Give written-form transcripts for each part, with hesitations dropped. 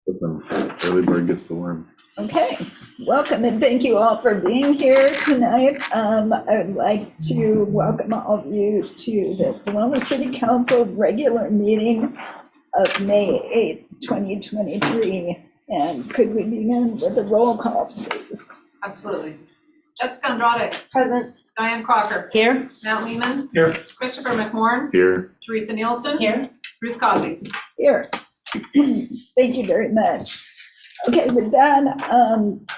Listen, early bird gets the worm. Okay, welcome and thank you all for being here tonight. I would like to welcome all of you to the Paloma City Council regular meeting of May 8th, 2023. And could we begin with a roll call, please? Absolutely. Jessica Andrade. Present. Diane Crocker. Here. Matt Lehman. Here. Christopher McMorrin. Here. Teresa Nielsen. Here. Ruth Causey. Here. Thank you very much. Okay, with that,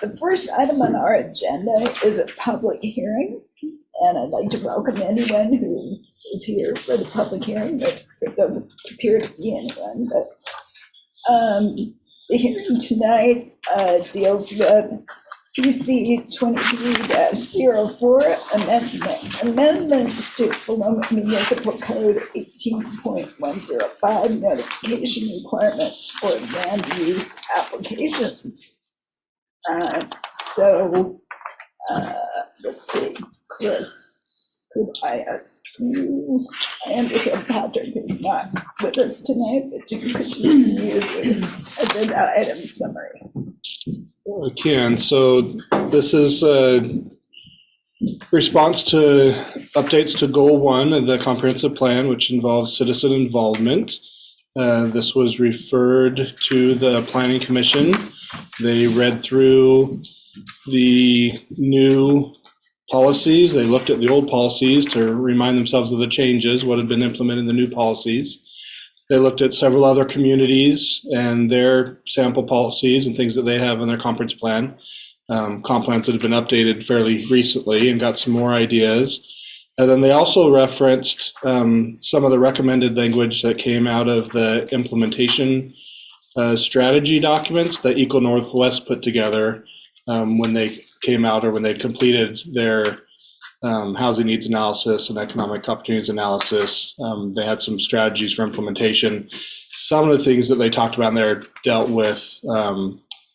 the first item on our agenda is a public hearing, and I'd like to welcome anyone who is here for the public hearing, but there doesn't appear to be anyone. But the hearing tonight deals with PC 23-04 amendments to Paloma Municipal Code 18.105 notification requirements for land use applications. Let's see, Chris, could I ask you? I understand Patrick is not with us tonight, but you could review the agenda item summary. I can. So this is a response to updates to Goal 1 of the comprehensive plan, which involves citizen involvement. This was referred to the Planning Commission. They read through the new policies. They looked at the old policies to remind themselves of the changes, what had been implemented in the new policies. They looked at several other communities and their sample policies and things that they have in their conference plan, comp plans that have been updated fairly recently, and got some more ideas. And then they also referenced some of the recommended language that came out of the implementation strategy documents that Eco Northwest put together when they came out, or when they completed their housing needs analysis and economic opportunities analysis. They had some strategies for implementation. Some of the things that they talked about in there dealt with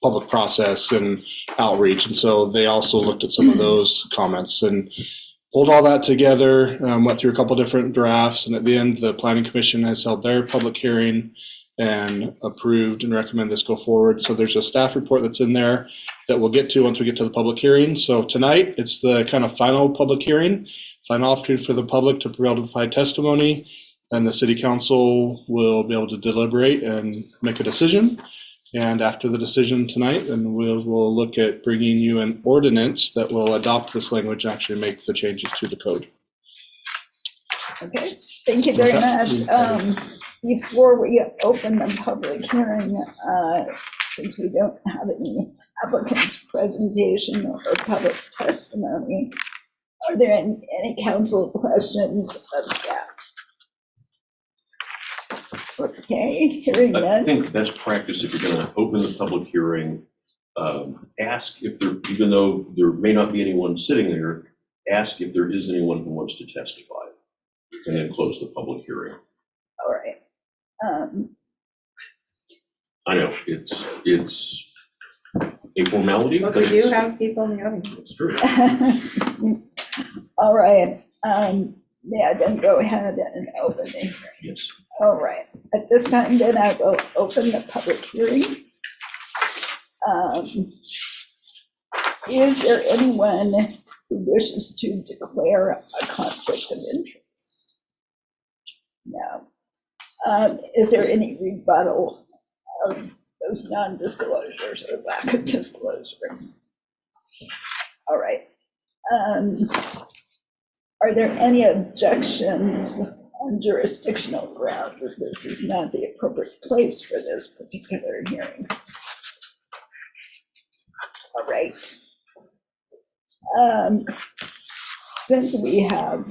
public process and outreach, and so they also looked at some of those comments and pulled all that together, went through a couple different drafts, and at the end the Planning Commission has held their public hearing and approved and recommend this go forward. So there's a staff report that's in there that we'll get to once we get to the public hearing. So tonight it's the kind of final public hearing, final opportunity for the public to be able to provide testimony, and the City Council will be able to deliberate and make a decision. And after the decision tonight, then we'll look at bringing you an ordinance that will adopt this language and actually make the changes to the code. Okay, thank you very much. Before we open the public hearing, since we don't have any applicants' presentation or public testimony, are there any council questions of staff? Okay, hearing none. I think best practice, if you're going to open the public hearing, ask if there, even though there may not be anyone sitting there, ask if there is anyone who wants to testify, and then close the public hearing. All right. I know it's a formality. But we do have people in the audience. It's true. All right. May I then go ahead and open the hearing? Yes. All right. At this time, then I will open the public hearing. Is there anyone who wishes to declare a conflict of interest? No. Is there any rebuttal of those non-disclosures or lack of disclosures? All right. Are there any objections on jurisdictional grounds that this is not the appropriate place for this particular hearing? All right. Since we have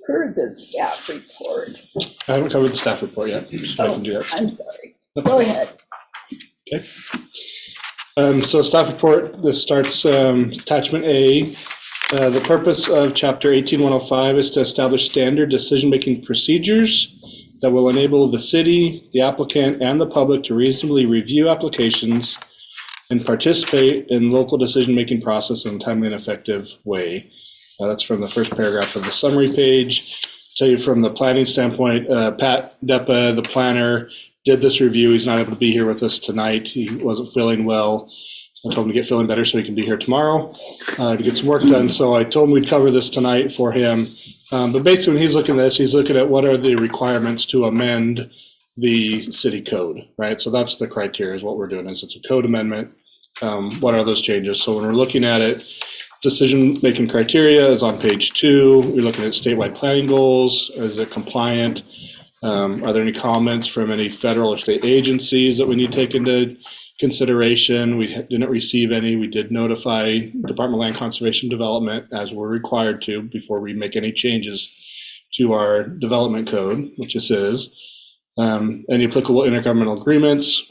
heard the staff report. I haven't covered the staff report yet, so I can do that. I'm sorry. Go ahead. Okay. So staff report, this starts attachment A. The purpose of Chapter 18105 is to establish standard decision-making procedures that will enable the city, the applicant, and the public to reasonably review applications and participate in local decision-making process in a timely and effective way. That's from the first paragraph of the summary page. Tell you from the planning standpoint, Pat Deppa, the planner, did this review. He's not able to be here with us tonight. He wasn't feeling well. I told him to get feeling better so he can be here tomorrow to get some work done. So I told him we'd cover this tonight for him. But basically when he's looking at this, he's looking at what are the requirements to amend the city code, right? So that's the criteria is what we're doing is it's a code amendment. What are those changes? So when we're looking at it, decision-making criteria is on page 2. We're looking at statewide planning goals. Is it compliant? Are there any comments from any federal or state agencies that we need to take into consideration? We didn't receive any. We did notify Department of Land Conservation Development as we're required to before we make any changes to our development code, which this is. Any applicable intergovernmental agreements,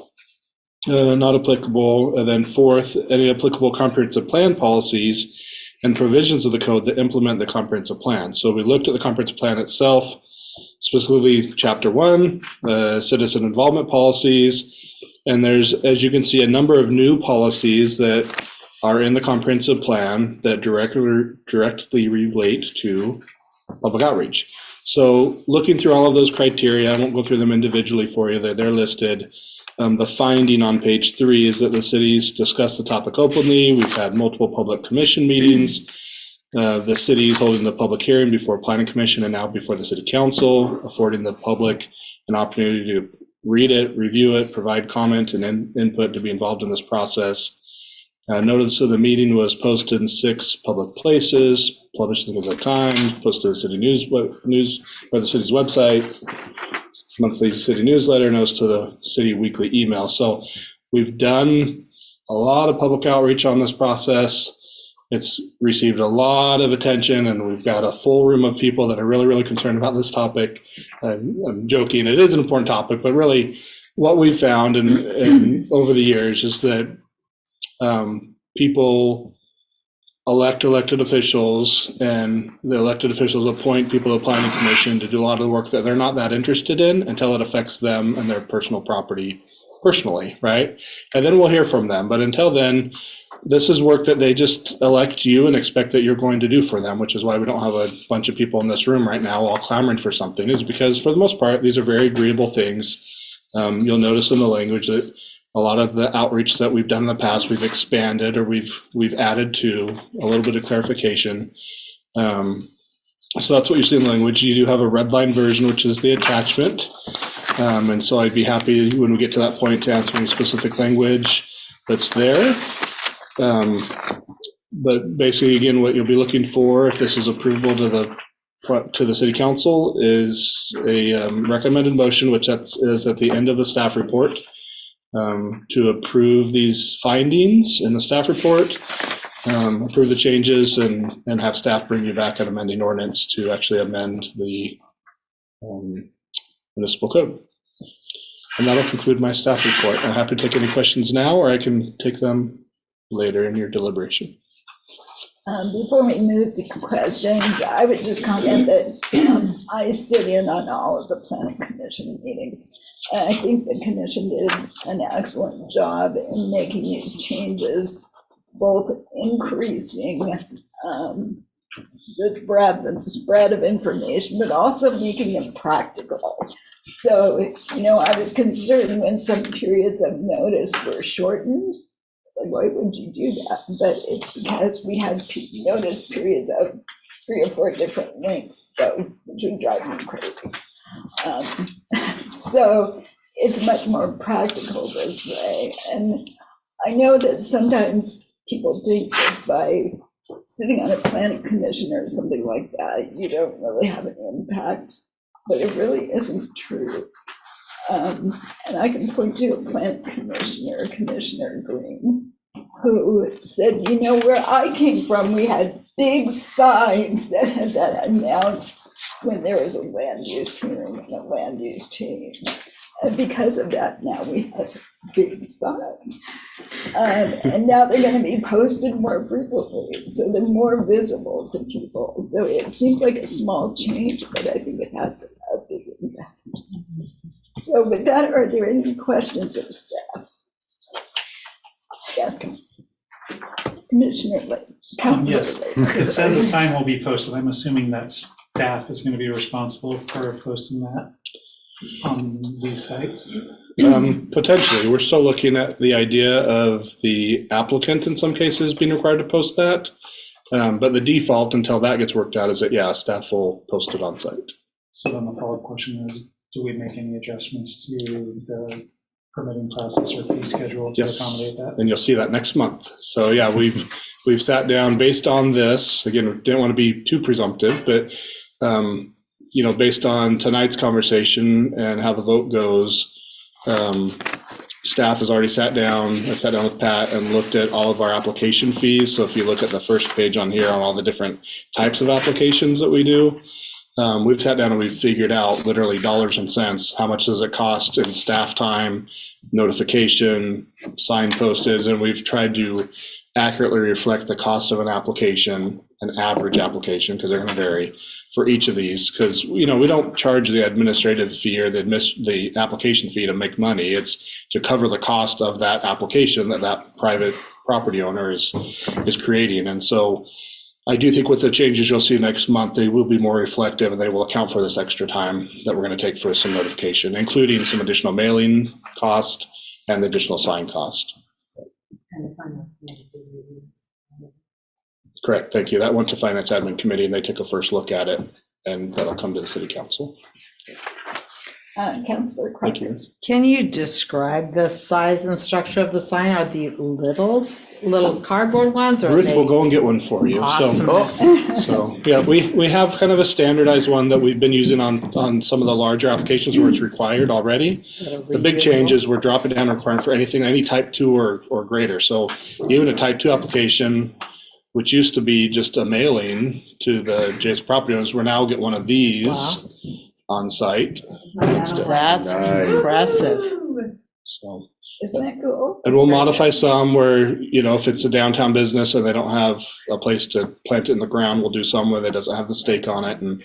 not applicable. And then fourth, any applicable comprehensive plan policies and provisions of the code that implement the comprehensive plan. So we looked at the comprehensive plan itself, specifically chapter 1, citizen involvement policies. And there's, as you can see, a number of new policies that are in the comprehensive plan that directly relate to public outreach. So looking through all of those criteria, I won't go through them individually for you. They're listed. The finding on page 3 is that the cities discuss the topic openly. We've had multiple public commission meetings. The city is holding the public hearing before planning commission and now before the city council, affording the public an opportunity to read it, review it, provide comment and input to be involved in this process. Notice of the meeting was posted in 6 public places, published in the Gazette Times, posted to the city news or the city's website, monthly city newsletter, notes to the city weekly email. So we've done a lot of public outreach on this process. It's received a lot of attention, and we've got a full room of people that are really, really concerned about this topic. I'm joking, it is an important topic, but really what we've found and over the years is that people elect elected officials, and the elected officials appoint people to the planning commission to do a lot of the work that they're not that interested in until it affects them and their personal property personally, right? And then we'll hear from them. But until then, this is work that they just elect you and expect that you're going to do for them, which is why we don't have a bunch of people in this room right now all clamoring for something, is because for the most part, these are very agreeable things. You'll notice in the language that a lot of the outreach that we've done in the past, we've expanded or we've added to a little bit of clarification. So that's what you see in the language. You do have a red line version, which is the attachment. And so I'd be happy when we get to that point to answer any specific language that's there. But basically, again, what you'll be looking for if this is approval to the city council is a recommended motion, which is at the end of the staff report, to approve these findings in the staff report, approve the changes, and have staff bring you back an amending ordinance to actually amend the municipal code. And that'll conclude my staff report. I'm happy to take any questions now, or I can take them later in your deliberation. Before we move to questions, I would just comment that I sit in on all of the planning commission meetings. And I think the commission did an excellent job in making these changes, both increasing the breadth and spread of information, but also making it practical. So, I was concerned when some periods of notice were shortened. Like, why would you do that? But it's because we had notice periods of 3 or 4 different links, so which would drive me crazy. So it's much more practical this way. And I know that sometimes people think that by sitting on a planning commission or something like that, you don't really have an impact, but it really isn't true. And I can point to a planning commissioner, Commissioner Green, who said, where I came from, we had big signs that announced when there was a land use hearing and a land use change. And because of that, now we have big signs. And now they're going to be posted more frequently, so they're more visible to people. So it seems like a small change, but I think it has a big impact. So with that, are there any questions of staff? Yes, Commissioner Lake. Counselor. Yes, it says a sign will be posted. I'm assuming that staff is going to be responsible for posting that on these sites. Potentially, we're still looking at the idea of the applicant in some cases being required to post that. But the default until that gets worked out is that, yeah, staff will post it on site. So then the follow-up question is, do we make any adjustments to the permitting process or fee schedule to Yes. accommodate that? And you'll see that next month. So yeah, we've sat down based on this. Again, we didn't want to be too presumptive, but based on tonight's conversation and how the vote goes, staff has already sat down. I sat down with Pat and looked at all of our application fees. So if you look at the first page on here on all the different types of applications that we do, we've sat down and we've figured out literally dollars and cents. How much does it cost in staff time, notification, sign postage, and we've tried to accurately reflect the cost of an application, an average application, because they're going to vary for each of these. Because we don't charge the administrative fee or the application fee to make money. It's to cover the cost of that application that private property owner is creating. And so I do think with the changes you'll see next month, they will be more reflective and they will account for this extra time that we're going to take for some notification, including some additional mailing cost and additional sign cost. And the finance committee did review it. Correct, thank you. That went to Finance Admin Committee and they took a first look at it, and that'll come to the City Council. Counselor Thank Crocker. you. Can you describe the size and structure of the sign? Are they little cardboard ones, or are Ruth they will go and get one for you. awesome? So yeah, we have kind of a standardized one that we've been using on some of the larger applications where it's required already. The big change is we're dropping down requirement for anything, any type 2 or greater. So even a type 2 application, which used to be just a mailing to the JS property owners, we're now get one of these Wow. on site. That's Nice. impressive. So, Isn't that cool? and we'll modify some where, if it's a downtown business and they don't have a place to plant it in the ground, we'll do some where it doesn't have the stake on it and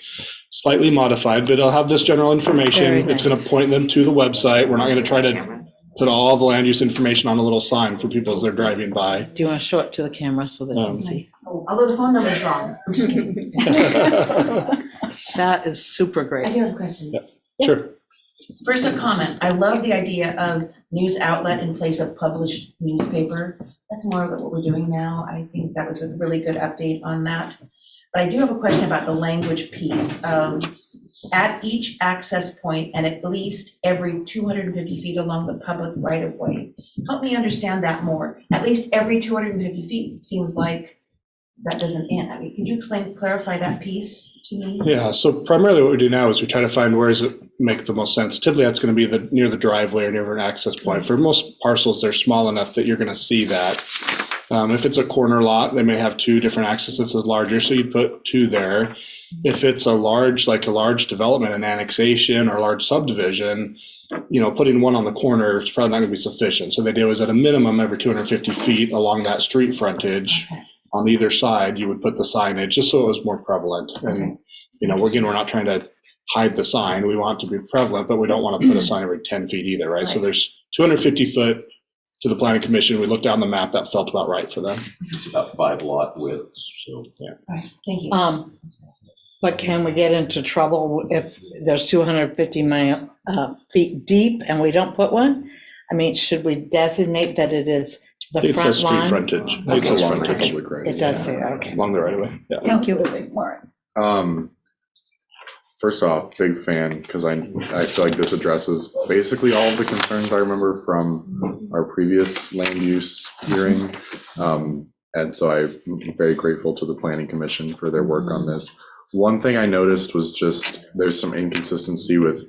slightly modified, but it'll have this general information. Very It's going nice. to point them to the website. We're not going to try to put all the land use information on a little sign for people as they're driving by. Do you want to show it to the camera so they can see? Oh, although the phone number is wrong. I'm just kidding. That is super I great. do have a question. Sure. First, a comment. I love the idea of news outlet in place of published newspaper. That's more of what we're doing now. I think that was a really good update on that. But I do have a question about the language piece of at each access point and at least every 250 feet along the public right-of-way. Help me understand that more. At least every 250 feet seems like that doesn't end. I mean, could you clarify that piece to me? Yeah, so primarily what we do now is we try to find where does it make the most sense. Typically, that's going to be near the driveway or near an access point. For most parcels, they're small enough that you're going to see that. If it's a corner lot, they may have 2 different accesses larger, so you put 2 there. If it's a large development, an annexation or a large subdivision, putting one on the corner is probably not going to be sufficient. So the idea was at a minimum every 250 feet along that street frontage. Okay. On either side, you would put the signage just so it was more prevalent. And, we're not trying to hide the sign. We want it to be prevalent, but we don't want to put a sign every 10 feet either, right? So there's 250 foot to the Planning Commission. We looked down the map, that felt about right for them. It's about 5 lot widths, so. Yeah. All right, thank you. But can we get into trouble if there's 250 feet deep and we don't put one? I mean, should we designate that it is the It front says street line? frontage. Okay. It says Along the frontage public right. It does say that, okay. along the right of way. Yeah. Counselor McMorrin. First off, big fan, because I feel like this addresses basically all of the concerns I remember from our previous land use hearing. And so I'm very grateful to the Planning Commission for their work on this. One thing I noticed was just there's some inconsistency with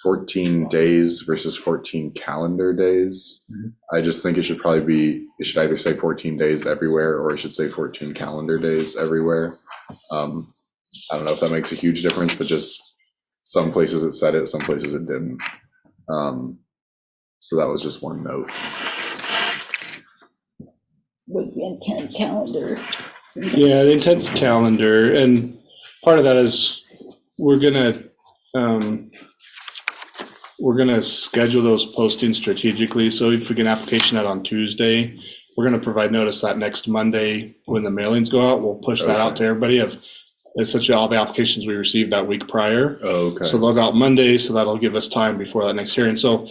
14 days versus 14 calendar days. I just think it should either say 14 days everywhere or it should say 14 calendar days everywhere. I don't know if that makes a huge difference, but just some places it said it, some places it didn't. So that was just one note. Was the intent calendar? Yeah, the intent's calendar, and part of that is we're gonna schedule those postings strategically. So if we get an application out on Tuesday, we're going to provide notice that next Monday when the mailings go out. We'll push that out to everybody of essentially all the applications we received that week prior. Oh, okay. So they'll go out Monday, so that'll give us time before that next hearing. So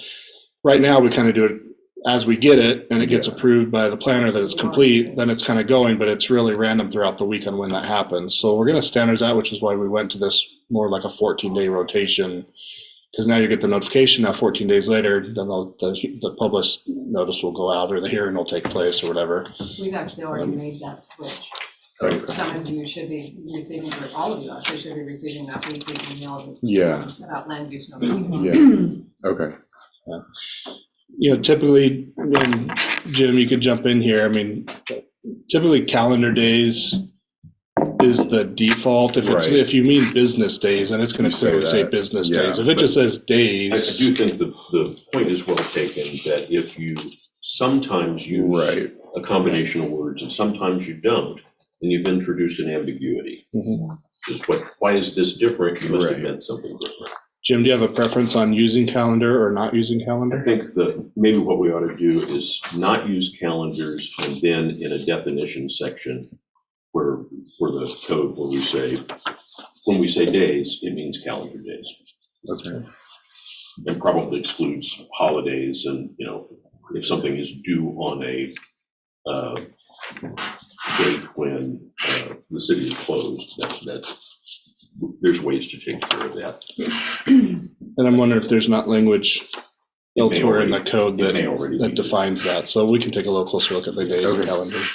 right now, we kind of do it as we get it, and it gets approved by the planner that it's complete, then it's kind of going, but it's really random throughout the week on when that happens. So we're going to standardize that, which is why we went to this more like a 14-day rotation, because now you get the notification. Now 14 days later, then the published notice will go out, or the hearing will take place, or whatever. We've actually already made that switch. Okay. Some of you should be receiving, or all of you actually should be receiving that weekly email about land use notification. Yeah. Okay. You know, typically, and Jim, you could jump in here. I mean, typically calendar days is the default. If you mean business days, and it's going to clearly say business days. If it just says days. I do think the point is well taken, that if you sometimes use a combination of words and sometimes you don't, then you've introduced an ambiguity. Why is this different? You must have meant something different. Jim, do you have a preference on using calendar or not using calendar? I think that maybe what we ought to do is not use calendars, and then in a definition section where the code, when we say days, it means calendar days. Okay. And probably excludes holidays, and, you know, if something is due on a date when the city is closed, that there's ways to take care of that. And I'm wondering if there's not language elsewhere in the code that defines that. So we can take a little closer look at the days and calendars.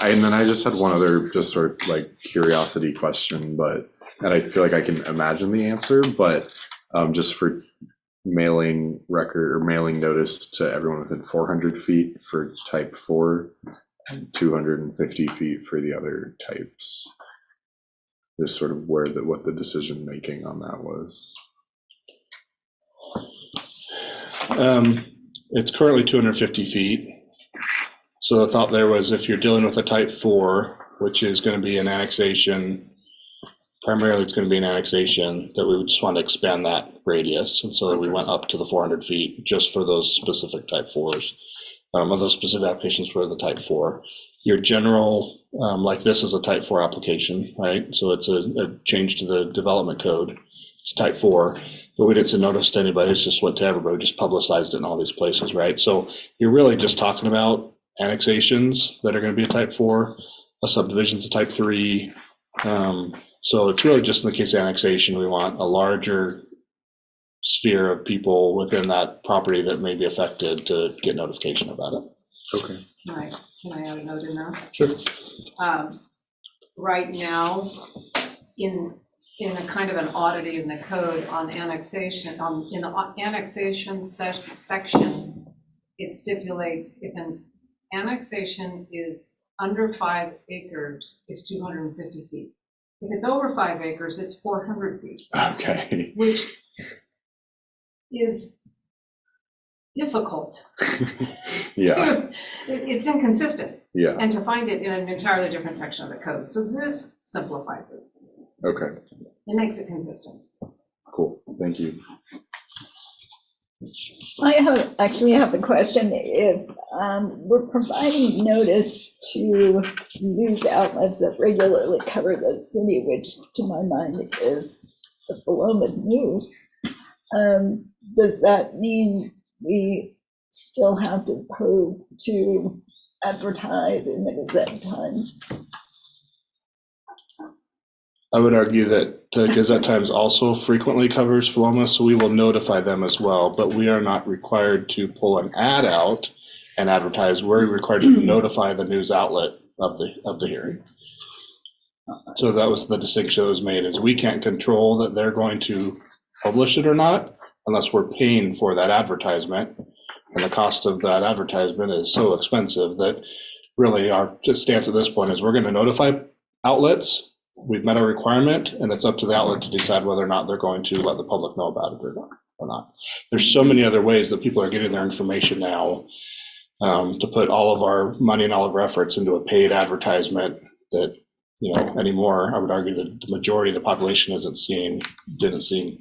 And then I just had one other just sort of like curiosity question, and I feel like I can imagine the answer, but just for mailing record or mailing notice to everyone within 400 feet for type 4 and 250 feet for the other types. Just sort of what the decision making on that was. It's currently 250 feet. So the thought there was, if you're dealing with a type 4, which is going to be an annexation, primarily it's going to be an annexation, that we would just want to expand that radius. And so we went up to the 400 feet just for those specific type 4s. Of those specific applications for the type 4. Your general, like this is a type 4 application, right? So it's a change to the development code. It's type 4, but we didn't send notice to anybody. It just went to everybody. We just publicized it in all these places, right? So you're really just talking about annexations that are going to be a type 4, a subdivision's a type 3. So it's really just in the case of annexation, we want a larger sphere of people within that property that may be affected to get notification about it. Okay. Can I add a note in there? Sure. Right now, in a kind of an oddity in the code on annexation, in the annexation section, it stipulates if an annexation is under 5 acres, it's 250 feet. If it's over 5 acres, it's 400 feet. Okay. Which is difficult. Yeah. It's inconsistent. Yeah. And to find it in an entirely different section of the code. So this simplifies it. Okay. It makes it consistent. Cool. Thank you. I actually have a question. If we're providing notice to news outlets that regularly cover the city, which to my mind is the Philomath News, does that mean we still have to advertise in the Gazette Times? I would argue that the Gazette Times also frequently covers Philomath, so we will notify them as well, but we are not required to pull an ad out and advertise. We're required to notify the news outlet of the hearing. So that was the distinction that was made, is we can't control that they're going to publish it or not unless we're paying for that advertisement. And the cost of that advertisement is so expensive that really our stance at this point is we're going to notify outlets. We've met a requirement, and it's up to the outlet to decide whether or not they're going to let the public know about it or not. There's so many other ways that people are getting their information now, to put all of our money and all of our efforts into a paid advertisement that, anymore, I would argue that the majority of the population didn't seem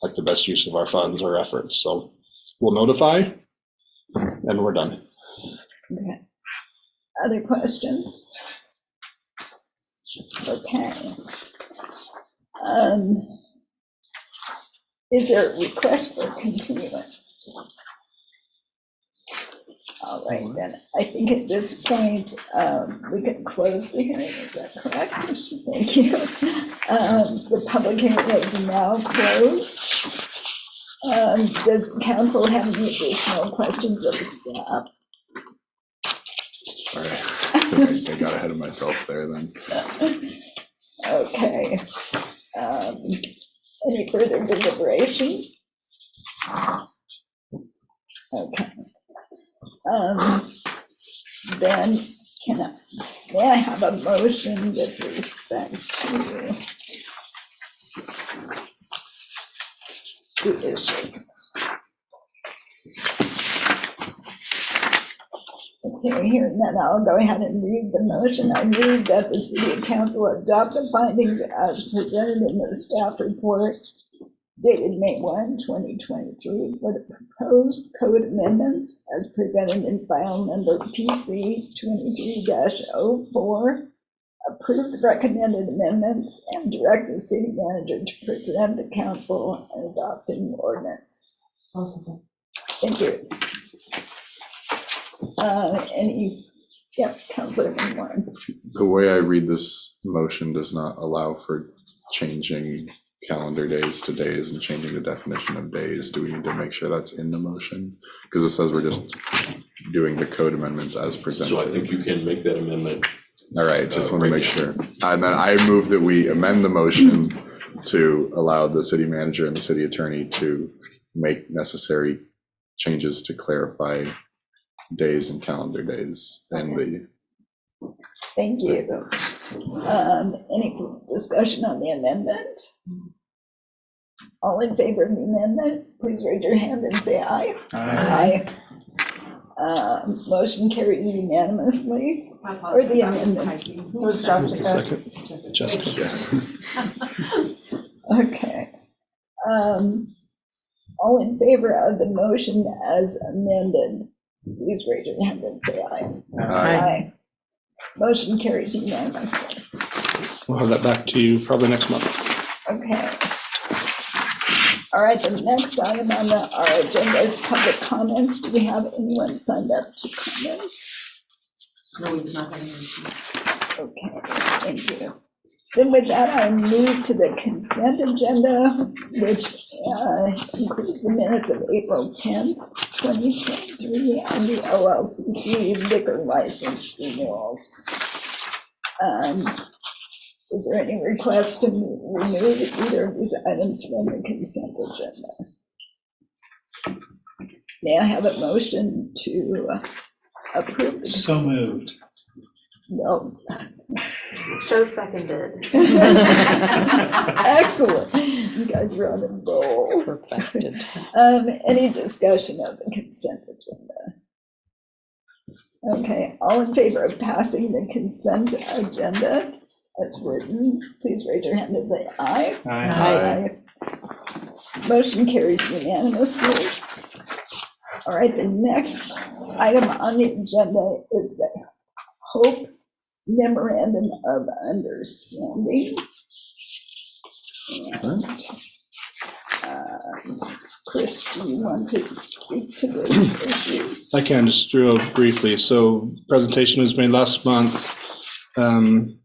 like the best use of our funds or efforts. So we'll notify, and we're done. Okay. Other questions? Okay. Is there a request for continuance? All right, then, I think at this point, we can close the hearing, is that correct? Thank you. The public hearing is now closed. Does the council have any additional questions of the staff? Sorry, I got ahead of myself there then. Okay. Any further deliberation? Okay. Then may I have a motion with respect to the issue? Okay, hearing none, I'll go ahead and read the motion. I move that the city council adopt the findings as presented in the staff report dated May 1, 2023, for the proposed code amendments as presented in file number PC23-04, approve the recommended amendments, and direct the city manager to present the council and adopt an ordinance. Thank you. Yes, Councilor Warren. The way I read this motion does not allow for changing calendar days to days and changing the definition of days. Do we need to make sure that's in the motion? Because it says we're just doing the code amendments as presented. So I think you can make that amendment. All right, just want to make sure. And then I move that we amend the motion to allow the city manager and the city attorney to make necessary changes to clarify days and calendar days and the. Thank you. Any discussion on the amendment? All in favor of the amendment, please raise your hand and say aye. Aye. Motion carries unanimously. Or the amendment. It was Who's the Jessica. second? Jessica. Okay. All in favor of the motion as amended, please raise your hand and say aye. Aye. Motion carries unanimously. We'll have that back to you probably next month. Okay. All right, the next item on our agenda is public comments. Do we have anyone signed up to comment? No, we did not have anything. Okay, thank you. Then with that, I move to the consent agenda, which includes the minutes of April 10th, 2023, and the OLCC liquor license renewals. Is there any request to remove either of these items from the consent agenda? May I have a motion to approve? The So consent? moved. Well, So seconded. excellent. You guys are on a roll. Perfected. Any discussion of the consent agenda? Okay, all in favor of passing the consent agenda as written, please raise your hand and say aye. Aye. Motion carries unanimously. All right, the next item on the agenda is the Hope Memorandum of Understanding. And, Chris, do you want to speak to this issue? I can just real briefly. So presentation was made last month from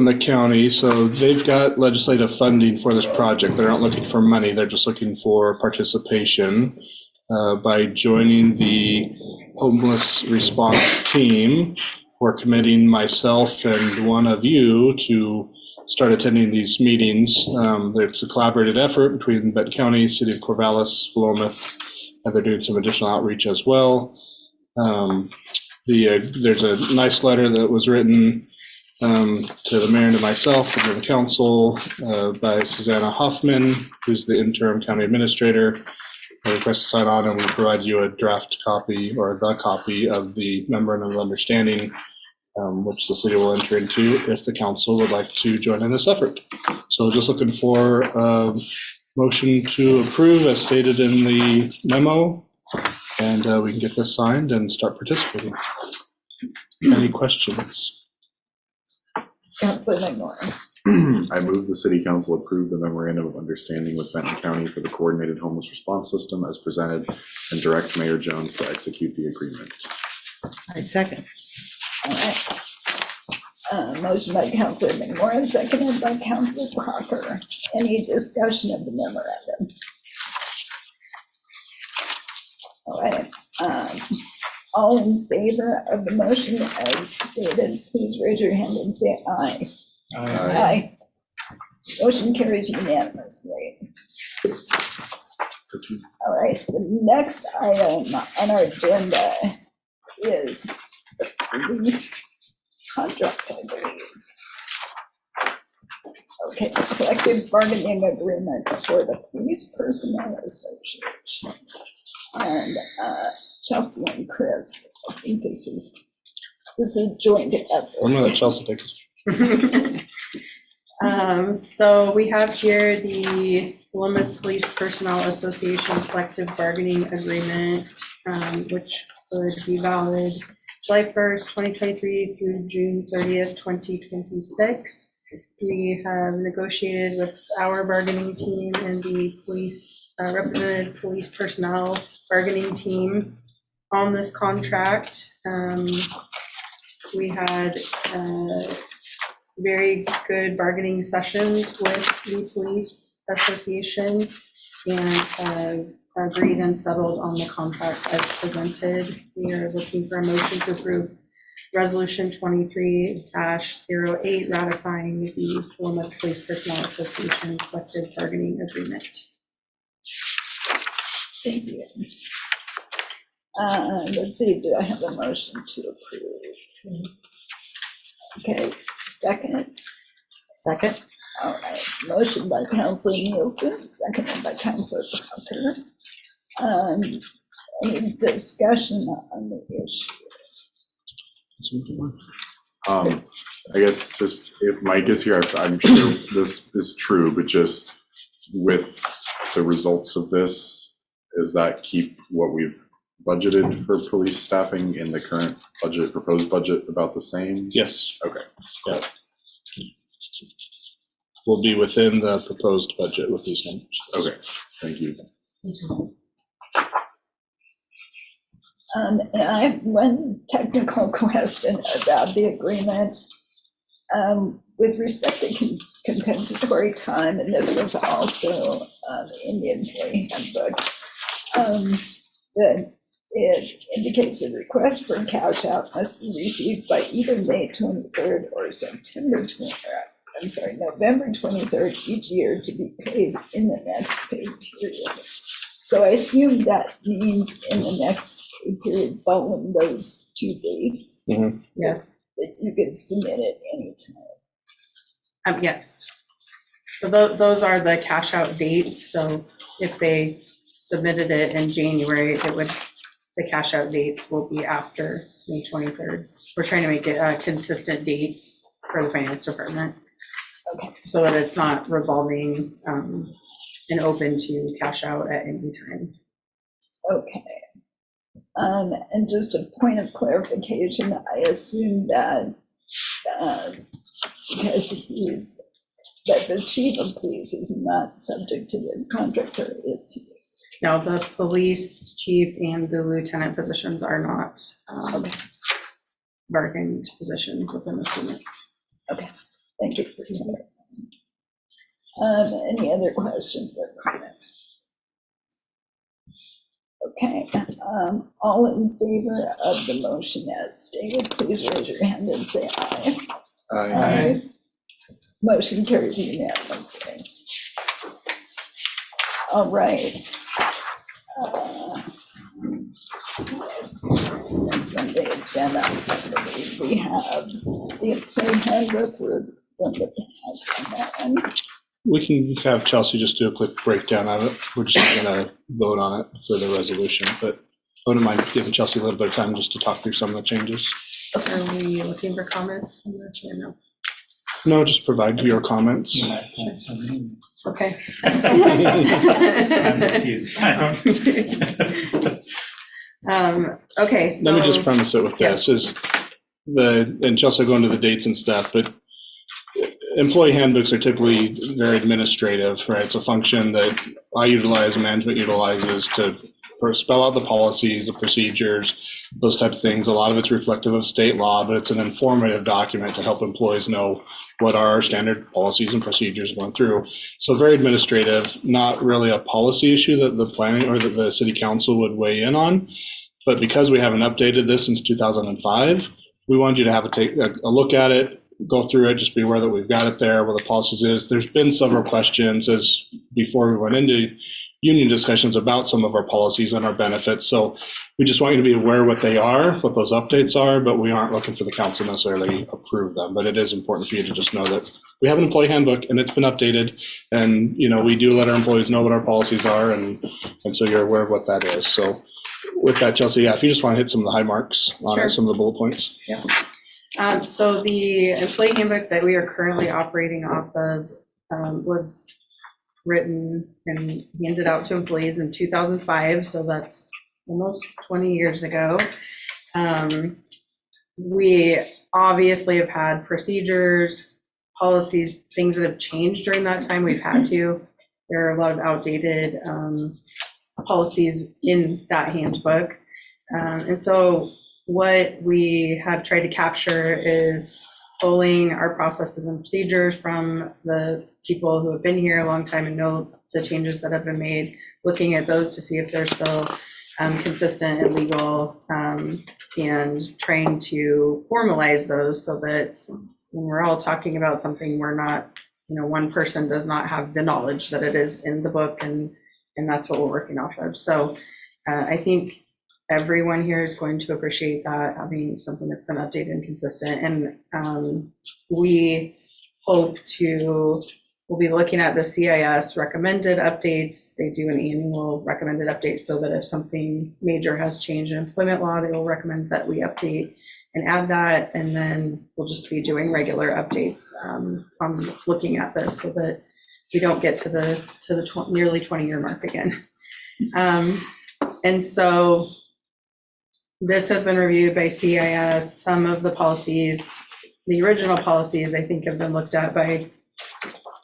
the county. So they've got legislative funding for this project. They're not looking for money. They're just looking for participation by joining the homeless response team. We're committing myself and one of you to start attending these meetings. It's a collaborative effort between Benton County, City of Corvallis, Philomath, and they're doing some additional outreach as well. There's a nice letter that was written to the mayor and to myself and to the council by Susanna Hoffman, who's the interim county administrator. I request to sign on, and we provide you a draft copy or the copy of the memorandum of understanding, which the city will enter into if the council would like to join in this effort. So just looking for a motion to approve as stated in the memo, and we can get this signed and start participating. Any questions? Councilor McMorrin. I move the city council approve the memorandum of understanding with Benton County for the coordinated homeless response system as presented and direct Mayor Jones to execute the agreement. I second. All right. Motion by Councilor McMorrin, seconded by Councilor Crocker. Any discussion of the memorandum? All right. All in favor of the motion as stated, please raise your hand and say aye. Aye. Motion carries unanimously. All right, the next item on our agenda is the police contract, I believe. Okay, the collective bargaining agreement for the Police Personnel Association. And Chelsea and Chris, I think this is a joint effort. I'm gonna let Chelsea take this. So we have here the Plymouth Police Personnel Association collective bargaining agreement, which would be valid July 1st, 2023 through June 30th, 2026. We have negotiated with our bargaining team and the police, represented police personnel bargaining team on this contract. We had very good bargaining sessions with the police association and have agreed and settled on the contract as presented. We are looking for a motion to approve Resolution 23-08 ratifying the Plymouth Police Personnel Association collective bargaining agreement. Thank you. Let's see, do I have a motion to approve? Okay, second. Second. All right, motion by Councilor Nielsen, seconded by Councilor Crocker. Any discussion on the issue? I guess just if Mike is here, I'm sure this is true, but just with the results of this, does that keep what we've budgeted for police staffing in the current budget, proposed budget, about the same? Yes. Okay. Yeah. We'll be within the proposed budget with these numbers. Okay, thank you. And I have one technical question about the agreement. With respect to compensatory time, and this was also the Indian Employee Handbook, that it indicates the request for cash out must be received by either May 23rd or November 23rd each year to be paid in the next pay period. So I assume that means in the next pay period following those 2 dates. Mm-hmm. Yes. That you can submit it anytime. Yes. So those are the cash out dates. So if they submitted it in January, the cash out dates will be after May 23rd. We're trying to make it consistent dates for the finance department. Okay. So that it's not revolving and open to cash out at any time. Okay. And just a point of clarification, I assume that because that the chief of police is not subject to this contract, or is he? Now, the police chief and the lieutenant positions are not bargained positions within the unit. Okay, thank you for clarifying. Any other questions or comments? Okay, all in favor of the motion as stated, please raise your hand and say aye. Aye. Motion carries unanimously. All right. Next on the agenda, I believe we have the employee handbook. We're going to pass on that one. We can have Chelsea just do a quick breakdown of it. We're just not going to vote on it for the resolution, but I wouldn't mind giving Chelsea a little bit of time just to talk through some of the changes. Are we looking for comments on this or no? No, just provide your comments. Okay. I'm just teasing. Okay, so. Let me just premise it with this, is and Chelsea will go into the dates and stuff, but employee handbooks are typically very administrative, right? It's a function that I utilize, management utilizes to spell out the policies, the procedures, those types of things. A lot of it's reflective of state law, but it's an informative document to help employees know what are our standard policies and procedures going through. So very administrative, not really a policy issue that the planning or that the city council would weigh in on. But because we haven't updated this since 2005, we wanted you to have take a look at it, go through it, just be aware that we've got it there, where the policies is. There's been several questions as before we went into union discussions about some of our policies and our benefits. So we just want you to be aware what they are, what those updates are, but we aren't looking for the council necessarily approve them. But it is important for you to just know that we have an employee handbook and it's been updated. And, you know, we do let our employees know what our policies are. And so you're aware of what that is. So with that, Chelsea, yeah, if you just want to hit some of the high marks on Sure. some of the bullet points. Yeah. So the employee handbook that we are currently operating off of was written and handed out to employees in 2005, so that's almost 20 years ago. We obviously have had procedures, policies, things that have changed during that time. We've had to. There are a lot of outdated policies in that handbook. And so what we have tried to capture is pulling our processes and procedures from the people who have been here a long time and know the changes that have been made, looking at those to see if they're still consistent and legal, and trying to formalize those so that when we're all talking about something, we're not, you know, one person does not have the knowledge that it is in the book, and that's what we're working off of. So I think everyone here is going to appreciate that, having something that's been updated and consistent. And we hope we'll be looking at the CIS recommended updates. They do an annual recommended update so that if something major has changed in employment law, they will recommend that we update and add that. And then we'll just be doing regular updates on looking at this so that we don't get to the nearly 20-year mark again. And so this has been reviewed by CIS. Some of the policies, the original policies, I think have been looked at by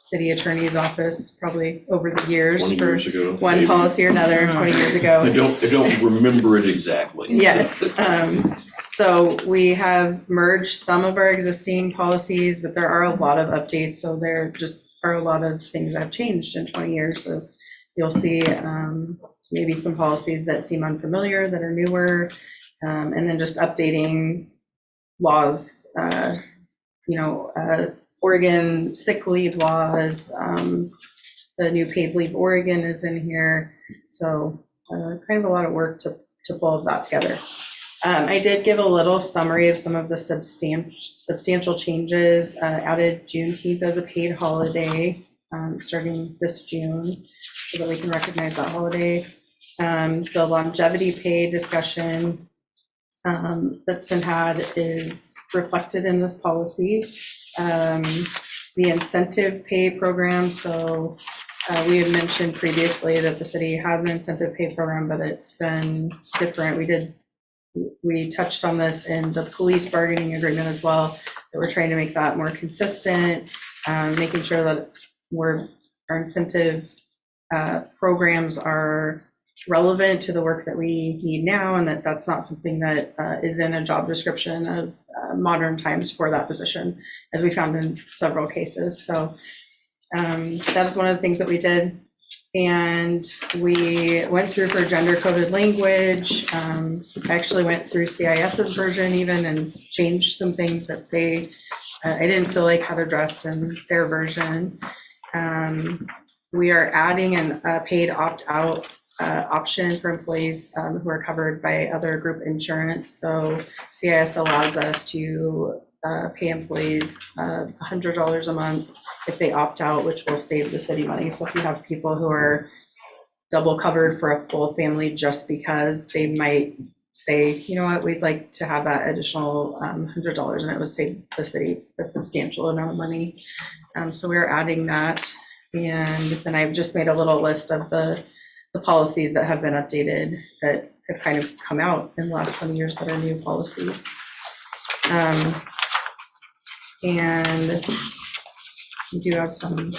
city attorney's office probably over the years 20 for years ago, one maybe. policy or another 20 years ago. I don't remember it exactly. Yes. So we have merged some of our existing policies, but there are a lot of updates. So there just are a lot of things that have changed in 20 years. So you'll see maybe some policies that seem unfamiliar that are newer, and then just updating laws, Oregon sick leave laws, the new paid leave Oregon is in here. So kind of a lot of work to pull all of that together. I did give a little summary of some of the substantial changes. Added Juneteenth as a paid holiday starting this June so that we can recognize that holiday. The longevity pay discussion that's been had is reflected in this policy. The incentive pay program, so we had mentioned previously that the city has an incentive pay program, but it's been different. We touched on this in the police bargaining agreement as well, that we're trying to make that more consistent, making sure that our incentive programs are relevant to the work that we need now, and that's not something that is in a job description of modern times for that position, as we found in several cases. So that is one of the things that we did. And we went through for gender coded language. I actually went through CIS's version even and changed some things that I didn't feel like had addressed in their version. We are adding a paid opt-out option for employees who are covered by other group insurance. So CIS allows us to pay employees $100 a month if they opt out, which will save the city money. So if you have people who are double covered for a full family just because they might say, you know what, we'd like to have that additional $100, and it would save the city a substantial amount of money. So we're adding that. And then I've just made a little list of the policies that have been updated that have kind of come out in the last 20 years that are new policies. And we do have some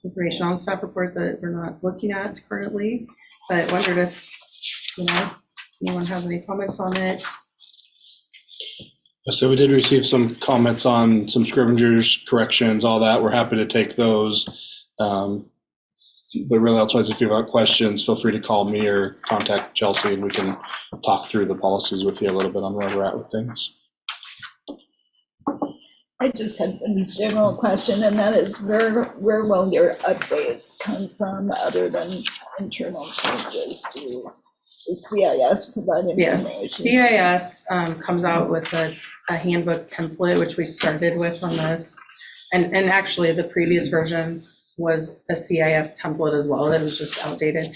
information on the staff report that we're not looking at currently, but wondered if, anyone has any comments on it. So we did receive some comments on some scriveners, corrections, all that. We're happy to take those. But really, otherwise, if you have questions, feel free to call me or contact Chelsea, and we can talk through the policies with you a little bit on where we're at with things. I just had a general question, and that is where will your updates come from other than internal changes to the CIS provide information? Yes, CIS comes out with a handbook template, which we started with on this. And actually, the previous version was a CIS template as well. That was just outdated.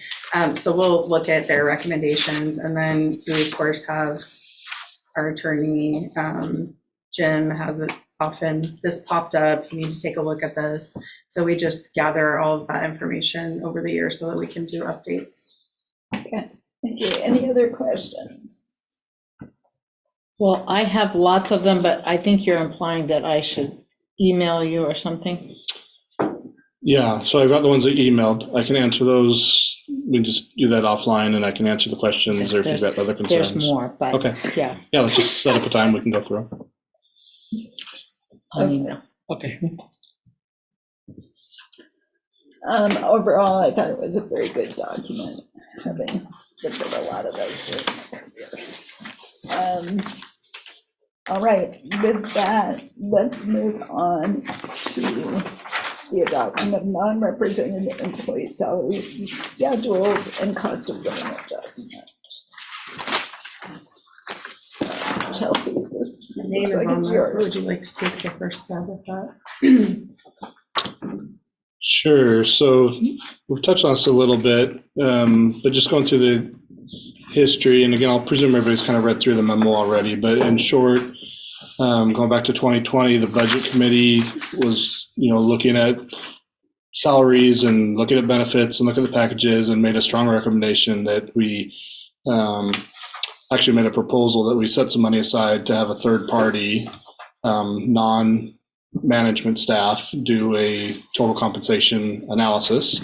So we'll look at their recommendations. And then we, of course, have our attorney, Jim, has it often. This popped up. You need to take a look at this. So we just gather all of that information over the year so that we can do updates. Okay, thank you. Any other questions? Well, I have lots of them, but I think you're implying that I should email you or something. Yeah, so I've got the ones that you emailed. I can answer those. We just do that offline, and I can answer the questions, or if you've got other concerns. There's more, but Okay. yeah. Yeah, let's just set up a time we can go through. I'll email. Okay. Overall, I thought it was a very good document, having looked at a lot of those during my career. All right, with that, let's move on to the adoption of non-represented employee salaries, schedules, and cost of living adjustment. Chelsea, this My name looks is like on it's this. yours. Would you like to take the first stab at that? Sure. So we've touched on this a little bit, but just going through the history, and again, I'll presume everybody's kind of read through the memo already, but in short, going back to 2020, the budget committee was, looking at salaries and looking at benefits and looking at the packages, and made a strong recommendation that we actually made a proposal that we set some money aside to have a third party, non-management staff do a total compensation analysis.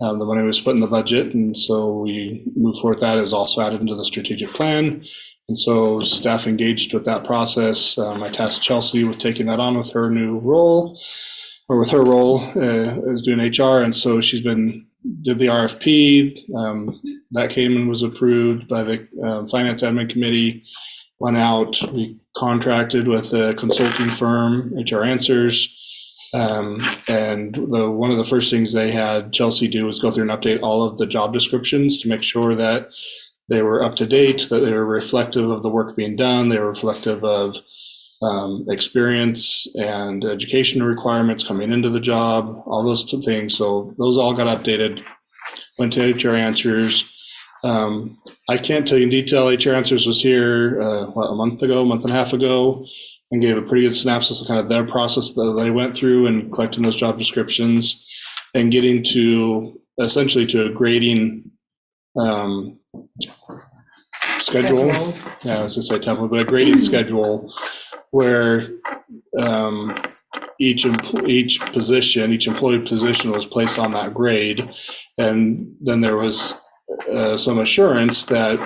The money was put in the budget, and so we moved forward with that. It was also added into the strategic plan. And so staff engaged with that process. I tasked Chelsea with taking that on with her new role, or with her role as doing HR. And so she's did the RFP. That came and was approved by the Finance Admin Committee. Went out, we contracted with a consulting firm, HR Answers. And one of the first things they had Chelsea do was go through and update all of the job descriptions to make sure that they were up to date, that they were reflective of the work being done, they were reflective of experience and education requirements coming into the job, all those things. So those all got updated, went to HR Answers. I can't tell you in detail. HR Answers was here a month and a half ago, and gave a pretty good synopsis of kind of their process that they went through in collecting those job descriptions and getting to essentially to a grading schedule. Yeah, I was going to say template, but a grading schedule where each employee position was placed on that grade, and then there was some assurance that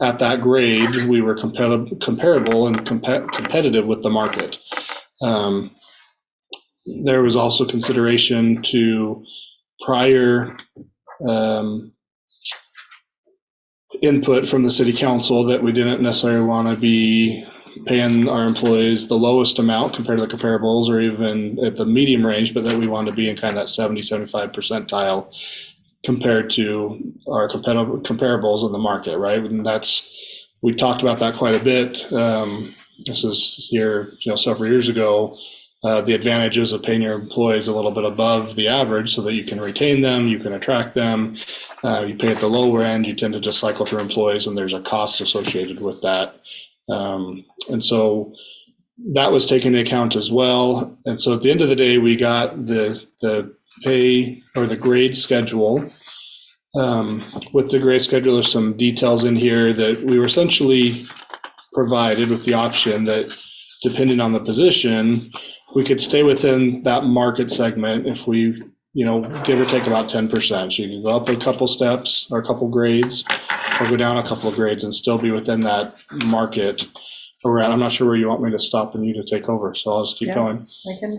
at that grade we were comparable and competitive with the market. There was also consideration to prior input from the city council that we didn't necessarily want to be paying our employees the lowest amount compared to the comparables, or even at the medium range, but that we wanted to be in kind of that 70-75 percentile compared to our comparables in the market, right? And we talked about that quite a bit. This is here, several years ago. The advantages of paying your employees a little bit above the average so that you can retain them, you can attract them. You pay at the lower end, you tend to just cycle through employees, and there's a cost associated with that. And so that was taken into account as well. And so at the end of the day, we got the pay or the grade schedule. With the grade schedule, there's some details in here that we were essentially provided with the option that depending on the position, we could stay within that market segment if we, give or take about 10%. So you can go up a couple steps or a couple grades, or go down a couple of grades and still be within that market. I'm not sure where you want me to stop and you to take over, so I'll just keep going.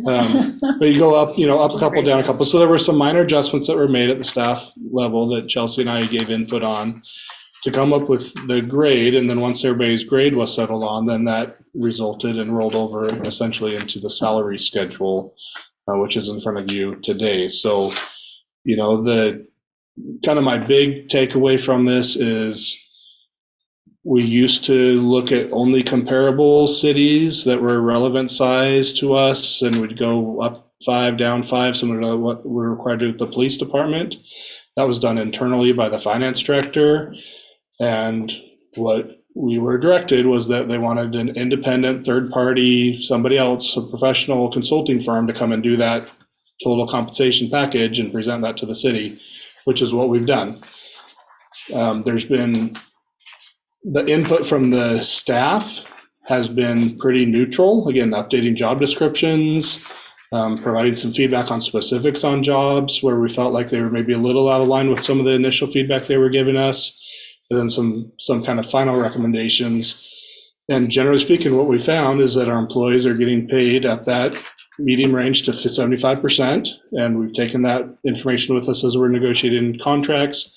But you go up, up a couple, down a couple. So there were some minor adjustments that were made at the staff level that Chelsea and I gave input on to come up with the grade. And then once everybody's grade was settled on, then that resulted and rolled over essentially into the salary schedule, which is in front of you today. So, the kind of my big takeaway from this is, we used to look at only comparable cities that were relevant size to us, and we'd go up 5, down 5, similar to what we're required to do with the police department. That was done internally by the finance director, and what we were directed was that they wanted an independent third party, somebody else, a professional consulting firm, to come and do that total compensation package and present that to the city, which is what we've done. There's been the input from the staff has been pretty neutral. Again, updating job descriptions, providing some feedback on specifics on jobs where we felt like they were maybe a little out of line with some of the initial feedback they were giving us, and then some kind of final recommendations. And generally speaking, what we found is that our employees are getting paid at that medium range to 75%, and we've taken that information with us as we're negotiating contracts.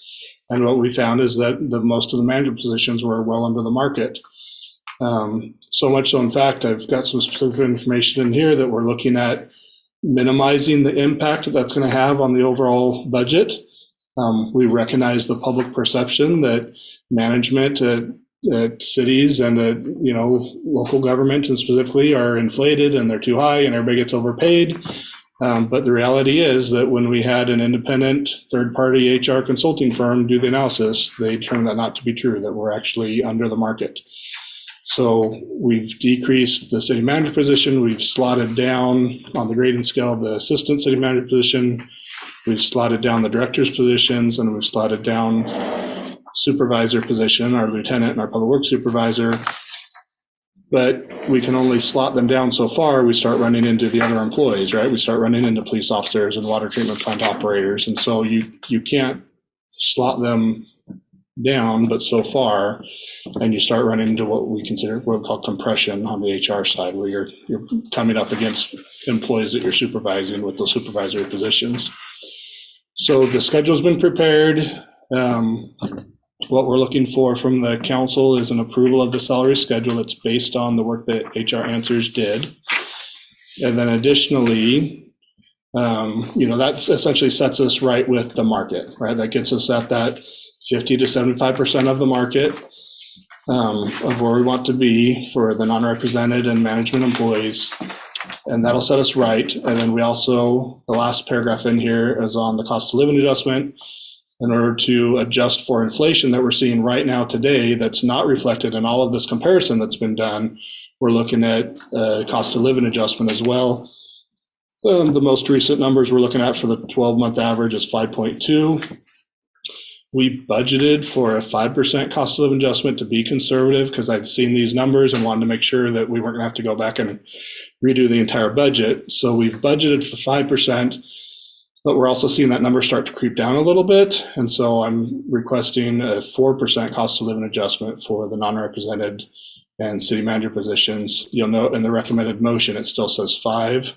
And what we found is that most of the manager positions were well under the market. So much so, in fact, I've got some specific information in here that we're looking at minimizing the impact that's going to have on the overall budget. We recognize the public perception that management at cities and at local government and specifically are inflated and they're too high and everybody gets overpaid. But the reality is that when we had an independent third-party HR consulting firm do the analysis, they turned that not to be true, that we're actually under the market. So we've decreased the city manager position. We've slotted down on the grading scale the assistant city manager position. We've slotted down the director's positions, and we've slotted down supervisor position, our lieutenant and our public works supervisor. But we can only slot them down so far. We start running into the other employees, right? We start running into police officers and water treatment plant operators. And so you can't slot them down, but so far, and you start running into what we call compression on the HR side, where you're coming up against employees that you're supervising with those supervisory positions. So the schedule's been prepared. What we're looking for from the council is an approval of the salary schedule that's based on the work that HR Answers did. And then additionally, that essentially sets us right with the market, right? That gets us at that 50 to 75% of the market of where we want to be for the non-represented and management employees. And that'll set us right. And then we also, the last paragraph in here is on the cost of living adjustment. In order to adjust for inflation that we're seeing right now today, that's not reflected in all of this comparison that's been done, we're looking at cost of living adjustment as well. The most recent numbers we're looking at for the 12-month average is 5.2. We budgeted for a 5% cost of living adjustment to be conservative because I'd seen these numbers and wanted to make sure that we weren't going to have to go back and redo the entire budget. So we've budgeted for 5%. But we're also seeing that number start to creep down a little bit. And so I'm requesting a 4% cost of living adjustment for the non-represented and city manager positions. You'll note in the recommended motion, it still says 5.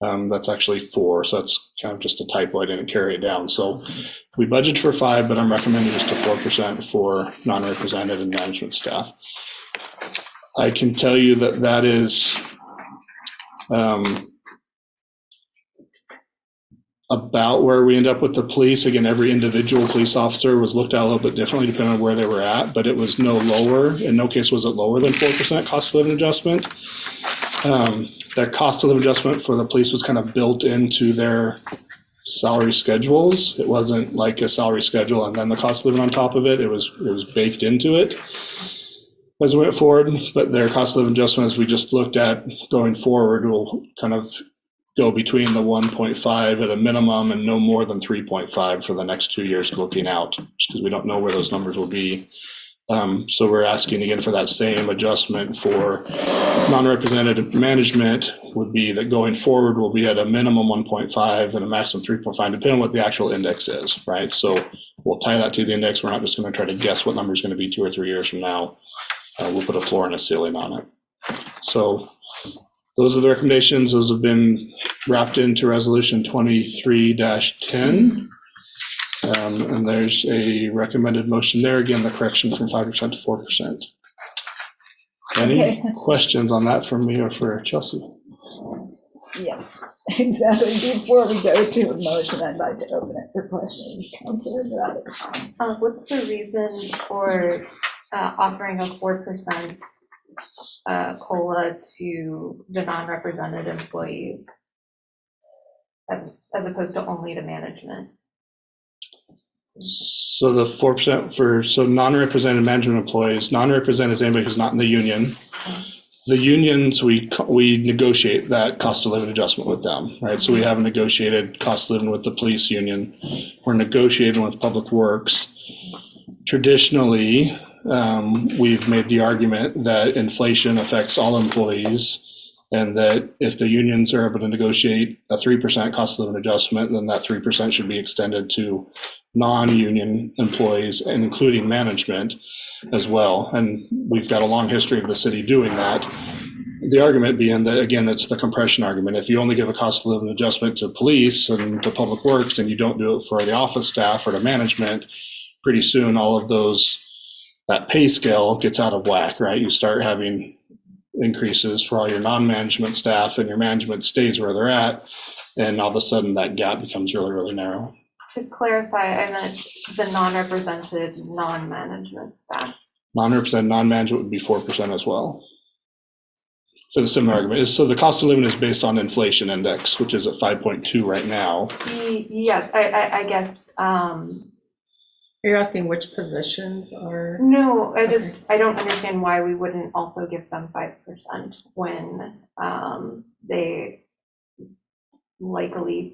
That's actually 4. So that's kind of just a typo. I didn't carry it down. So we budgeted for 5, but I'm recommending just a 4% for non-represented and management staff. I can tell you that is about where we end up with the police. Again, every individual police officer was looked at a little bit differently depending on where they were at, but it was no lower. In no case was it lower than 4% cost of living adjustment. That cost of living adjustment for the police was kind of built into their salary schedules. It wasn't like a salary schedule and then the cost of living on top of it. It was baked into it as we went forward. But their cost of living adjustment, as we just looked at going forward, will kind of go between the 1.5 at a minimum and no more than 3.5 for the next 2 years looking out, because we don't know where those numbers will be So we're asking again for that same adjustment for non-representative management would be that going forward will be at a minimum 1.5 and a maximum 3.5, depending on what the actual index is, right? So we'll tie that to the index. We're not just going to try to guess what number is going to be 2 or 3 years from now. We'll put a floor and a ceiling on it. So those are the recommendations. Those have been wrapped into resolution 23-10. And there's a recommended motion there. Again, the correction from 5% to 4%. Any questions on that from me or for Chelsea? Yes, exactly. Before we go to a motion, I'd like to open it for questions. Councilor Rueben. What's the reason for offering a 4% COLA to the non-represented employees as opposed to only to management? So the 4% for non-represented management employees, non-represented is anybody who's not in the union. The unions, we negotiate that cost of living adjustment with them, right? So we have a negotiated cost of living with the police union. We're negotiating with Public Works. Traditionally, we've made the argument that inflation affects all employees, and that if the unions are able to negotiate a 3% cost of living adjustment, then that 3% should be extended to non-union employees, and including management as well. And we've got a long history of the city doing that. The argument being that, again, it's the compression argument. If you only give a cost of living adjustment to police and to Public Works, and you don't do it for the office staff or to management, pretty soon all of those, that pay scale gets out of whack, right? You start having increases for all your non-management staff, and your management stays where they're at, and all of a sudden that gap becomes really, really narrow. To clarify, I meant the non-represented non-management staff. Non-represented non-management would be 4% as well. For the similar argument. So the cost of living is based on inflation index, which is at 5.2 right now. Yes, I guess. You're asking which positions are? No, I don't understand why we wouldn't also give them 5% when they likely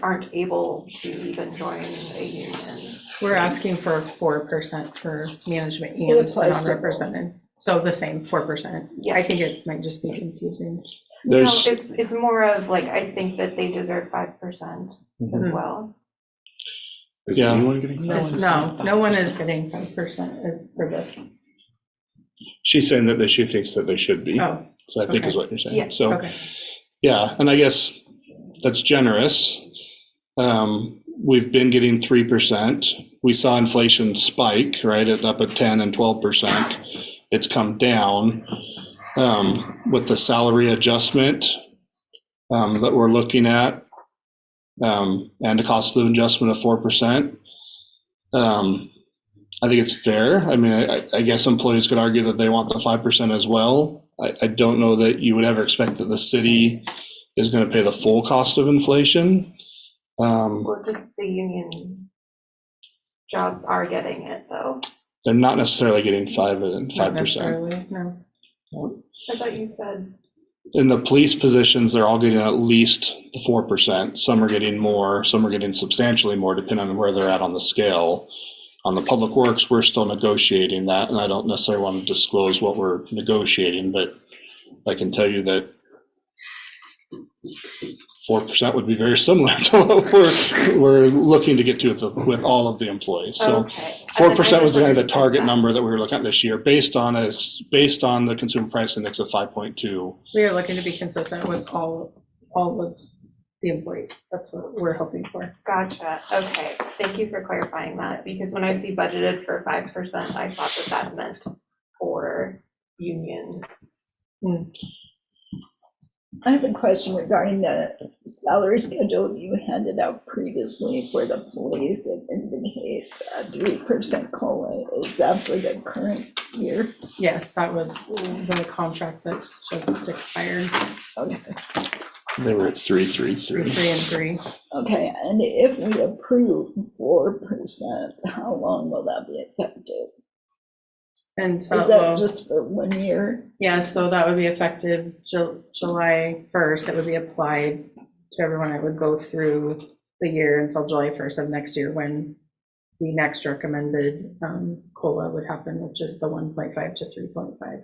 aren't able to even join a union. We're asking for 4% for management and non-represented. So the same 4%. Yeah. I think it might just be confusing. No, it's more of I think that they deserve 5% as well. Is Yeah. anyone getting No one is getting 5% for this. She's saying that she thinks that they should be. Oh, So I think okay. is what you're saying. Yeah. So, okay. yeah, and I guess that's generous. We've been getting 3%. We saw inflation spike, right, up at 10 and 12%. It's come down with the salary adjustment that we're looking at, and the cost of living adjustment of 4%. I think it's fair. I mean, I guess employees could argue that they want the 5% as well. I don't know that you would ever expect that the city is going to pay the full cost of inflation. Well, just the union jobs are getting it, though. They're not necessarily getting 5%. Not necessarily, no. I thought you said. In the police positions, they're all getting at least the 4%. Some are getting more, some are getting substantially more, depending on where they're at on the scale. On the Public Works, we're still negotiating that, and I don't necessarily want to disclose what we're negotiating, but I can tell you that 4% would be very similar to what we're looking to get to with all of the employees. So Okay. 4% was kind of the target number that we were looking at this year, based on the consumer price index of 5.2. We are looking to be consistent with all of the employees. That's what we're hoping for. Gotcha. Okay. Thank you for clarifying that, because when I see budgeted for 5%, I thought that meant for union. I have a question regarding the salary schedule you handed out previously for the police. It indicates a 3% COLA. Is that for the current year? Yes, that was the contract that's just expired. Okay. They were at 333. 3 and 3. Okay, and if we approve 4%, how long will that be effective? And Is that just for 1 year? Yeah, so that would be effective July 1st. It would be applied to everyone. It would go through the year until July 1st of next year, when the next recommended COLA would happen, which is the 1.5 to 3.5.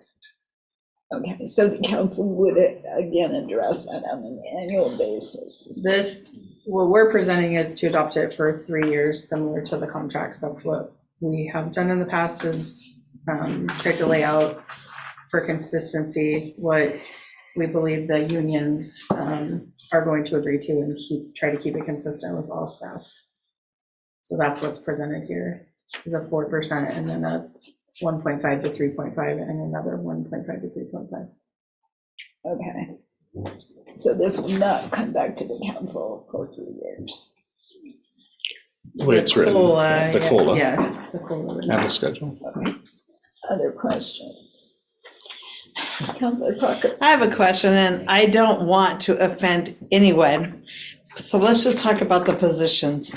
Okay, so the council would again address that on an annual basis. This, what we're presenting is to adopt it for 3 years, similar to the contracts. That's what we have done in the past, is tried to lay out for consistency what we believe the unions are going to agree to, and try to keep it consistent with all staff. So that's what's presented here, is a 4% and then a 1.5 to 3.5 and another 1.5 to 3.5. Okay. So this will not come back to the council for 3 years. The way it's written, the COLA. Yes, the COLA. And the schedule. Okay. Other questions? Councilor Parker. I have a question, and I don't want to offend anyone. So let's just talk about the positions.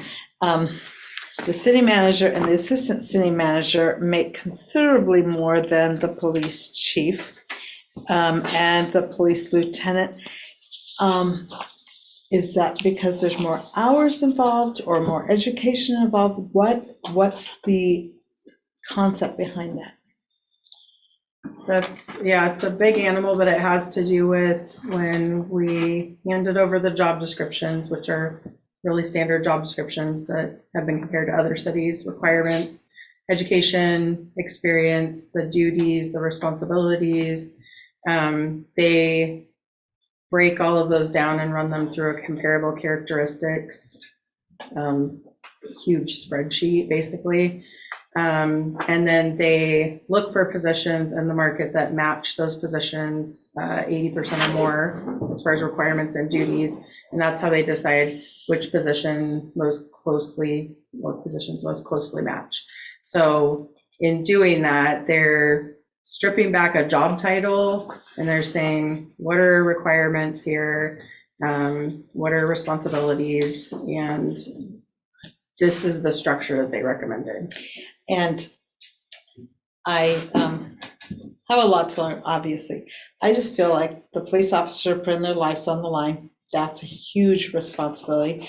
The city manager and the assistant city manager make considerably more than the police chief and the police lieutenant. Is that because there's more hours involved or more education involved? What's the concept behind that? It's a big animal, but it has to do with when we handed over the job descriptions, which are really standard job descriptions that have been compared to other cities' requirements, education, experience, the duties, the responsibilities. They break all of those down and run them through a comparable characteristics, huge spreadsheet, basically. And then they look for positions in the market that match those positions 80% or more as far as requirements and duties. And that's how they decide which positions most closely match. So in doing that, they're stripping back a job title and they're saying, what are requirements here? What are responsibilities? And this is the structure that they recommended. And I have a lot to learn, obviously. I just feel like the police officer putting their lives on the line, that's a huge responsibility.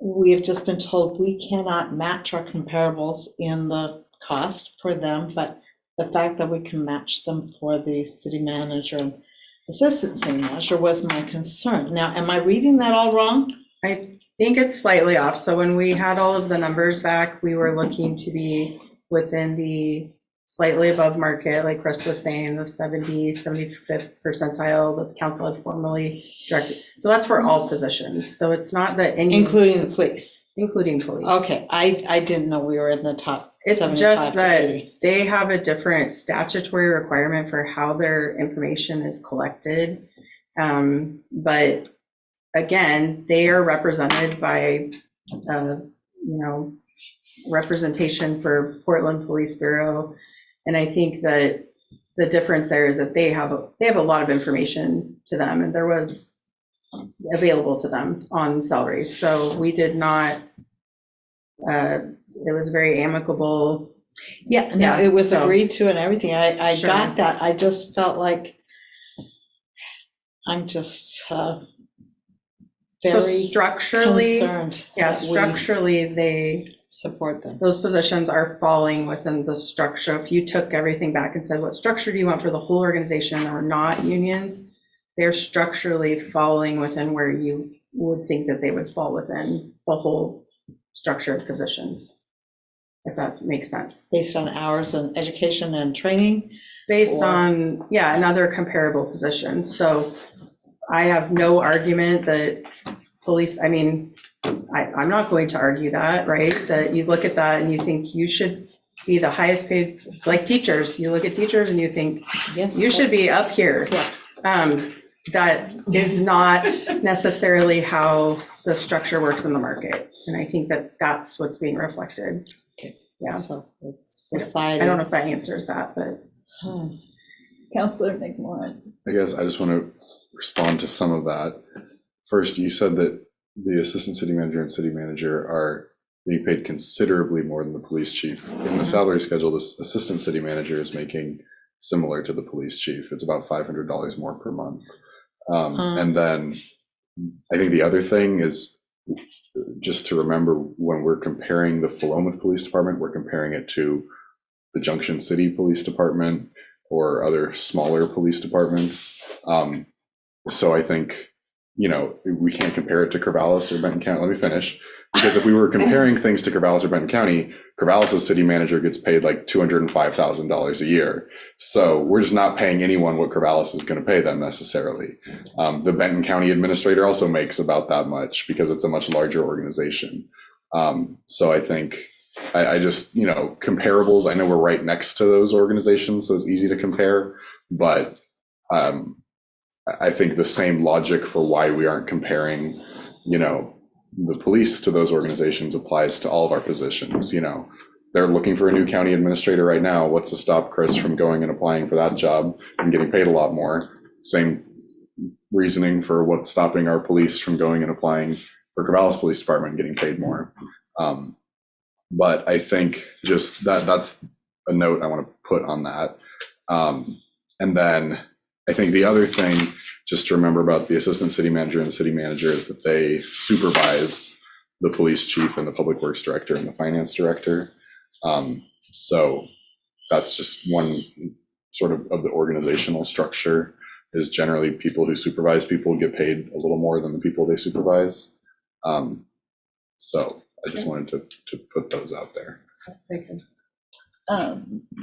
We have just been told we cannot match our comparables in the cost for them, but the fact that we can match them for the city manager and assistant city manager was my concern. Now, am I reading that all wrong? I think it's slightly off. So when we had all of the numbers back, we were looking to be within the slightly above market, like Chris was saying, the 75th percentile that the council had formally directed. So that's for all positions. So it's not that any. Including the police? Including police. Okay, I didn't know we were in the top 75 It's just that 80. they have a different statutory requirement for how their information is collected. But again, they are represented by, representation for Portland Police Bureau. And I think that the difference there is that they have a lot of information to them, and there was available to them on salaries. So we did not, it was very amicable. Yeah, no, it was so- agreed to and everything. I Sure. got that. I just felt like I'm just So very structurally, concerned. yeah, that we structurally, support them. those positions are falling within the structure. If you took everything back and said, what structure do you want for the whole organization or not unions, they're structurally falling within where you would think that they would fall within the whole structure of positions, if that makes sense. Based on hours and education and training. Based Or- on, and other comparable positions. So I have no argument that police, I'm not going to argue that, right? That you look at that and you think you should be the highest paid, like teachers. You look at teachers and you think Yes. you should be up here. Yeah. That is not necessarily how the structure works in the market. And I think that that's what's being reflected. Yeah. So it's society. I don't know if that answers that, but. Councilor McMorrin. I guess I just want to respond to some of that. First, you said that the assistant city manager and city manager are being paid considerably more than the police chief. In the salary schedule, this assistant city manager is making similar to the police chief. It's about $500 more per month. And then I think the other thing is just to remember, when we're comparing the Philomath Police Department, we're comparing it to the Junction City Police Department or other smaller police departments. So I think, we can't compare it to Corvallis or Benton County. Let me finish. Because if we were comparing things to Corvallis or Benton County, Corvallis' city manager gets paid like $205,000 a year. So we're just not paying anyone what Corvallis is going to pay them necessarily. The Benton County administrator also makes about that much because it's a much larger organization. So I think I just, comparables, I know we're right next to those organizations, so it's easy to compare, but I think the same logic for why we aren't comparing, the police to those organizations applies to all of our positions. They're looking for a new county administrator right now. What's to stop Chris from going and applying for that job and getting paid a lot more? Same reasoning for what's stopping our police from going and applying for Corvallis Police Department and getting paid more. But I think just that's a note I want to put on that. And then I think the other thing just to remember about the assistant city manager and the city manager is that they supervise the police chief and the public works director and the finance director. So that's just one sort of the organizational structure, is generally people who supervise people get paid a little more than the people they supervise. So I just wanted to put those out there.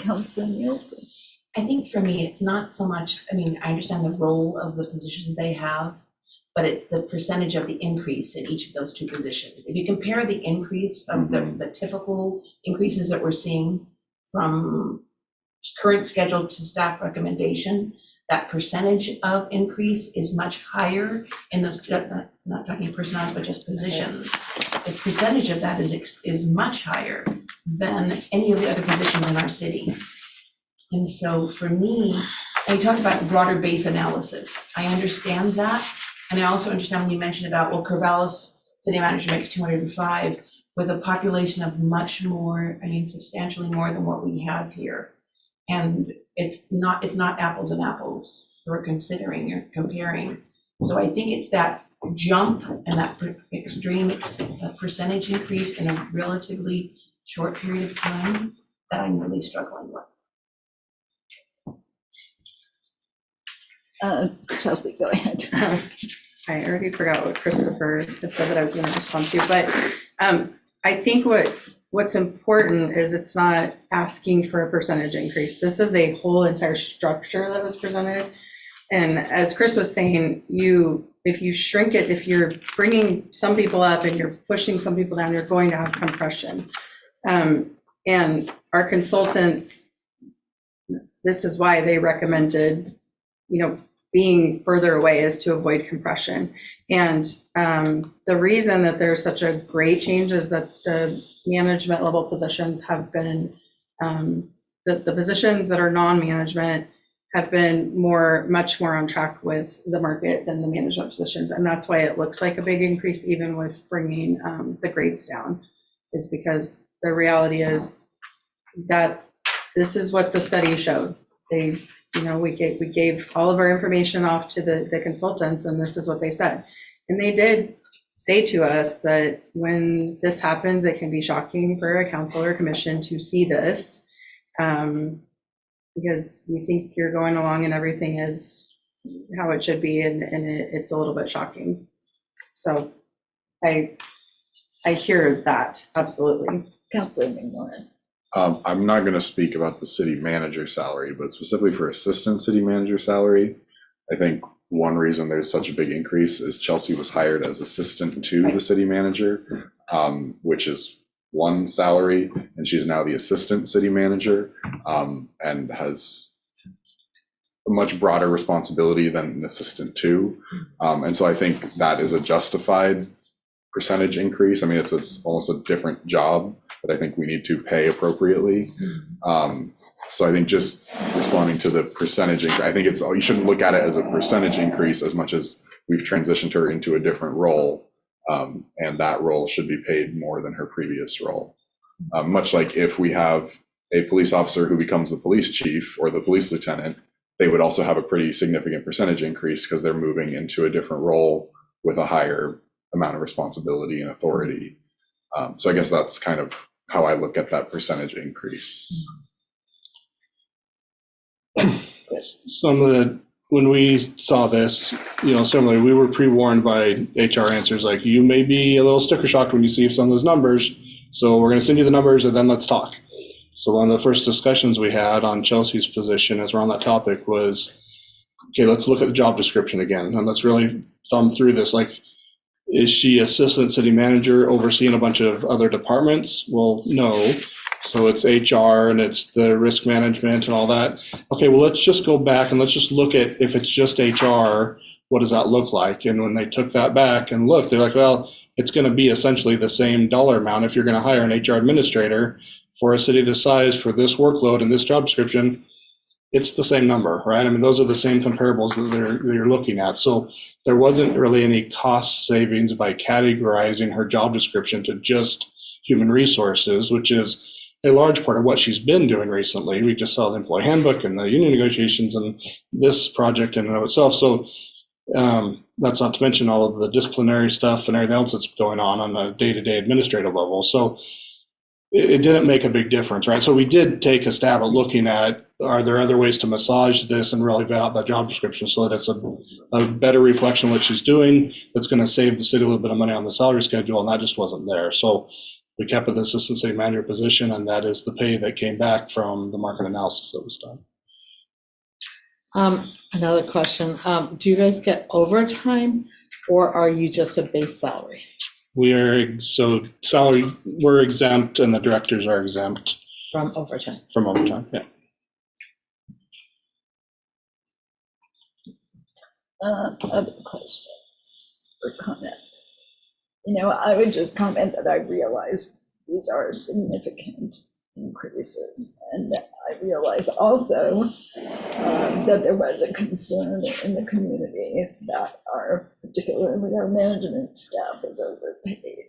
Councilor Nielsen. I think for me, it's not so much, I understand the role of the positions they have, but it's the percentage of the increase in each of those two positions. If you compare the increase of the typical increases that we're seeing from current schedule to staff recommendation, that percentage of increase is much higher in those, not talking personnel, but just positions. The percentage of that is much higher than any of the other positions in our city. And so for me, I talked about broader base analysis. I understand that. And I also understand when you mentioned about, well, Corvallis city manager makes 205 with a population of much more, substantially more than what we have here. And it's not apples and apples we're considering or comparing. So I think it's that jump and that extreme percentage increase in a relatively short period of time that I'm really struggling with. Chelsea, go ahead. I already forgot what Christopher had said that I was going to respond to, but I think what's important is it's not asking for a percentage increase. This is a whole entire structure that was presented. And as Chris was saying, if you shrink it, if you're bringing some people up and you're pushing some people down, you're going to have compression. And our consultants, this is why they recommended, being further away is to avoid compression. And the reason that there's such a great change is that the management level positions have been, the positions that are non-management have been much more on track with the market than the management positions. And that's why it looks like a big increase, even with bringing the grades down, is because the reality is that this is what the study showed. We gave all of our information off to the consultants, and this is what they said. And they did say to us that when this happens, it can be shocking for a council or commission to see this, because we think you're going along and everything is how it should be, and it's a little bit shocking. So I hear that, absolutely. Councilor McMillan. I'm not going to speak about the city manager salary, but specifically for assistant city manager salary, I think one reason there's such a big increase is Chelsea was hired as assistant to the city manager, which is one salary, and she's now the assistant city manager, and has a much broader responsibility than an assistant to. And so I think that is a justified percentage increase. It's almost a different job that I think we need to pay appropriately. So I think just responding to the percentage, I think you shouldn't look at it as a percentage increase as much as we've transitioned her into a different role, and that role should be paid more than her previous role. Much like if we have a police officer who becomes the police chief or the police lieutenant, they would also have a pretty significant percentage increase because they're moving into a different role with a higher amount of responsibility and authority. So I guess that's kind of how I look at that percentage increase. Some of the, when we saw this, similarly, we were pre-warned by HR answers like, you may be a little sticker shocked when you see some of those numbers, so we're going to send you the numbers and then let's talk. So one of the first discussions we had on Chelsea's position as we're on that topic was, okay, let's look at the job description again, and let's really thumb through this. Like, is she assistant city manager overseeing a bunch of other departments? Well, no. So it's HR and it's the risk management and all that. Okay, well, let's just go back and let's just look at, if it's just HR, what does that look like? And when they took that back and looked, they're like, well, it's going to be essentially the same dollar amount if you're going to hire an HR administrator for a city this size, for this workload and this job description. It's the same number, right? I mean, those are the same comparables that you're looking at. So there wasn't really any cost savings by categorizing her job description to just human resources, which is a large part of what she's been doing recently. We just saw the employee handbook and the union negotiations and this project in and of itself. So that's not to mention all of the disciplinary stuff and everything else that's going on a day-to-day administrative level. So it didn't make a big difference, right? So we did take a stab at looking at, are there other ways to massage this and really vet out that job description so that it's a better reflection of what she's doing that's going to save the city a little bit of money on the salary schedule, and that just wasn't there. So we kept with the assistant city manager position, and that is the pay that came back from the market analysis that was done. Another question, do you guys get overtime, or are you just a base salary? We're exempt, and the directors are exempt From overtime? from overtime, yeah. Other questions or comments? I would just comment that I realize these are significant increases, and I realize also that there was a concern in the community that particularly our management staff is overpaid.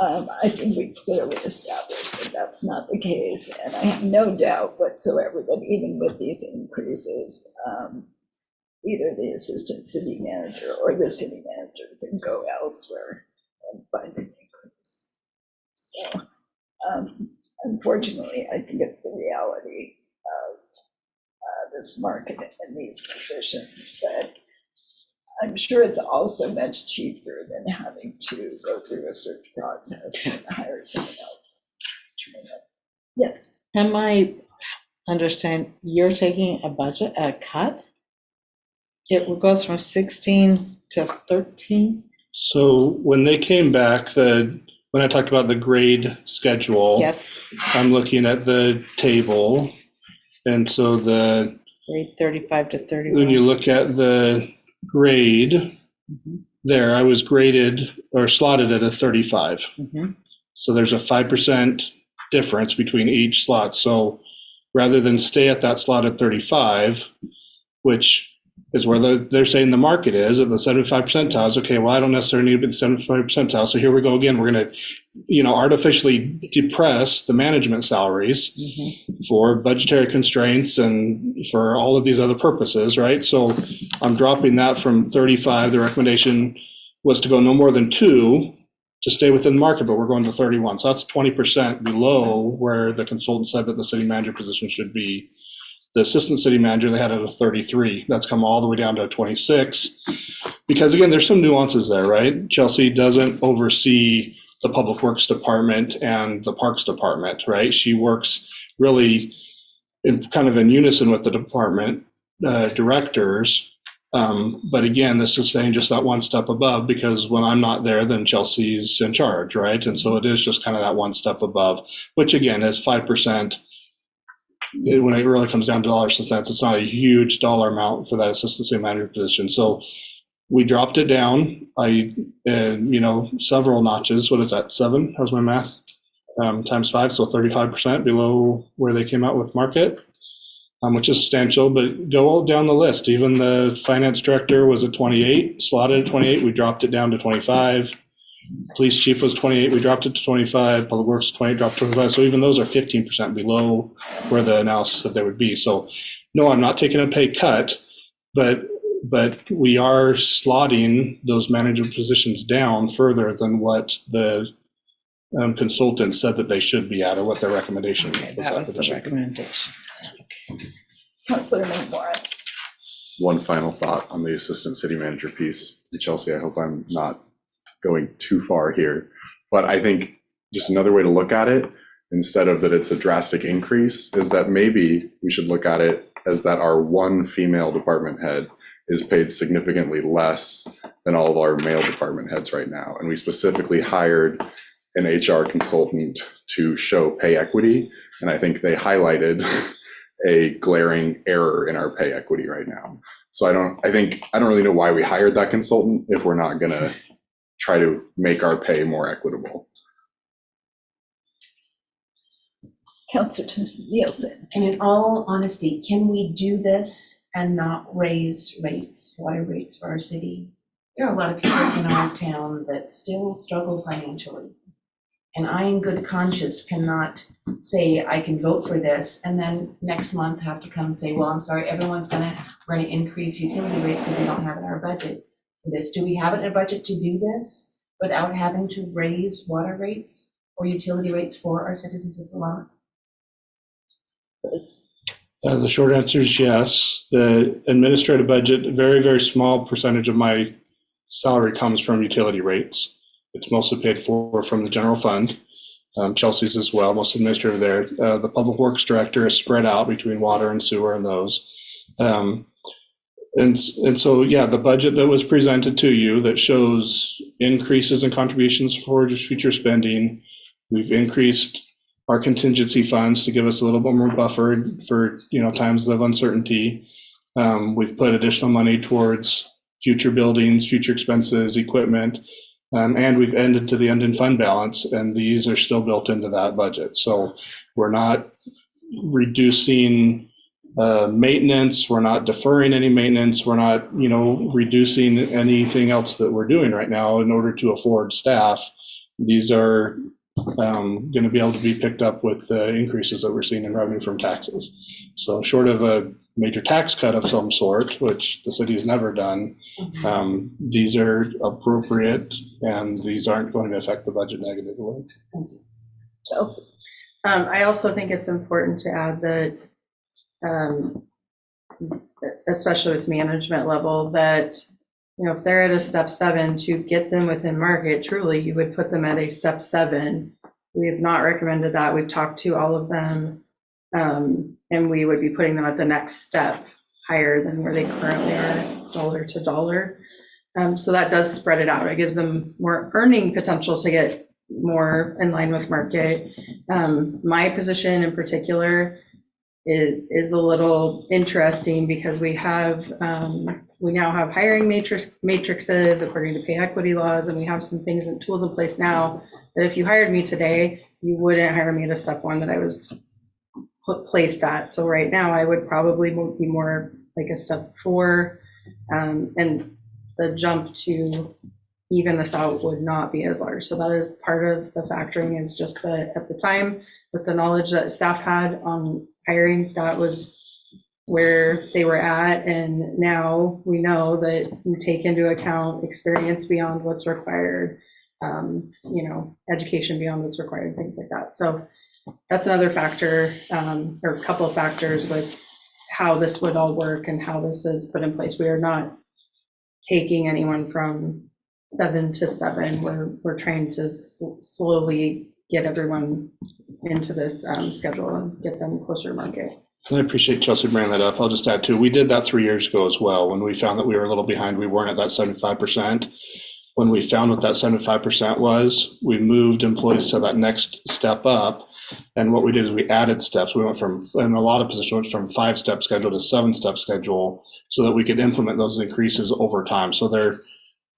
I think we clearly established that that's not the case, and I have no doubt whatsoever that even with these increases, either the assistant city manager or the city manager can go elsewhere and find an increase. So unfortunately, I think it's the reality of this market and these positions, but I'm sure it's also much cheaper than having to go through a search process and hire someone else. Yes. Am I understand you're taking a cut? It goes from 16 to 13? So when they came back, when I talked about the grade schedule, Yes, I'm looking at the table. And so grade 35 to 31. when you look at the grade there, I was graded or slotted at a 35. So there's a 5% difference between each slot. So rather than stay at that slot at 35, which is where they're saying the market is at the 75 percentiles. Okay, well, I don't necessarily need to be the 75 percentile. So here we go again. We're going to, artificially depress the management salaries for budgetary constraints and for all of these other purposes, right? So I'm dropping that from 35. The recommendation was to go no more than 2 to stay within the market, but we're going to 31. So that's 20% below where the consultant said that the city manager position should be. The assistant city manager, they had it at a 33. That's come all the way down to a 26. Because again, there's some nuances there, right? Chelsea doesn't oversee the public works department and the parks department, right? She works really in unison with the department directors. But again, this is saying just that one step above, because when I'm not there, then Chelsea's in charge, right? And so it is just kind of that one step above, which again is 5%. When it really comes down to dollars and cents, it's not a huge dollar amount for that assistant city manager position. So we dropped it down. Several notches. What is that? 7? How's my math? Times 5, so 35% below where they came out with market, which is substantial. But go all down the list. Even the finance director was at 28, slotted at 28. We dropped it down to 25. Police chief was 28, we dropped it to 25. Public works 20, dropped to 25. So even those are 15% below where the analysis said they would be. So no, I'm not taking a pay cut, but but we are slotting those manager positions down further than what the consultant said that they should be at, or what their recommendation Okay, was that at was that the they should be. recommendation. Counselor McMorrin. One final thought on the assistant city manager piece. Chelsea, I hope I'm not going too far here, but I think just another way to look at it, instead of that it's a drastic increase, is that maybe we should look at it as that our one female department head is paid significantly less than all of our male department heads right now. And we specifically hired an HR consultant to show pay equity. And I think they highlighted a glaring error in our pay equity right now. So I don't really know why we hired that consultant if we're not gonna try to make our pay more equitable. Counselor Nielsen. And in all honesty, can we do this and not raise rates, water rates for our city? There are a lot of people in our town that still struggle financially. And I, in good conscience, cannot say I can vote for this and then next month have to come and say, well, I'm sorry, we're gonna increase utility rates because we don't have it in our budget for this. Do we have it in our budget to do this without having to raise water rates or utility rates for our citizens of Vermont? The short answer is yes. The administrative budget, a very, very small percentage of my salary comes from utility rates. It's mostly paid for from the general fund. Chelsea's as well, most administrative there. The public works director is spread out between water and sewer and those. And so, yeah, the budget that was presented to you that shows increases in contributions for future spending. We've increased our contingency funds to give us a little bit more buffer for times of uncertainty. We've put additional money towards future buildings, future expenses, equipment. And we've ended to the end-in fund balance, and these are still built into that budget. So we're not reducing maintenance, we're not deferring any maintenance, we're not, reducing anything else that we're doing right now in order to afford staff. These are going to be able to be picked up with the increases that we're seeing in revenue from taxes. So short of a major tax cut of some sort, which the city has never done, these are appropriate and these aren't going to affect the budget negatively. Chelsea. I also think it's important to add that, especially with management level, that if they're at a step 7, to get them within market, truly, you would put them at a step 7. We have not recommended that. We've talked to all of them, and we would be putting them at the next step higher than where they currently are, dollar to dollar. So that does spread it out. It gives them more earning potential to get more in line with market. My position in particular is a little interesting because we now have hiring matrices according to pay equity laws, and we have some things and tools in place now that if you hired me today, you wouldn't hire me at a step 1 that I was placed at. So right now I would probably be more like a step 4, and the jump to even this out would not be as large. So that is part of the factoring, is just that at the time, with the knowledge that staff had on hiring, that was where they were at. And now we know that you take into account experience beyond what's required, education beyond what's required, things like that. So that's another factor, or a couple of factors with how this would all work and how this is put in place. We are not taking anyone from 7 to 7. We're trying to slowly get everyone into this schedule and get them closer to market. I appreciate Chelsea bringing that up. I'll just add too, we did that 3 years ago as well. When we found that we were a little behind, we weren't at that 75%. When we found what that 75% was, we moved employees to that next step up. And what we did is we added steps. We went from, in a lot of positions, went from 5-step schedule to 7-step schedule so that we could implement those increases over time. So they're,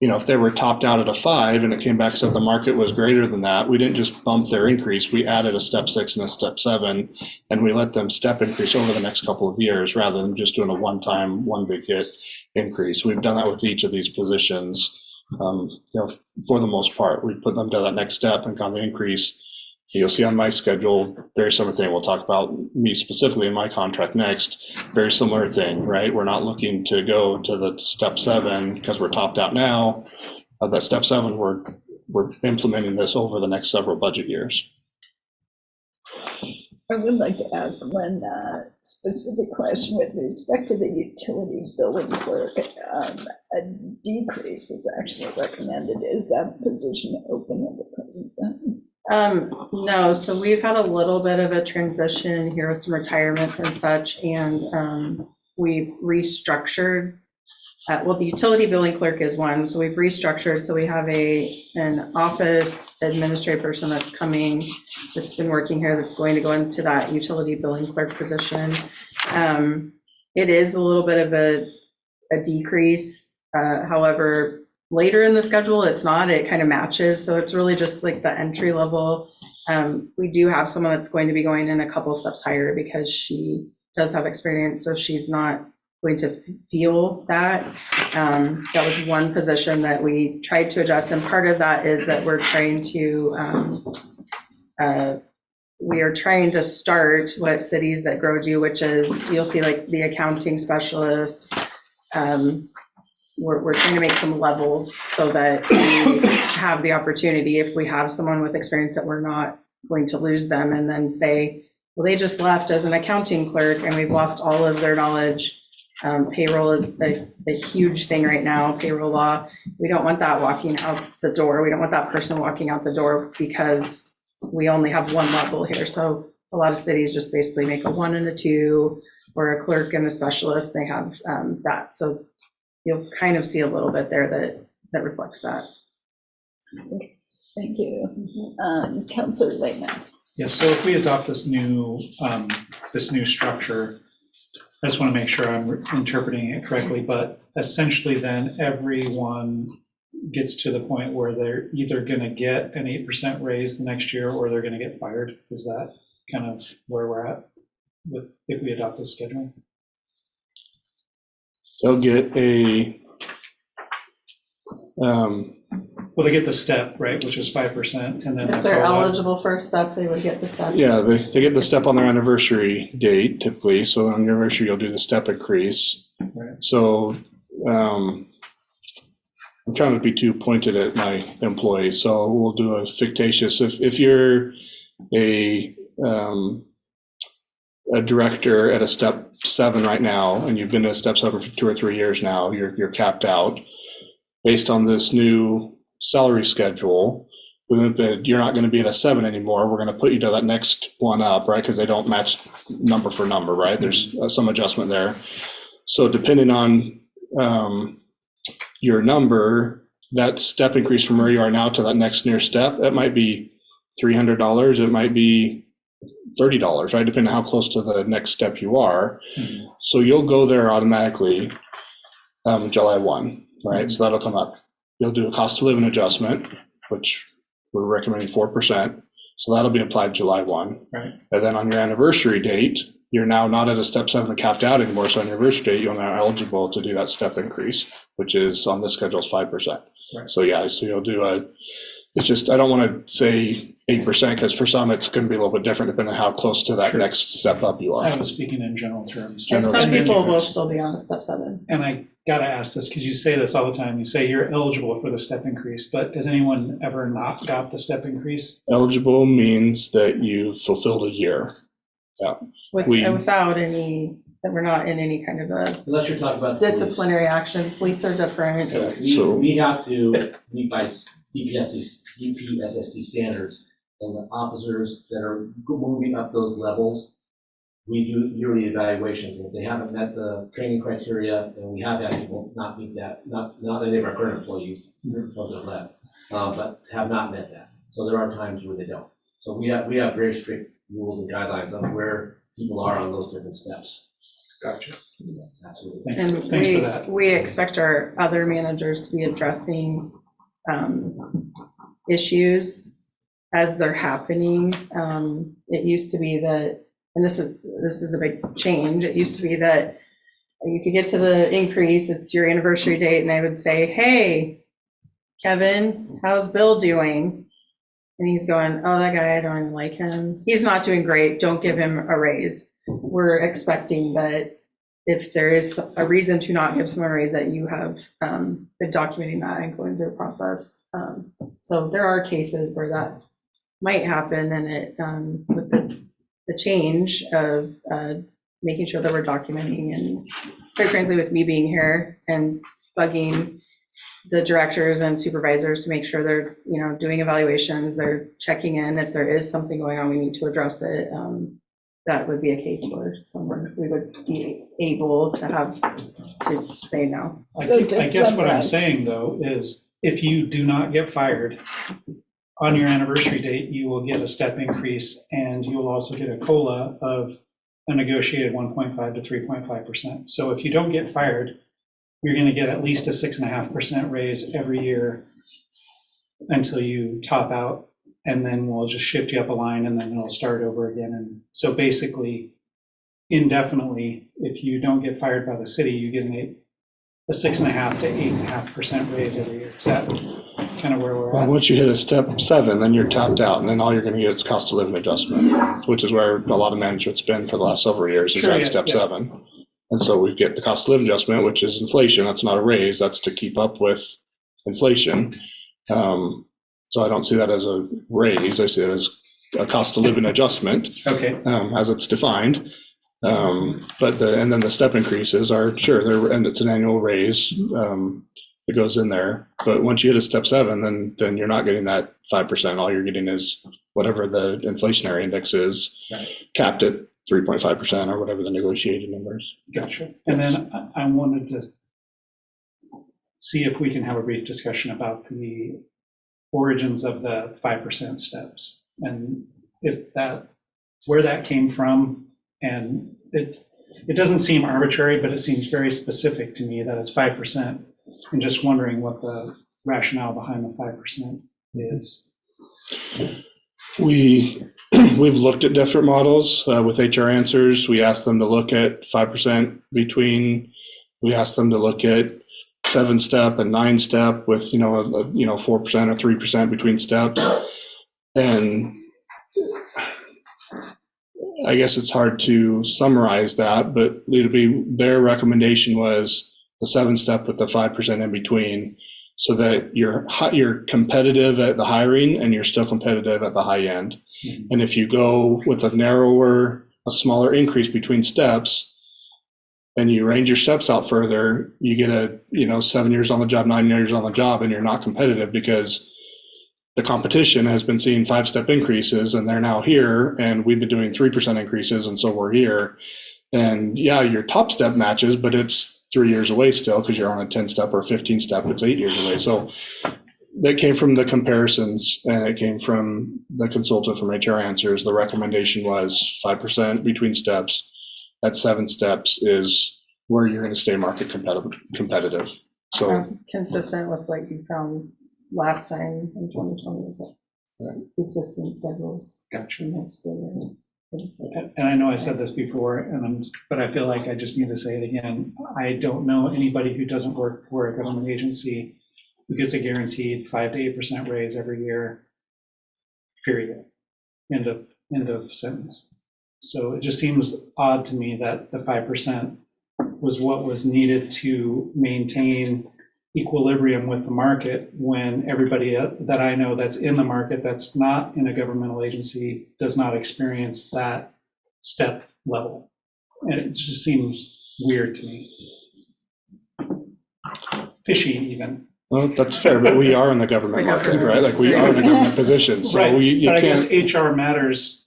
if they were topped out at a 5 and it came back and said the market was greater than that, we didn't just bump their increase. We added a step 6 and a step 7, and we let them step increase over the next couple of years rather than just doing a one-time, one big hit increase. We've done that with each of these positions. For the most part, we put them to that next step and got the increase You'll see on my schedule, very similar thing. We'll talk about me specifically in my contract next. Very similar thing, right? We're not looking to go to the step 7 because we're topped out now. That step 7, we're implementing this over the next several budget years. I would like to ask one specific question with respect to the utility billing clerk. A decrease is actually recommended. Is that position open at the present time? No, so we've had a little bit of a transition here with some retirements and such, and we've restructured. Well, the utility billing clerk is one, so we've restructured. So we have an office administrative person that's coming, that's been working here, that's going to go into that utility billing clerk position. It is a little bit of a decrease. However, later in the schedule, it's not, it kind of matches. So it's really just like the entry level. We do have someone that's going to be going in a couple steps higher because she does have experience, so she's not going to feel that. That was one position that we tried to adjust, and part of that is that we're trying to we are trying to start what cities that grow do, which is, you'll see like the accounting specialist. We're trying to make some levels so that we have the opportunity, if we have someone with experience, that we're not going to lose them and then say, well, they just left as an accounting clerk and we've lost all of their knowledge. Payroll is a huge thing right now, payroll law. We don't want that walking out the door. We don't want that person walking out the door because we only have one level here. So a lot of cities just basically make a 1 and a 2, or a clerk and a specialist. They have that. So you'll kind of see a little bit there that reflects that. Thank you. Councilor Lehman. Yeah, so if we adopt this new structure, I just want to make sure I'm interpreting it correctly, but essentially then everyone gets to the point where they're either going to get an 8% raise the next year or they're going to get fired. Is that kind of where we're at with, if we adopt this schedule? They'll get Well, they get the step, right, which is 5%, and then If they're eligible for a step, they would get the step. Yeah, they get the step on their anniversary date typically. So on your anniversary, you'll do the step increase. Right. So I'm trying to be too pointed at my employees. So we'll do a fictitious, if you're a director at a step 7 right now, and you've been at a step 7 for 2 or 3 years now, you're capped out. Based on this new salary schedule, you're not going to be at a 7 anymore. We're going to put you to that next one up, right? Because they don't match number for number, right? There's some adjustment there. So depending on your number, that step increase from where you are now to that next near step, that might be $300. It might be $30, right? Depending on how close to the next step you are. Mm-hmm. So you'll go there automatically July 1, right? Mm-hmm. So that'll come up. You'll do a cost of living adjustment, which we're recommending 4%. So that'll be applied July 1. Right. And then on your anniversary date, you're now not at a step 7 and capped out anymore. So on your anniversary date, you're now eligible to do that step increase, which is on this schedule is 5%. Right. So yeah, so you'll do it's just, I don't want to say 8% because for some it's going to be a little bit different depending on how close to that next step up you are. I was speaking in general terms. And some people will still be on a step 7. And I got to ask this because you say this all the time. You say you're eligible for the step increase, but has anyone ever not got the step increase? Eligible means that you fulfilled a year. Yeah. Without any, that we're not in any kind of a unless you're talking about disciplinary action. Police are different. We have to meet by DPSSP standards, and the officers that are moving up those levels, we do yearly evaluations, and if they haven't met the training criteria, and we have had people not meet that, not any of our current employees, ones that left, but have not met that. So there are times where they don't. So we have very strict rules and guidelines on where people are on those different steps. Gotcha. Yeah, absolutely. Thanks for that. We expect our other managers to be addressing issues as they're happening. It used to be that, and this is a big change. It used to be that you could get to the increase, it's your anniversary date, and I would say, hey, Kevin, how's Bill doing? and he's going, oh, that guy, I don't even like him. He's not doing great. Don't give him a raise. We're expecting that if there is a reason to not give someone a raise, that you have been documenting that and going through the process. So there are cases where that might happen, and it with the change of making sure that we're documenting, and quite frankly, with me being here and bugging the directors and supervisors to make sure they're, doing evaluations, they're checking in. If there is something going on, we need to address it. That would be a case where someone, we would be able to have to say no. So I to guess what I'm summarize- saying, though, is if you do not get fired, on your anniversary date, you will get a step increase, and you will also get a COLA of a negotiated 1.5 to 3.5%. So if you don't get fired, you're going to get at least a 6.5% raise every year until you top out, and then we'll just shift you up a line, and then it'll start over again. And so basically, indefinitely, if you don't get fired by the city, you get a 6.5 to 8.5% raise every year. Is that kind of where we're Well, at? once you hit a step 7, then you're topped out, and then all you're going to get is cost of living adjustment, which is where a lot of management's been for the last several years, is Sure, at yeah, step yeah. 7. And so we get the cost of living adjustment, which is inflation. That's not a raise. That's to keep up with inflation. So I don't see that as a raise. I see it as a cost of living adjustment, Okay, as it's defined. And then the step increases are, sure, and it's an annual raise that goes in there. But once you hit a step 7, then you're not getting that 5%. All you're getting is whatever the inflationary index is, Right. capped at 3.5% or whatever the negotiated number is. gotcha. And then I wanted to see if we can have a brief discussion about the origins of the 5% steps, and where that came from. And it doesn't seem arbitrary, but it seems very specific to me that it's 5%, and just wondering what the rationale behind the 5% is. We've looked at different models with HR Answers. We asked them to look at 5% between. We asked them to look at 7-step and 9-step with 4% or 3% between steps, and I guess it's hard to summarize that, but their recommendation was the 7-step with the 5% in between, so that you're competitive at the hiring and you're still competitive at the high end. Mm-hmm. And if you go with a smaller increase between steps, and you range your steps out further, you get 7 years on the job, 9 years on the job, and you're not competitive because the competition has been seeing 5-step increases, and they're now here, and we've been doing 3% increases, and so we're here. And yeah, your top step matches, but it's 3 years away still because you're on a 10-step or 15-step. It's 8 years away. So that came from the comparisons, and it came from the consultant from HR Answers. The recommendation was 5% between steps at 7 steps is where you're going to stay market competitive. So Consistent with what you found last time in 2020 as well. Right. Existing schedules. Gotcha. Mostly. And I know I said this before, but I feel like I just need to say it again. I don't know anybody who doesn't work for a government agency who gets a guaranteed 5 to 8% raise every year, period. End of sentence. So it just seems odd to me that the 5% was what was needed to maintain equilibrium with the market, when everybody that I know that's in the market that's not in a governmental agency does not experience that step level. And it just seems weird to me. Fishy even. well, that's fair, but we are in the government market, right? Like, we are in a government position, so Right, you but I can't. guess HR Matters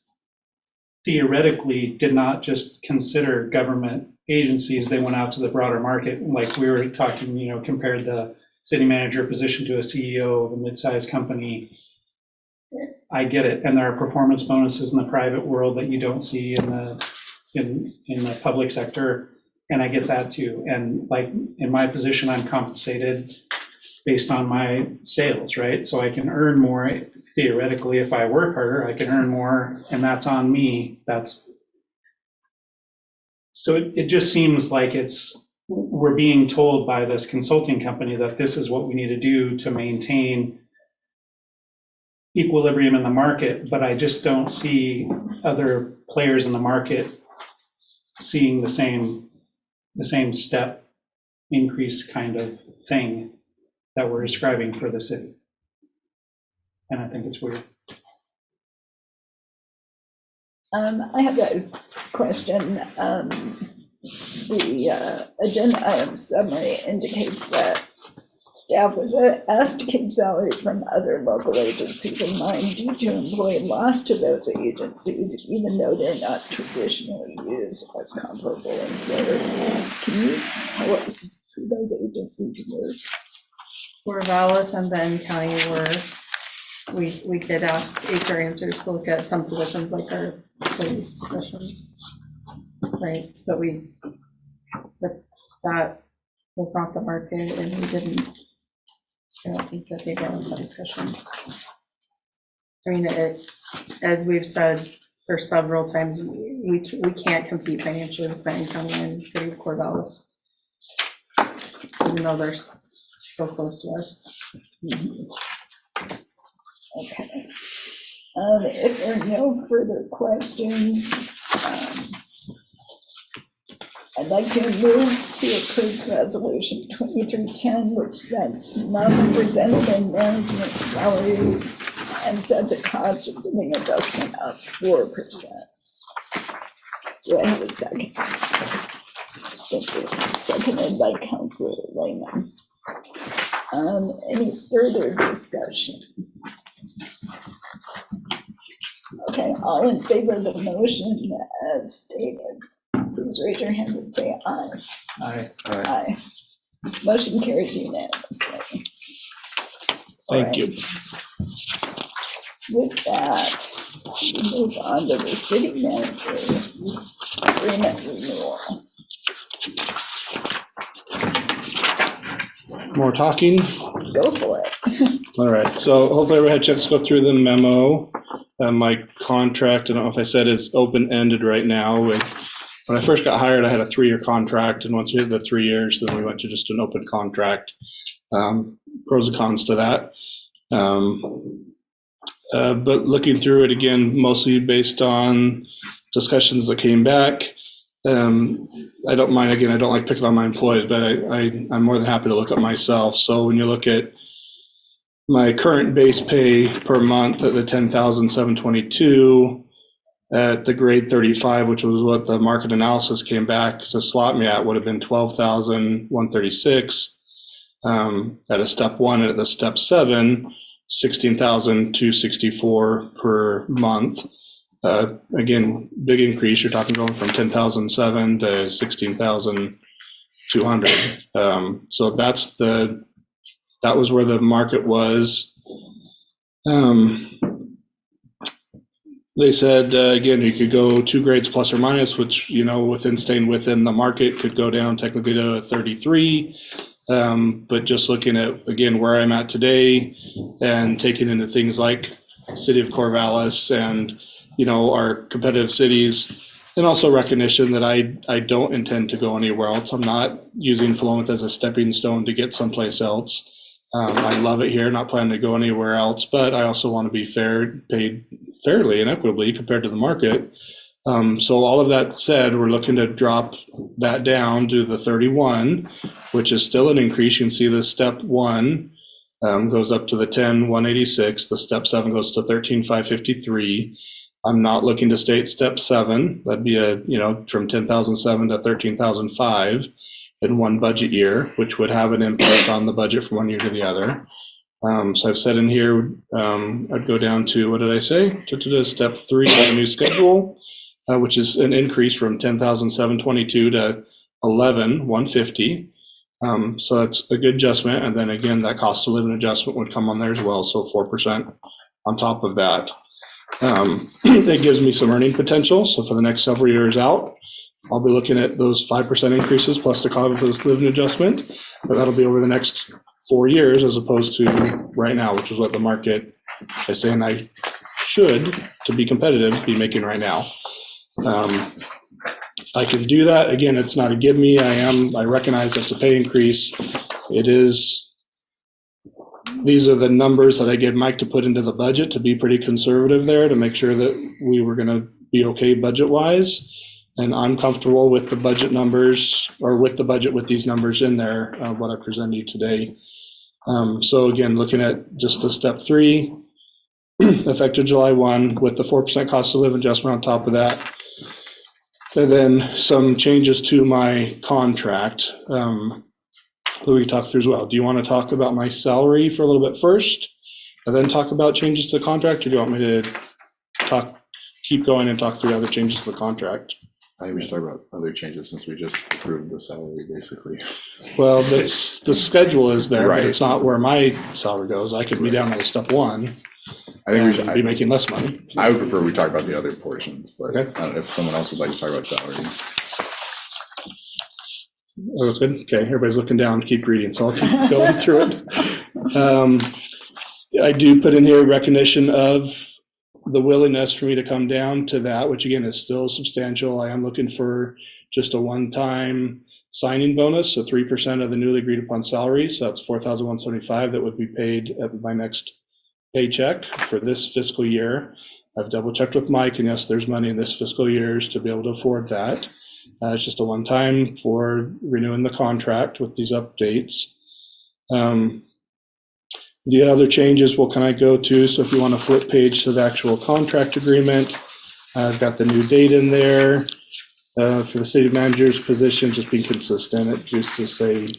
theoretically did not just consider government agencies. They went out to the broader market. Like we were talking, compared the city manager position to a CEO of a mid-sized company. I get it. And there are performance bonuses in the private world that you don't see in the public sector. And I get that too. And like in my position, I'm compensated based on my sales, right? So I can earn more. Theoretically, if I work harder, I can earn more, and that's on me. So it just seems like we're being told by this consulting company that this is what we need to do to maintain equilibrium in the market, but I just don't see other players in the market seeing the same step increase kind of thing that we're describing for the city. And I think it's weird. I have a question. The agenda item summary indicates that staff was asked to keep salary from other local agencies in mind due to employee loss to those agencies, even though they're not traditionally used as comparable employers. Can you tell us who those agencies were? Corvallis and Benton County were, we did ask HR answers to look at some positions like our police positions, right? But that was not the market, and we didn't, I don't think that they brought up that discussion. I mean, as we've said for several times, we can't compete financially with Benton County and City of Corvallis, even though they're so close to us. Okay. If there are no further questions, I'd like to move to approve resolution 2310, which sets non-representative management salaries and sets a cost of living adjustment of 4%. Do I have a second? Thank you. Seconded by Councilor Lehman. Any further discussion? Okay, all in favor of the motion as stated, please raise your hand and say aye. Aye. Aye. Motion carries unanimously. Thank you. With that, we move on to the city manager agreement renewal. More talking? Go for it. All right, so hopefully everybody had a chance to go through the memo. My contract, I don't know if I said, is open-ended right now. When I first got hired, I had a 3-year contract, and once we hit the 3 years, then we went to just an open contract. Pros and cons to that. But looking through it again, mostly based on discussions that came back. I don't mind, again, I don't like picking on my employees, but I'm more than happy to look at myself. So when you look at my current base pay per month at the $10,722 at the grade 35, which was what the market analysis came back to slot me at, would have been $12,136 at a step 1, and at the step 7, $16,264 per month. Again, big increase. You're talking going from $10,007 to $16,200. So that was where the market was. They said, again, you could go 2 grades plus or minus, which, staying within the market, could go down technically to 33. But just looking at, again, where I'm at today and taking into things like City of Corvallis and, our competitive cities, and also recognition that I don't intend to go anywhere else. I'm not using Philomath as a stepping stone to get someplace else. I love it here, not planning to go anywhere else, but I also want to be paid fairly and equitably compared to the market. So all of that said, we're looking to drop that down to the 31, which is still an increase. You can see the step 1 goes up to the 10,186. The step 7 goes to 13,553. I'm not looking to stay at step 7. That'd be from 10,007 to 13,005 in one budget year, which would have an impact on the budget from one year to the other. So I've said in here, I'd go down to, what did I say? To step 3 on the new schedule, which is an increase from 10,722 to 11,150. So that's a good adjustment. And then again, that cost of living adjustment would come on there as well. So 4% on top of that. It gives me some earning potential. So for the next several years out, I'll be looking at those 5% increases plus the cost of living adjustment, but that'll be over the next 4 years as opposed to right now, which is what the market is saying I should, to be competitive, be making right now. I can do that. Again, it's not a give me. I recognize that's a pay increase. It is these are the numbers that I gave Mike to put into the budget to be pretty conservative there, to make sure that we were going to be okay budget-wise. And I'm comfortable with the budget numbers, or with the budget with these numbers in there, what I presented you today. So again, looking at just the step 3, effective July 1, with the 4% cost of living adjustment on top of that. And then some changes to my contract that we can talk through as well. Do you want to talk about my salary for a little bit first, and then talk about changes to the contract, or do you want me to keep going and talk through other changes to the contract? I think we should talk about other changes since we just approved the salary, basically. Well, that's, the schedule is there, Right. but it's not where my salary goes. I could be down at step 1. I think we and should be making less money. I would prefer we talk about the other portions, but Okay. I don't know if someone else would like to talk about salary. Oh, that's good. Okay, everybody's looking down. Keep reading, so I'll keep going through it. I do put in here recognition of the willingness for me to come down to that, which again is still substantial. I am looking for just a one-time signing bonus, so 3% of the newly agreed upon salary. So that's $4,175 that would be paid at my next paycheck for this fiscal year. I've double checked with Mike, and yes, there's money in this fiscal years to be able to afford that. It's just a one-time for renewing the contract with these updates. The other changes, what can I go to? So if you want to flip page to the actual contract agreement, I've got the new date in there. For the city manager's position, just being consistent, it used to say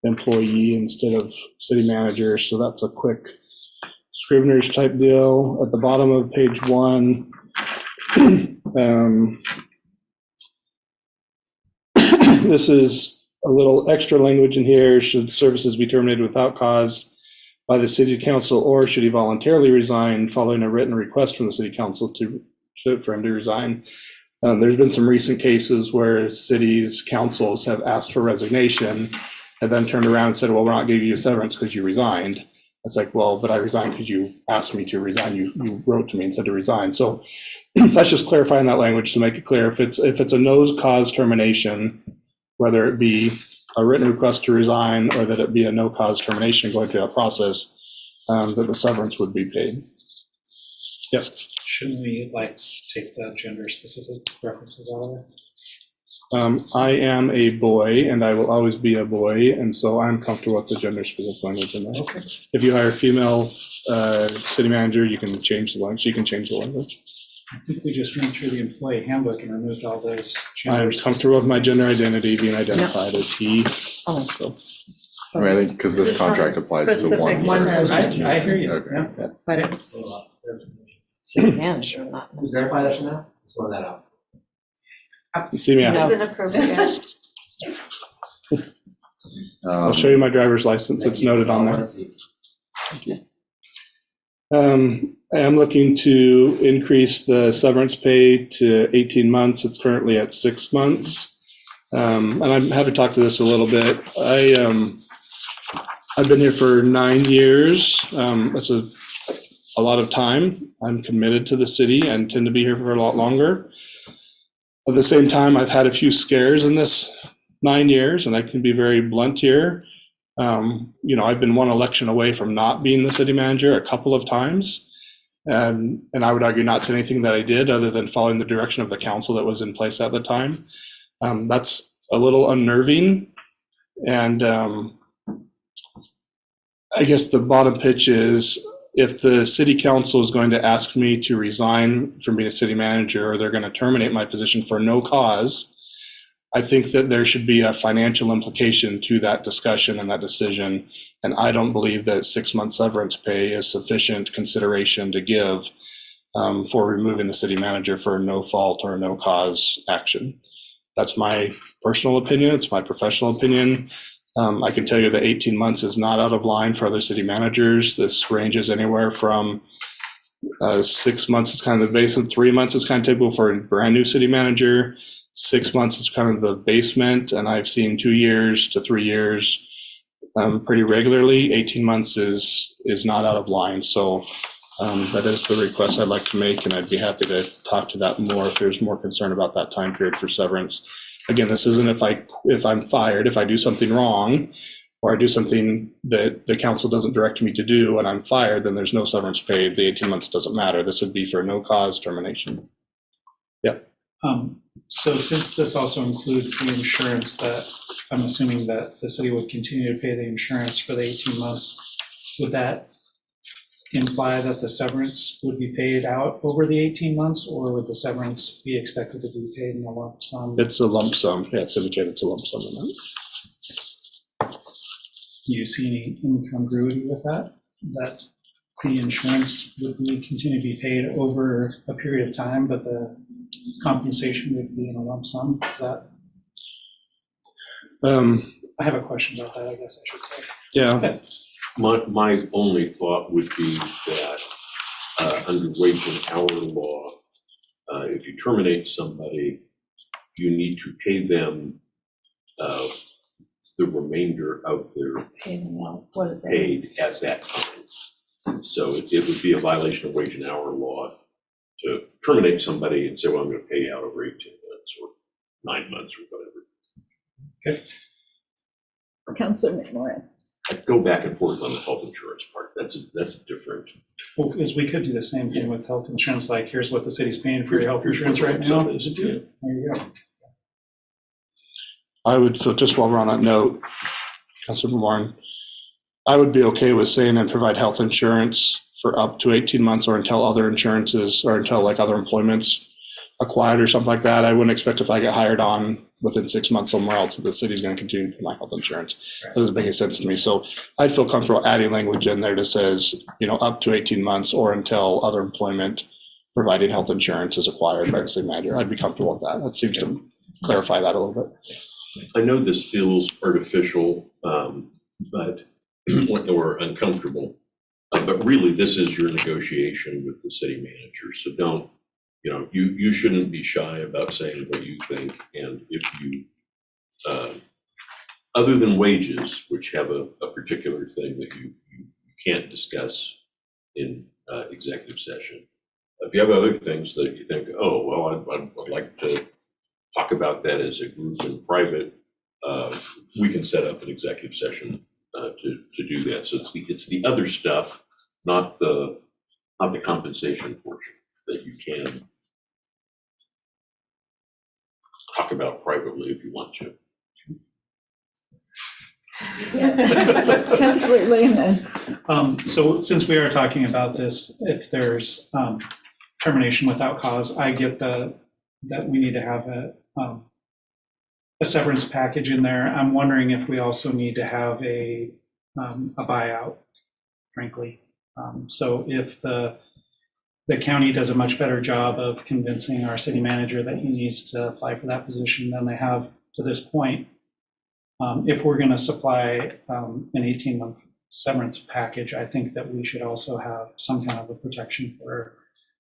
employee instead of city manager, so that's a quick Scrivener's type deal. At the bottom of page 1, this is a little extra language in here. Should services be terminated without cause by the city council, or should he voluntarily resign following a written request from the city council for him to resign? There's been some recent cases where cities, councils have asked for resignation and then turned around and said, well, we're not giving you a severance because you resigned. It's like, well, but I resigned because you asked me to resign. You wrote to me and said to resign. So that's just clarifying that language to make it clear. If it's a no cause termination, whether it be a written request to resign or that it be a no cause termination going through that process, that the severance would be paid. Yep. Shouldn't we take the gender specific references out of there? I am a boy and I will always be a boy, and so I'm comfortable with the gender specific language in there. Okay. If you hire a female city manager, you can change the language. You can change the language. I think we just went through the employee handbook and removed all those. I'm comfortable with my gender identity being identified as he. Oh. So. I mean, I think because this contract applies to Specific one person. person. I hear you. Okay. Yeah. But it's city manager, not Can you verify that for now? Let's run that out. See me out. No. It's inappropriate. I'll show you my driver's license. It's noted on there. I am looking to increase the severance pay to 18 months. It's currently at 6 months. And I'm happy to talk to this a little bit. I've been here for 9 years. That's a lot of time. I'm committed to the city and tend to be here for a lot longer. At the same time, I've had a few scares in this 9 years, and I can be very blunt here. I've been one election away from not being the city manager a couple of times. And I would argue not to anything that I did other than following the direction of the council that was in place at the time. That's a little unnerving. And I guess the bottom pitch is, if the city council is going to ask me to resign from being a city manager, or they're going to terminate my position for no cause, I think that there should be a financial implication to that discussion and that decision. And I don't believe that 6 months severance pay is sufficient consideration to give for removing the city manager for no fault or no cause action. That's my personal opinion. It's my professional opinion. I can tell you that 18 months is not out of line for other city managers. This ranges anywhere from 6 months is kind of the base, and 3 months is kind of typical for a brand new city manager. 6 months is kind of the basement, and I've seen 2 years to 3 years pretty regularly. 18 months is not out of line. So that is the request I'd like to make, and I'd be happy to talk to that more if there's more concern about that time period for severance. Again, this isn't if I'm fired, if I do something wrong, or I do something that the council doesn't direct me to do and I'm fired, then there's no severance paid. The 18 months doesn't matter. This would be for no cause termination. Yep. So since this also includes the insurance, that I'm assuming that the city would continue to pay the insurance for the 18 months, would that imply that the severance would be paid out over the 18 months, or would the severance be expected to be paid in a lump sum? It's a lump sum. Yeah, it's indicated it's a lump sum amount. Do you see any incongruity with that? That the insurance would continue to be paid over a period of time, but the compensation would be in a lump sum? Is that? I have a question about that, I guess I should say. Yeah. My only thought would be that under wage and hour law, if you terminate somebody, you need to pay them the remainder of their What is that? paid at that time. So it would be a violation of wage and hour law to terminate somebody and say, well, I'm going to pay you out over 18 months or 9 months or whatever. Okay. Councilor McMorrin. I'd go back and forth on the health insurance part. That's different. Well, because we could do the same thing with health insurance, like here's what the city's paying for your health insurance right now. There you go. I would, so just while we're on that note, Councilor Warren, I would be okay with saying and provide health insurance for up to 18 months or until other insurances or until like other employment's acquired or something like that. I wouldn't expect if I get hired on within 6 months somewhere else that the city's going to continue to pay my health insurance. That doesn't make any sense to me. So I'd feel comfortable adding language in there that says, up to 18 months or until other employment providing health insurance is acquired by the city manager. I'd be comfortable with that. That seems to clarify that a little bit. I know this feels artificial, but or uncomfortable, but really this is your negotiation with the city manager. So don't, you shouldn't be shy about saying what you think. And if you, other than wages, which have a particular thing that you can't discuss in executive session, if you have other things that you think, oh, well, I'd like to talk about that as a group in private, we can set up an executive session to do that. So it's the other stuff, not the compensation portion that you can talk about privately if you want to. Councilor Lehman. So since we are talking about this, if there's termination without cause, I get that we need to have a severance package in there. I'm wondering if we also need to have a buyout, frankly. So if the county does a much better job of convincing our city manager that he needs to apply for that position than they have to this point, if we're going to supply an 18-month severance package, I think that we should also have some kind of a protection for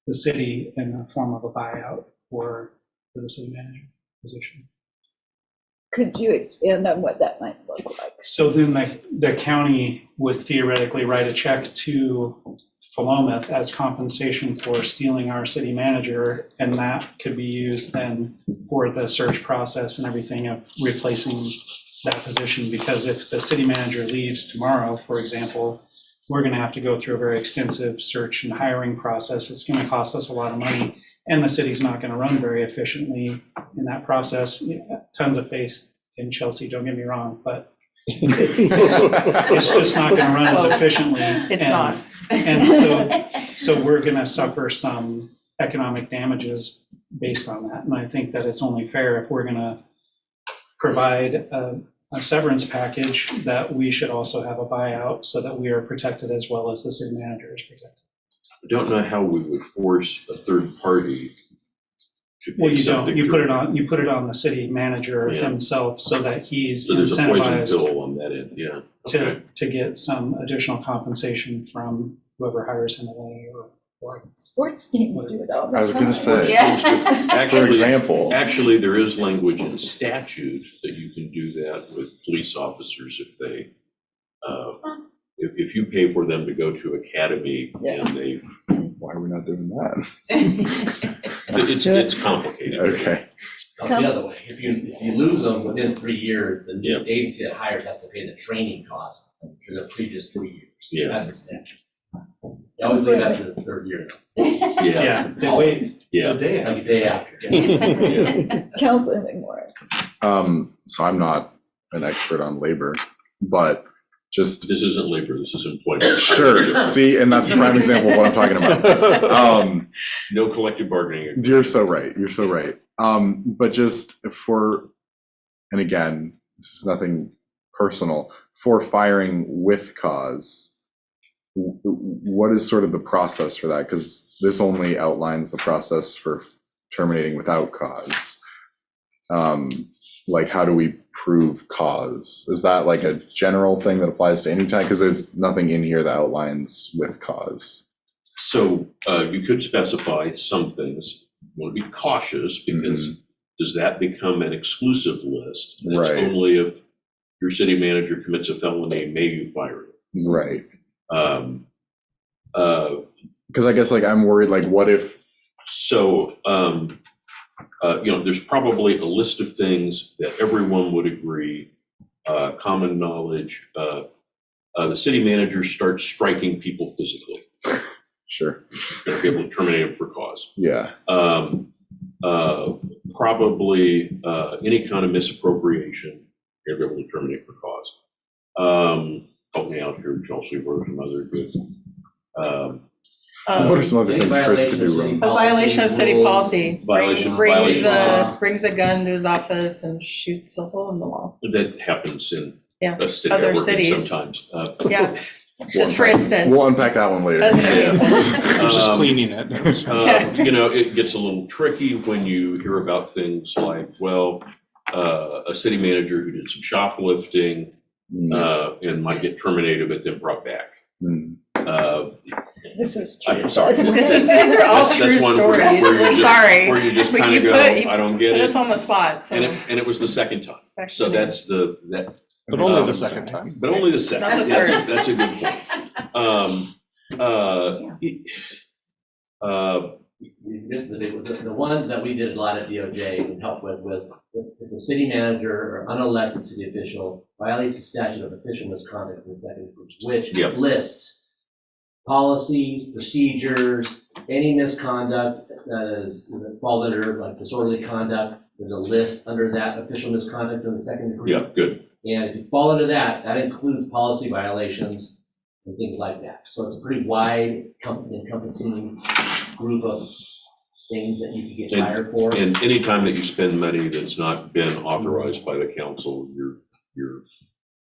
the city in the form of a buyout for the city manager position. Could you expand on what that might look like? So then the county would theoretically write a check to Philomath as compensation for stealing our city manager, and that could be used then for the search process and everything of replacing that position. Because if the city manager leaves tomorrow, for example, we're going to have to go through a very extensive search and hiring process. It's going to cost us a lot of money, and the city's not going to run very efficiently in that process. Tons of faith in Chelsea, don't get me wrong, but it's just not going to run as efficiently. It's not. And so we're going to suffer some economic damages based on that. And I think that it's only fair if we're going to provide a severance package that we should also have a buyout so that we are protected as well as the city manager is protected. I don't know how we would force a third party to pay. Well, you don't. something You put it on the city manager himself so that he's So there's a poison incentivized pill on that end, yeah. Okay. to get some additional compensation from whoever hires him away or Sports teams do it all the time. I was going to say, Yeah. for example, Actually, there is language in statute that you can do that with police officers if they, if you pay for them to go to academy and they, why are we not doing that? it's complicated. Okay. That's the other way. if you lose them within 3 years, then the agency that hires has to pay the training cost for the previous 3 years. Yeah. That's a statute. They always leave that to the third year. Yeah, they wait Yeah. the day The after. day after. Counselor McMorris. So I'm not an expert on labor, but just This isn't labor, this is employment. sure. See, and that's a prime example of what I'm talking about. No collective bargaining. You're so right. You're so right. But just for, and again, this is nothing personal, for firing with cause, what is sort of the process for that? Because this only outlines the process for terminating without cause. Like, how do we prove cause? Is that like a general thing that applies to any time? Because there's nothing in here that outlines with cause. So you could specify some things. You want to be cautious because does that become an exclusive list? And it's Right. only if your city manager commits a felony, may you fire him. Right. Because I guess like I'm worried, like what if, there's probably a list of things that everyone would agree, common knowledge. The city manager starts striking people physically. sure. You're going to be able to terminate them for cause. Yeah. Probably any kind of misappropriation, you're going to be able to terminate for cause. Help me out here, Chelsea, what are some other good? What are some other things Chris could do wrong? A violation of city policy. Violation Brings a gun to his office and shoots a hole in the wall. That happens in Yeah, a city I other work in cities. sometimes. Yeah, just for instance. We'll unpack that one later. As an example. Just cleaning it. It gets a little tricky when you hear about things like, a city manager who did some shoplifting and might get terminated, but then brought back. This is true. I'm sorry. These are all That's true one stories. where you We're just- sorry. Where you just But kind you of go, put- I don't get Put it. us on the spot, so. And it was the second time. So that's that. But only the second time. But only the second. Not the Yeah, third. that's a good point. This is the big one. The one that we did a lot at DOJ and helped with was if the city manager or unelected city official violates the statute of official misconduct in the second group, which lists policies, procedures, any misconduct that falls under like disorderly conduct. There's a list under that official misconduct in the second degree. Yeah, good. And if you fall under that, that includes policy violations and things like that. So it's a pretty wide encompassing group of things that you could get fired for. And anytime that you spend money that's not been authorized by the council,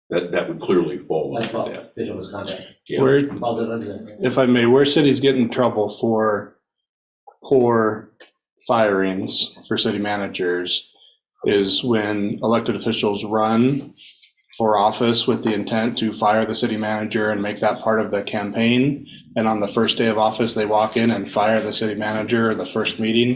that would clearly fall That's under called that. official misconduct. Yeah. Where, Falls under that. if I may, where cities get in trouble for poor firings for city managers is when elected officials run for office with the intent to fire the city manager and make that part of the campaign. And on the first day of office, they walk in and fire the city manager or the first meeting,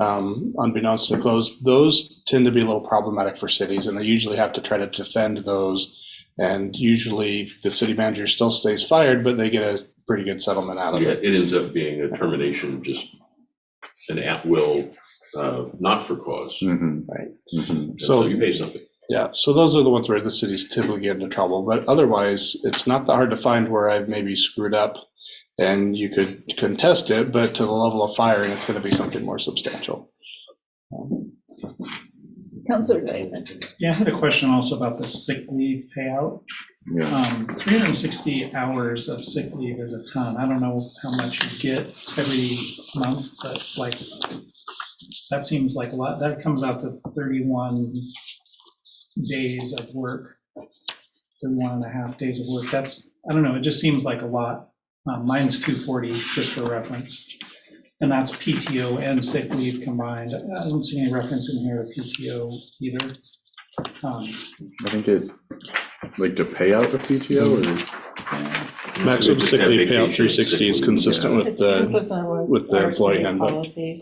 unbeknownst to close. Those tend to be a little problematic for cities, and they usually have to try to defend those. And usually the city manager still stays fired, but they get a pretty good settlement out of Yeah, it. it ends up being a termination, just an at-will, not for cause. And so you pay something. Yeah, so those are the ones where the cities typically get into trouble, but otherwise, it's not that hard to find where I've maybe screwed up, and you could contest it, but to the level of firing, it's going to be something more substantial. Councilor Rueben. Yeah, I had a question also about the sick leave payout. 360 hours of sick leave is a ton. I don't know how much you get every month, but like, that seems like a lot. That comes out to 31 days of work, 31 and a half days of work. That's, I don't know, it just seems like a lot. Mine's 240, just for reference. And that's PTO and sick leave combined. I don't see any reference in here to PTO either. I think it, like to pay out the PTO or? Maximum sick leave payout Vacation, 360 is sick leave, consistent with It's the, consistent with the our employee city handbook. policies.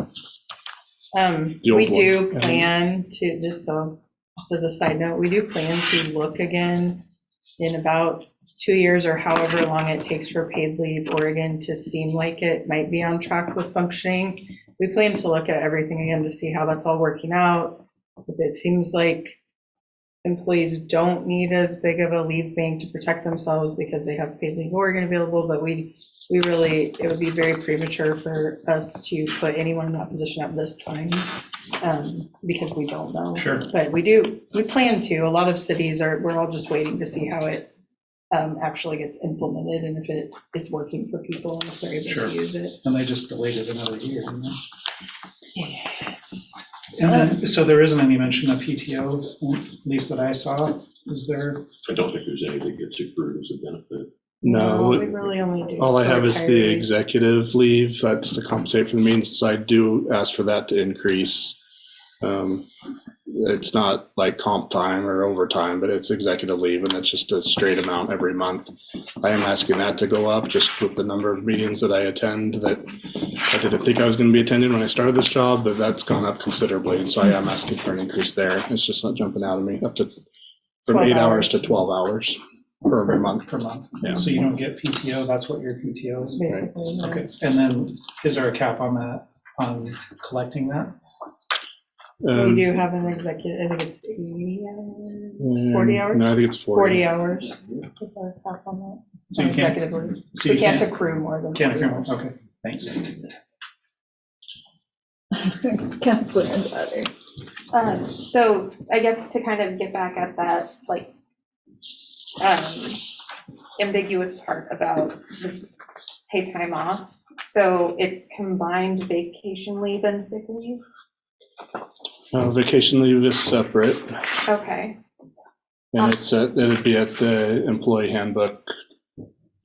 The We old do one. plan to, just as a side note, we do plan to look again in about 2 years or however long it takes for paid leave Oregon to seem like it might be on track with functioning. We plan to look at everything again to see how that's all working out, If it seems like employees don't need as big of a leave bank to protect themselves because they have paid leave Oregon available, but we really, it would be very premature for us to put anyone in that position at this time, because we don't know. Sure. But we plan to. A lot of cities we're all just waiting to see how it actually gets implemented and if it is working for people and if they're able Sure. to use it. And they just delayed it another year, didn't they? Yeah, And then, so there isn't any mention of PTO, at least that I saw. Is there? I don't think there's any that gets accrued as a benefit. No, we really only do. all I have is the retirees. executive leave. That's to compensate for the means. So I do ask for that to increase. It's not like comp time or overtime, but it's executive leave, and it's just a straight amount every month. I am asking that to go up just with the number of meetings that I attend that I didn't think I was going to be attending when I started this job, but that's gone up considerably. And so I am asking for an increase there. It's just not jumping out of me up to from 12 8 hours to hours. 12 hours per month. Per month. Yeah. So you don't get PTO, that's what your PTO is? Basically. yeah. Okay, and then is there a cap on that, on collecting that? We do have an executive, I think it's 80 hours, 40 hours? No, I think it's 40 hours. Is our cap on that? So On you can't, executive leave. so We you can't can't, accrue more than can't 40 accrue, hours. okay, thanks. Counselor Andrade. So I guess to kind of get back at that, like, ambiguous part about the paid time off. So it's combined vacation leave and sick leave? Vacation leave is separate, Okay, and it'd be at the employee handbook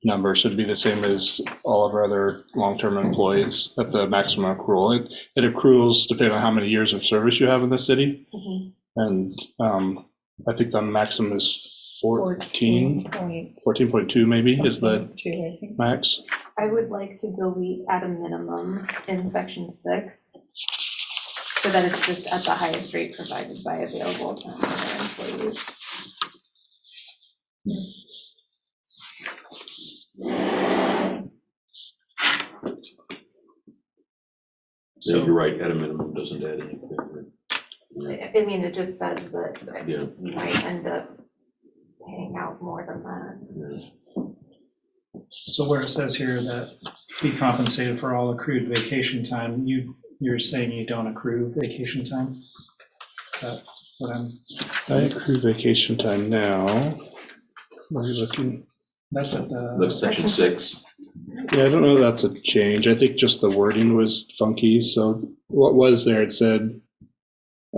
number, so it'd be the same as all of our other long-term employees at the maximum accrual. It accrues depending on how many years of service you have in the city, mhm. and I think the maximum is 14.2 maybe is the 2, I think. max. I would like to delete at a minimum in section 6, so that it's just at the highest rate provided by available time for their employees. So you're right, at a minimum doesn't add anything. Yeah. I mean, it just says that Yeah. you might end up paying out more than that. Yeah. So where it says here that be compensated for all accrued vacation time, you're saying you don't accrue vacation time? Is that what I accrue vacation time now. Where are you looking? that's at the. That's section 6. Yeah, I don't know if that's a change. I think just the wording was funky. So what was there? It said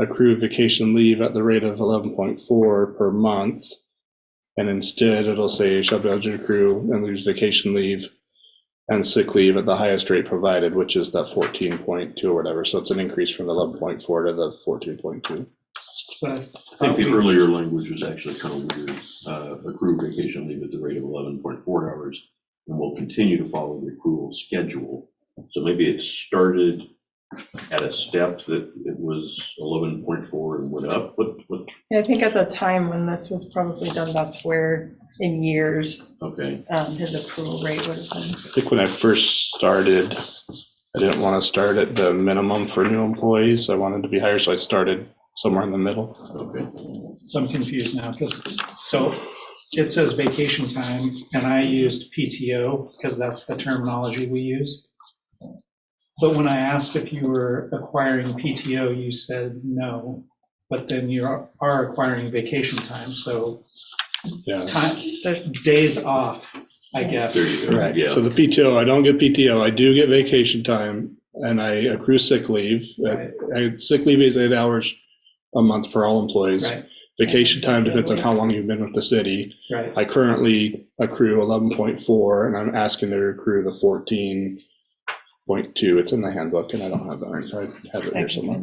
accrue vacation leave at the rate of 11.4 per month. And instead it'll say shall be eligible to accrue and lose vacation leave and sick leave at the highest rate provided, which is that 14.2 or whatever. So it's an increase from the 11.4 to the 14.2. But I think the earlier language was actually kind of weird. Accrue vacation leave at the rate of 11.4 hours, and we'll continue to follow the accrual schedule. So maybe it started at a step that it was 11.4 and went up. What? Yeah, I think at the time when this was probably done, that's where in years Okay. his accrual rate would have been. I think when I first started, I didn't want to start at the minimum for new employees. I wanted to be higher, so I started somewhere in the middle. Okay. So I'm confused now, so it says vacation time, and I used PTO, because that's the terminology we use. But when I asked if you were acquiring PTO, you said no, but then you are acquiring vacation time, so Yeah. days off, I guess. There you go. Right. Yeah. So the PTO, I don't get PTO. I do get vacation time, and I accrue sick leave. Right. Sick leave is 8 hours a month for all employees. Right, Vacation time depends on how long you've been with the city. right. I currently accrue 11.4, and I'm asking to accrue the 14.2. It's in the handbook, and I don't have that right, so I have it here somewhere.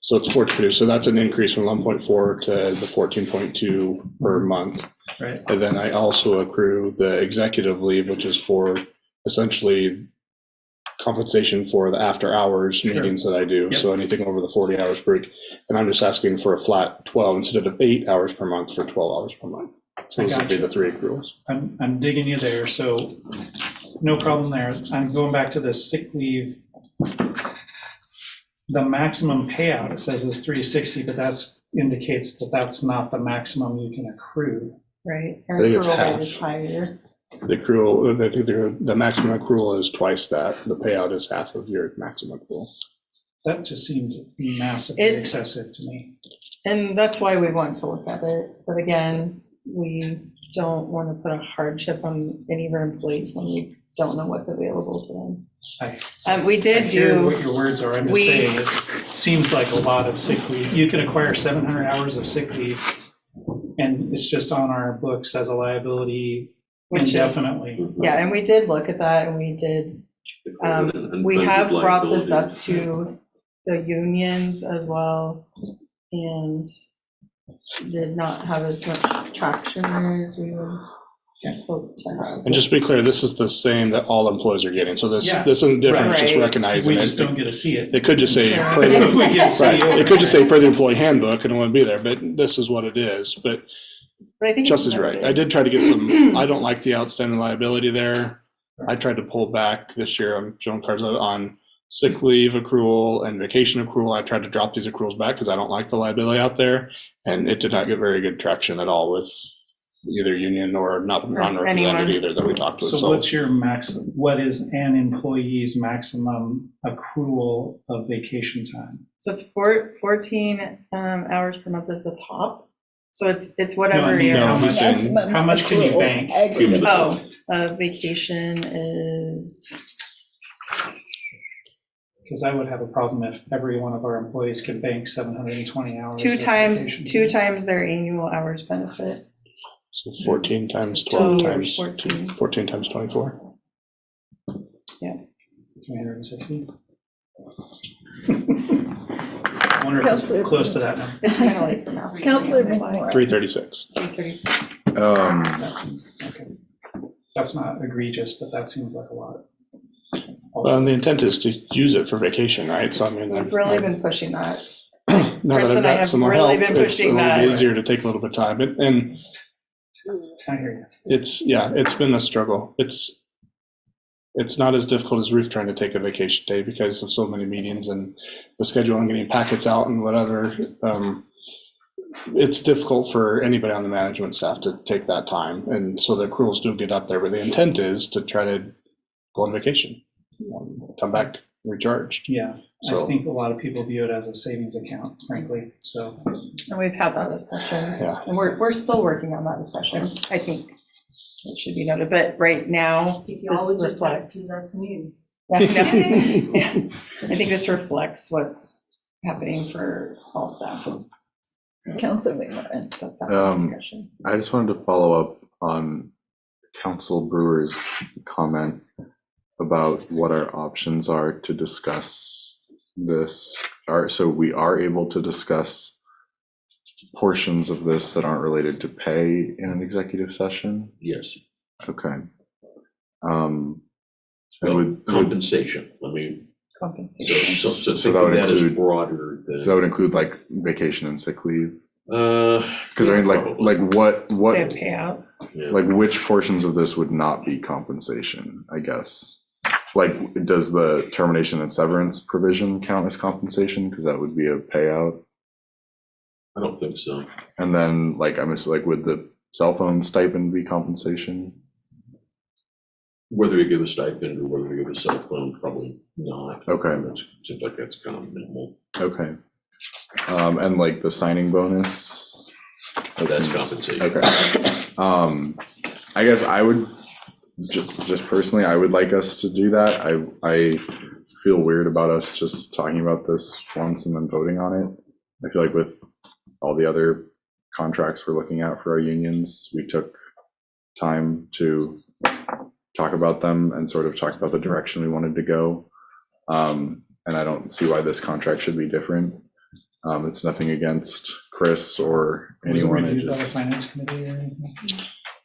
So it's 14.2. So that's an increase from 11.4 to the 14.2 per month. Right. And then I also accrue the executive leave, which is for essentially compensation for the after hours Sure. meetings that I do. Yep. So anything over the 40 hours per week. And I'm just asking for a flat 12 instead of 8 hours per month for 12 hours per month. So I those would be gotcha. the 3 accruals. I'm digging you there, so no problem there. I'm going back to the sick leave the maximum payout, it says is 360, but that's indicates that that's not the maximum you can accrue. Right. I think it's Accrual rate half. is higher. The accrual, I think the maximum accrual is twice that. The payout is half of your maximum accrual. That just seems massively It's- excessive to me. And that's why we want to look at it. But again, we don't want to put a hardship on any of our employees when we don't know what's available to them. We I did hear do, what your words are. I'm just we- saying, it seems like a lot of sick leave. You can acquire 700 hours of sick leave, and it's just on our books as a liability which is, indefinitely. yeah, and we did look at that, and we did, we have brought this up to the unions as well, and did not have as much traction there as we would hope to have. And just to be clear, this is the same that all employees are getting. So this Yeah. this isn't different, it's just Right. recognizing We it. just don't get to see it. It could just say, Sure. per the- We get to see right, it. it could just say per the employee handbook and it wouldn't be there, but this is what it is. But But I think Just it's is right. noted. I did try to get some, I don't like the outstanding liability there. I tried to pull back this year, I'm showing cards on sick leave accrual and vacation accrual. I tried to drop these accruals back because I don't like the liability out there. And it did not get very good traction at all with either union or not non-represented anyone. either that we talked with. So what's your what is an employee's maximum accrual of vacation time? So it's 14 hours per month is the top. So it's No, I whatever mean, your, how much- Maximum how much can you accrual bank? aggregate. vacation is, Because I would have a problem if every one of our employees could bank 720 hours. two of times vacation. their annual hours benefit. So 14 times So 12 times 14. 14 times 24. 360. I wonder if Counselor- it's close to that number. It's kind of like the math. Counselor McMorro. 336. 336. That seems, okay. That's not egregious, but that seems like a lot. Well, and the intent is to use it for vacation, right? So I mean, We've really been pushing that. now Chris that I've and I got have some more really help, been it's a pushing little that. bit easier to take a little bit of time. And I hear you. it's been a struggle. It's not as difficult as Ruth trying to take a vacation day because of so many meetings and the schedule and getting packets out and whatever. It's difficult for anybody on the management staff to take that time. And so the accruals do get up there, but the intent is to try to go on vacation, come back recharged. Yeah, I So- think a lot of people view it as a savings account, frankly, so. And we've had that discussion. Yeah. And we're still working on that discussion. I think it should be noted. But right now, If you this always just have reflects. two less meetings. Yeah, yeah. I think this reflects what's happening for all staff. Counselor McMorro. That's the discussion. I just wanted to follow up on Council Brewer's comment about what our options are to discuss this. So we are able to discuss portions of this that aren't related to pay in an executive session? Yes. Okay. And Well, would compensation, let me, Compensation. so So think that of would that as include- broader that than. would include like vacation and sick leave? Because Because I mean, like what, They have payouts. like which portions of this would not be compensation, I guess? Like, does the termination and severance provision count as compensation? Because that would be a payout. I don't think so. And then like, I'm just like, would the cell phone stipend be compensation? Whether you give a stipend or whether you give a cell phone, probably not. Okay. It seems like that's kind of minimal. Okay. And like the signing bonus? That That's seems- compensation. Okay. I guess I would, just personally, I would like us to do that. I feel weird about us just talking about this once and then voting on it. I feel like with all the other contracts we're looking at for our unions, we took time to talk about them and sort of talk about the direction we wanted to go. And I don't see why this contract should be different. It's nothing against Chris or Was it anyone. It reviewed by the just, finance committee or anything?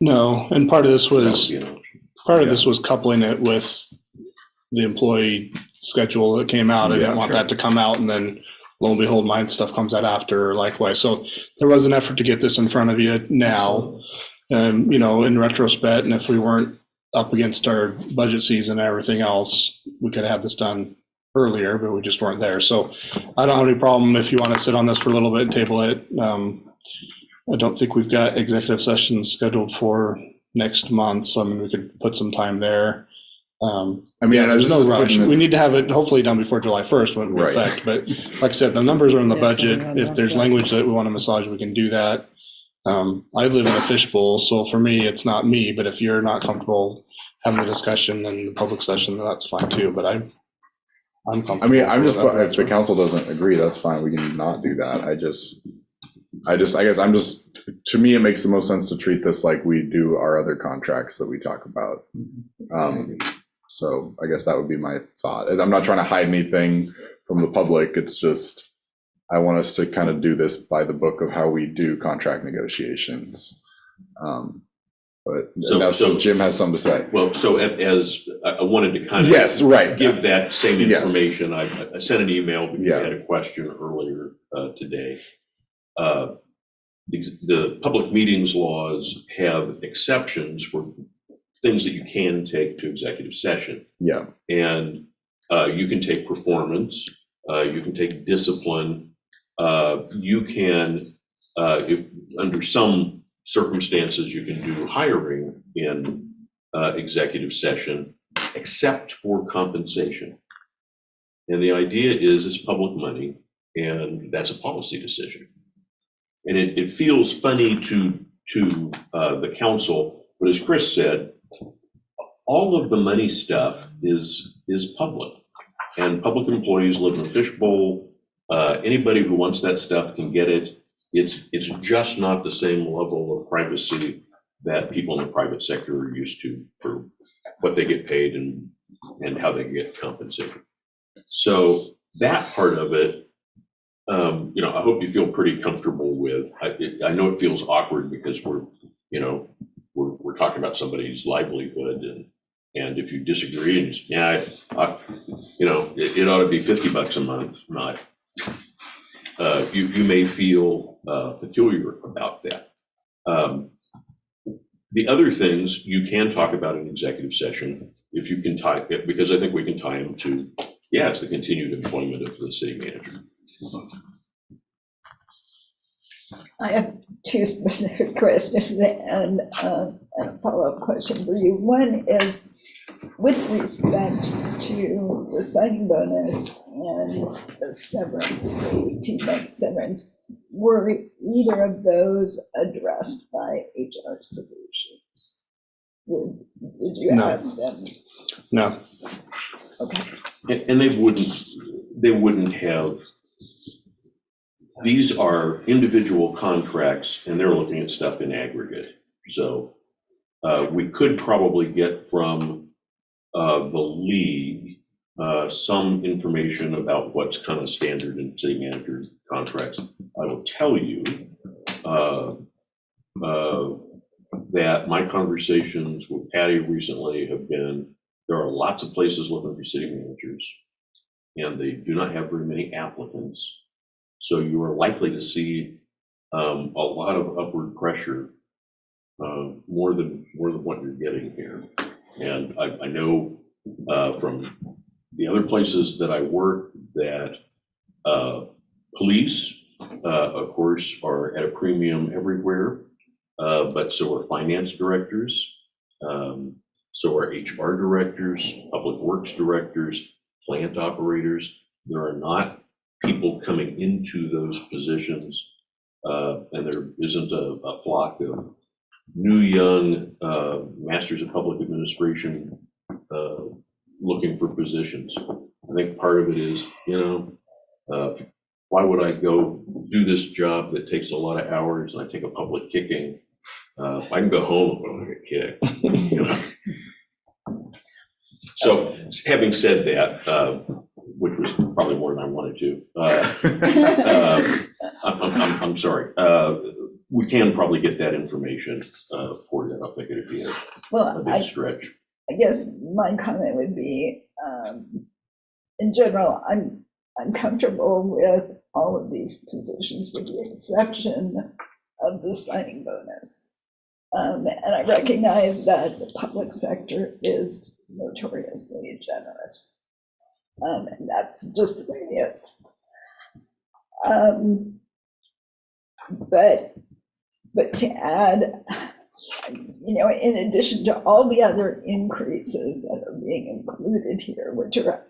No, and part of this was That would be an option. part of this was coupling it with the employee schedule that came out. I Yeah, didn't want sure. that to come out and then lo and behold, my stuff comes out after, or likewise. So there was an effort to get this in front of you now. You know, in retrospect, and if we weren't up against our budget season and everything else, we could have this done earlier, but we just weren't there. So I don't have any problem if you want to sit on this for a little bit and table it. I don't think we've got executive sessions scheduled for next month, so I mean, we could put some time there. I mean, There's this no is rush. putting it- We need to have it hopefully done before July 1st when we Right. effect, but like I said, the numbers are in the Yes, budget. I know, If there's yeah. language that we want to massage, we can do that. I live in a fishbowl, so for me, it's not me, but if you're not comfortable having the discussion in the public session, then that's fine too, but I'm comfortable. I mean, I'm just, with whatever. if the council doesn't agree, that's fine, we can not do that. I guess I'm just, to me, it makes the most sense to treat this like we do our other contracts that we talk about. So I guess that would be my thought. And I'm not trying to hide anything from the public, it's just, I want us to kind of do this by the book of how we do contract negotiations. So Jim has something to say. Well, so as I wanted to kind of. Yes, right. Give that same Yes. information. I sent an email because Yeah. I had a question earlier today. The public meetings laws have exceptions for things that you can take to executive session. Yeah, And you can take performance, you can take discipline, you can, if under some circumstances, you can do hiring in executive session, except for compensation. And the idea is it's public money, and that's a policy decision. And it feels funny to the council, but as Chris said, all of the money stuff is public, and public employees live in a fishbowl. Anybody who wants that stuff can get it. It's just not the same level of privacy that people in the private sector are used to for what they get paid and how they get compensated. So that part of it, I hope you feel pretty comfortable with. I know it feels awkward because we're talking about somebody's livelihood, and if you disagree, and it ought to be $50 a month, not. You may feel peculiar about that. The other things you can talk about in executive session, if you can tie it, because I think we can tie them to, it's the continued employment of the city manager. I have two specific questions and a follow-up question for you. One is with respect to the signing bonus and the severance, the 18-month severance, were either of those addressed by HR Solutions? Did you No. ask them? No. Okay. And they wouldn't have. These are individual contracts, and they're looking at stuff in aggregate. So we could probably get from the league some information about what's kind of standard in city manager contracts. I will tell you that my conversations with Patty recently have been, there are lots of places looking for city managers, and they do not have very many applicants. So you are likely to see a lot of upward pressure, more than what you're getting here. And I know from the other places that I work that police, of course, are at a premium everywhere, but so are finance directors, so are HR directors, public works directors, plant operators. There are not people coming into those positions, and there isn't a flock of new young masters of public administration looking for positions. I think part of it is, why would I go do this job that takes a lot of hours and I take a public kicking? I can go home and get kicked. So having said that, which was probably more than I wanted to, I'm sorry. We can probably get that information for you. I'll think it'd be a big stretch. I guess my comment would be, in general, I'm comfortable with all of these positions with the exception of the signing bonus. And I recognize that the public sector is notoriously generous. And that's just the way it is. But to add, in addition to all the other increases that are being included here, which are,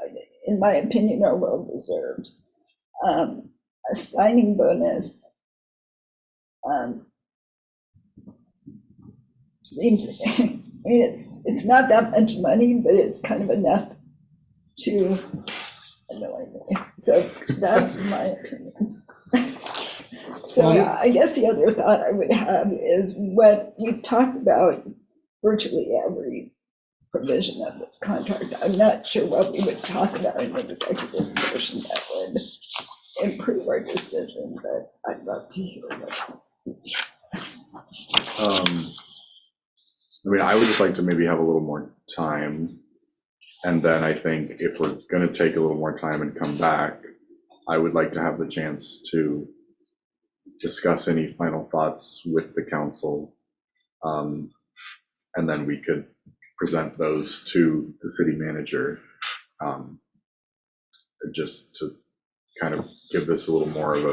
in my opinion, are well deserved, a signing bonus seems, it's not that much money, but it's kind of enough to annoy me. So that's my opinion. So I guess the other thought I would have is what we've talked about virtually every provision of this contract. I'm not sure what we would talk about in an executive session that would improve our decision, but I'd love to hear what. I would just like to maybe have a little more time. And then I think if we're going to take a little more time and come back, I would like to have the chance to discuss any final thoughts with the council. And then we could present those to the city manager, just to kind of give this a little more of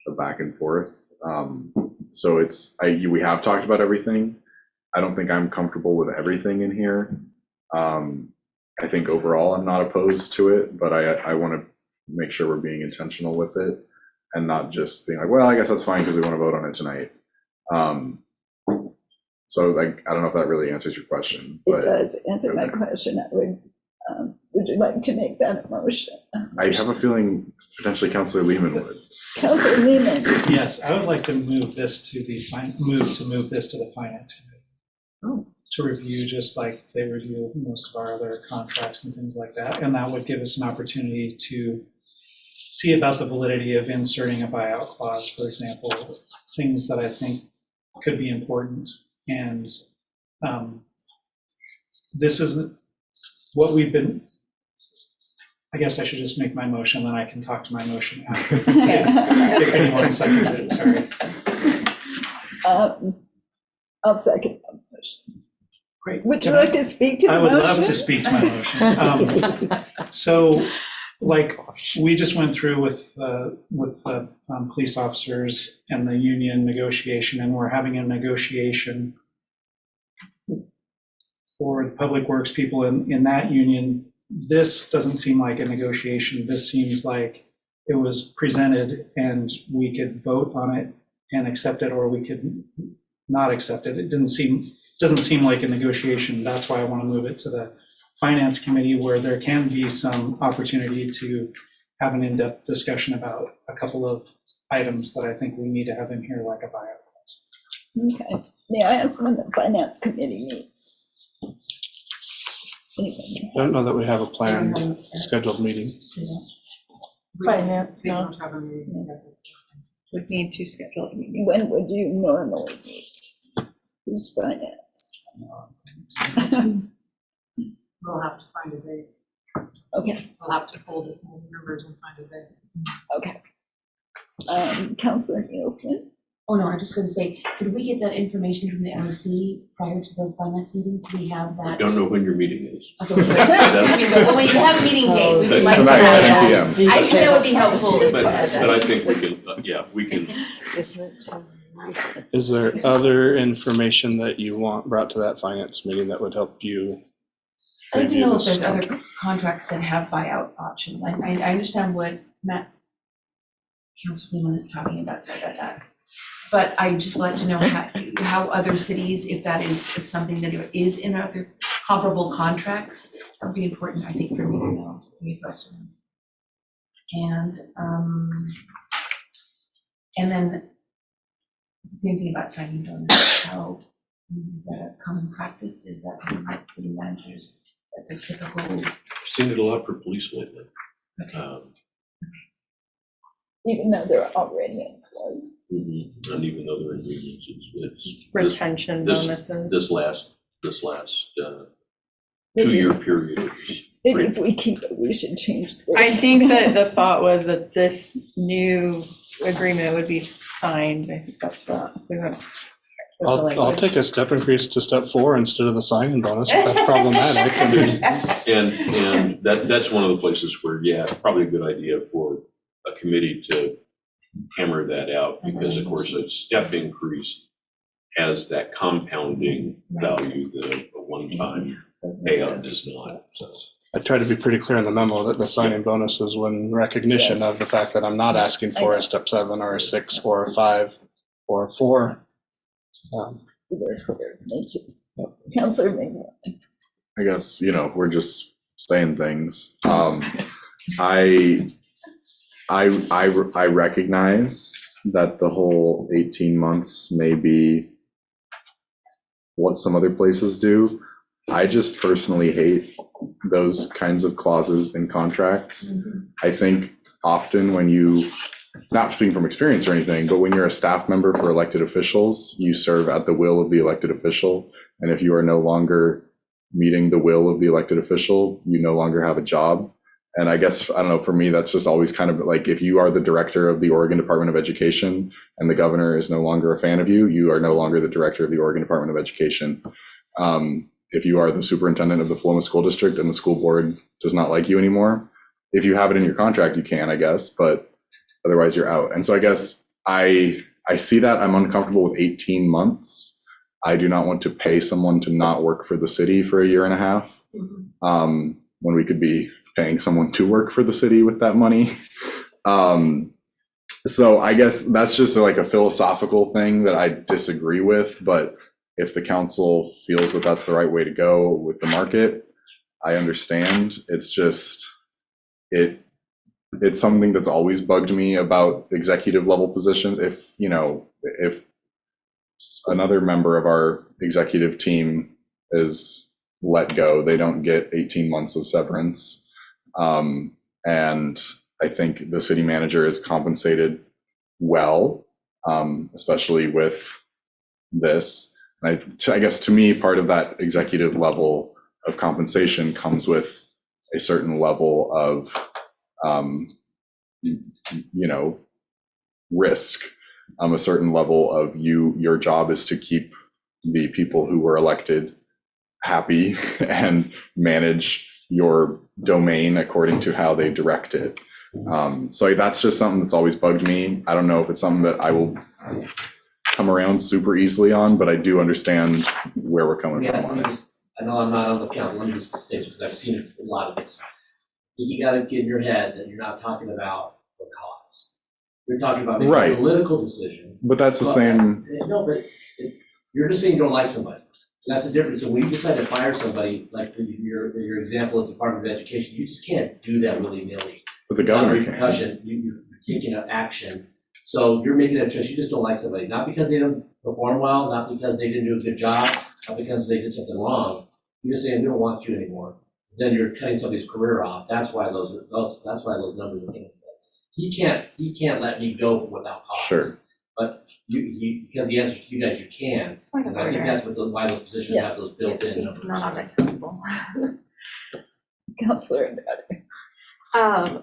a back and forth. So we have talked about everything. I don't think I'm comfortable with everything in here. I think overall I'm not opposed to it, but I want to make sure we're being intentional with it and not just being like, well, I guess that's fine because we want to vote on it tonight. So I don't know if that really answers your question. It does answer my question. Would you like to make that a motion? I have a feeling potentially Councilor Lehman would. Councilor Lehman. Yes, I would like to move this to the finance committee. Oh. To review, just like they review most of our other contracts and things like that. And that would give us an opportunity to see about the validity of inserting a buyout clause, for example, things that I think could be important. And this isn't what we've been, I guess I should just make my motion, then I can talk to my motion after. If anyone seconds it, sorry. I'll second that motion. Great. Would you like to speak to the motion? I would love to speak to my motion. So, like, we just went through with the police officers and the union negotiation, and we're having a negotiation for the public works people in that union. This doesn't seem like a negotiation. This seems like it was presented and we could vote on it and accept it, or we could not accept it. It doesn't seem like a negotiation. That's why I want to move it to the finance committee, where there can be some opportunity to have an in-depth discussion about a couple of items that I think we need to have in here, like a buyout clause. Okay. May I ask when the finance committee meets? I don't know that we have a planned scheduled meeting. Finance, We no. don't have a meeting scheduled. Would need to schedule a meeting. When would you normally meet? Who's finance? We'll have to find a date. Okay, We'll have to hold it with members and find a date. okay. Councilor Nielsen? Oh, no, I'm just going to say, could we get that information from the MC prior to the finance meetings? We have I that. don't know when your meeting is. Okay, I mean, but when we have a meeting date, we would It's like to tonight, have 10 that. p.m. I think that would be helpful. But I think we can, we can. Is there other information that you want brought to that finance meeting that would help you? I'd like to review know if this? there's other contracts that have buyout options. I understand what Councilor Lehman is talking about, sorry about that. But I just would like to know how other cities, if that is something that is in other comparable contracts, that would be important, I think, for me to know, for us to know. And then thinking about signing donors, how is that a common practice? Is that something that city managers, that's a typical? I've seen it a lot for police lately. Even though they're already employed. And even though they're in unions, it's Retention this- bonuses. this last 2-year period. Maybe if we keep it, we should change the. I think that the thought was that this new agreement would be signed. I think that's what we went. with the I'll language. take a step increase to step 4 instead of the sign-in bonus if that's problematic. I mean, And that's one of the places where, yeah, it's probably a good idea for a committee to hammer that out, because of course a step increase has that compounding value that a one-time payout does not. So I try to be pretty clear in the memo that the signing bonus is when recognition Yes. of the fact that I'm not asking for a step 7 or a 6 or a 5 or a 4. Very clear, thank you. Counselor Memorandum. I guess, we're just saying things. I recognize that the whole 18 months may be what some other places do. I just personally hate those kinds of clauses in contracts. I think often when you, not speaking from experience or anything, but when you're a staff member for elected officials, you serve at the will of the elected official. And if you are no longer meeting the will of the elected official, you no longer have a job. And I guess, I don't know, for me, that's just always kind of like, if you are the director of the Oregon Department of Education and the governor is no longer a fan of you, you are no longer the director of the Oregon Department of Education. If you are the superintendent of the Philomath School District and the school board does not like you anymore, if you have it in your contract, you can, I guess, but otherwise you're out. And so I guess I see that. I'm uncomfortable with 18 months. I do not want to pay someone to not work for the city for a year and a half, when we could be paying someone to work for the city with that money. So I guess that's just like a philosophical thing that I disagree with, but if the council feels that that's the right way to go with the market, I understand. It's just, it's something that's always bugged me about executive level positions. If another member of our executive team is let go, they don't get 18 months of severance. And I think the city manager is compensated well, especially with this. And I guess to me, part of that executive level of compensation comes with a certain level of, risk, a certain level of your job is to keep the people who were elected happy and manage your domain according to how they direct it. So that's just something that's always bugged me. I don't know if it's something that I will come around super easily on, but I do understand where we're coming from on it. I know I'm not on the council, let me just state, because I've seen a lot of this. You gotta get in your head that you're not talking about the cause. You're talking about making a political decision. But that's the same. No, but you're just saying you don't like somebody. That's the difference. So when you decide to fire somebody, like your example of the Department of Education, you just can't do that willy-nilly. But the governor can. You're taking an action. So you're making that choice. You just don't like somebody, not because they don't perform well, not because they didn't do a good job, not because they did something wrong. You're just saying we don't want you anymore. Then you're cutting somebody's career off. That's why those numbers are taking place. He can't let me go without cause. Sure. But because the answer to you guys, you can. And I think that's why those positions have those built-in numbers. Not on the council. Counselor.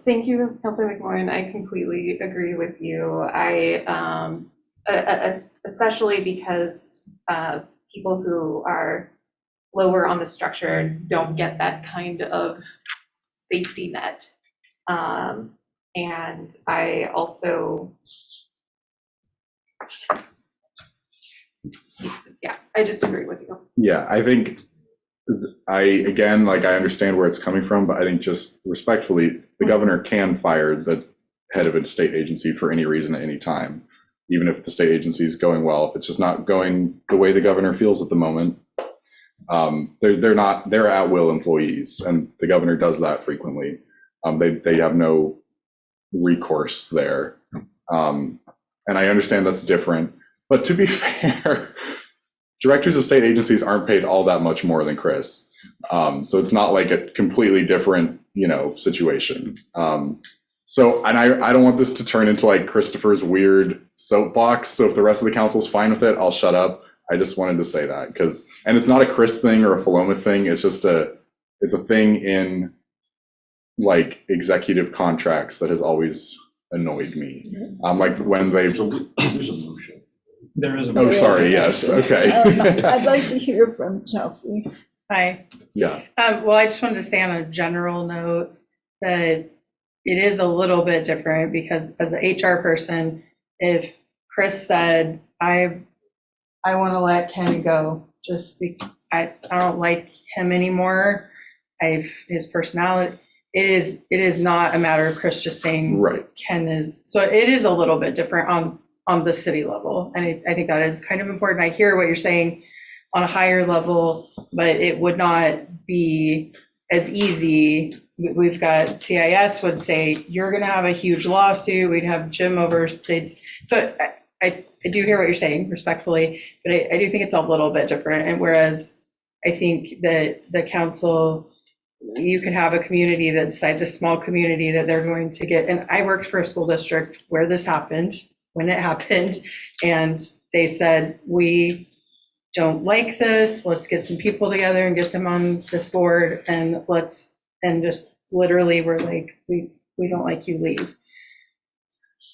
Thank you, Councilor McMorrin. I completely agree with you. Especially because people who are lower on the structure don't get that kind of safety net. And I also, I just agree with you. Yeah, I think I understand where it's coming from, but I think just respectfully, the governor can fire the head of a state agency for any reason at any time, even if the state agency is going well. If it's just not going the way the governor feels at the moment, they're at will employees, and the governor does that frequently. They have no recourse there. And I understand that's different, but to be fair, directors of state agencies aren't paid all that much more than Chris. So it's not like a completely different, situation. So, and I don't want this to turn into like Christopher's weird soapbox. So if the rest of the council's fine with it, I'll shut up. I just wanted to say that and it's not a Chris thing or a Philoma thing. It's just it's a thing in like executive contracts that has always annoyed me. Like when there's a motion. There is a. Oh, There is sorry, a yes, motion. okay. I'd like to hear from Chelsea. Hi. Yeah, Well, I just wanted to say on a general note that it is a little bit different because as an HR person, if Chris said, I want to let Ken go, I don't like him anymore. His personality, it is not a matter of Chris just saying right. Ken is, so it is a little bit different on the city level. And I think that is kind of important. I hear what you're saying on a higher level, but it would not be as easy. We've got CIS would say, you're going to have a huge lawsuit. We'd have Jim over. So I do hear what you're saying respectfully, but I do think it's a little bit different. And whereas I think that the council, you could have a community that decides, a small community, that they're going to get, and I worked for a school district where this happened, when it happened, and they said, we don't like this, let's get some people together and get them on this board, and just literally we're like, we don't like you, leave.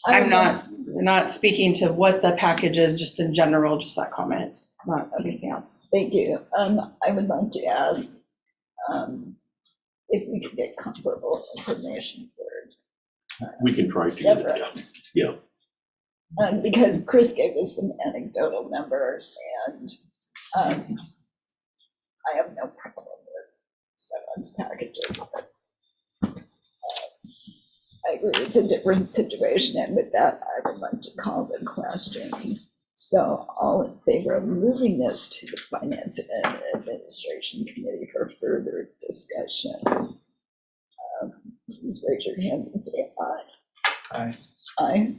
I'm not speaking to what the package is, just in general, just that comment, not anything else. Thank you. I would like to ask if we could get comparable information for We can try to get it, severance. yeah. Because Chris gave us some anecdotal numbers, and I have no problem with severance packages, but I agree it's a different situation, and with that, I would like to call the question. So all in favor of moving this to the Finance and Administration Committee for further discussion? Please raise your hand and say aye. Aye. Aye.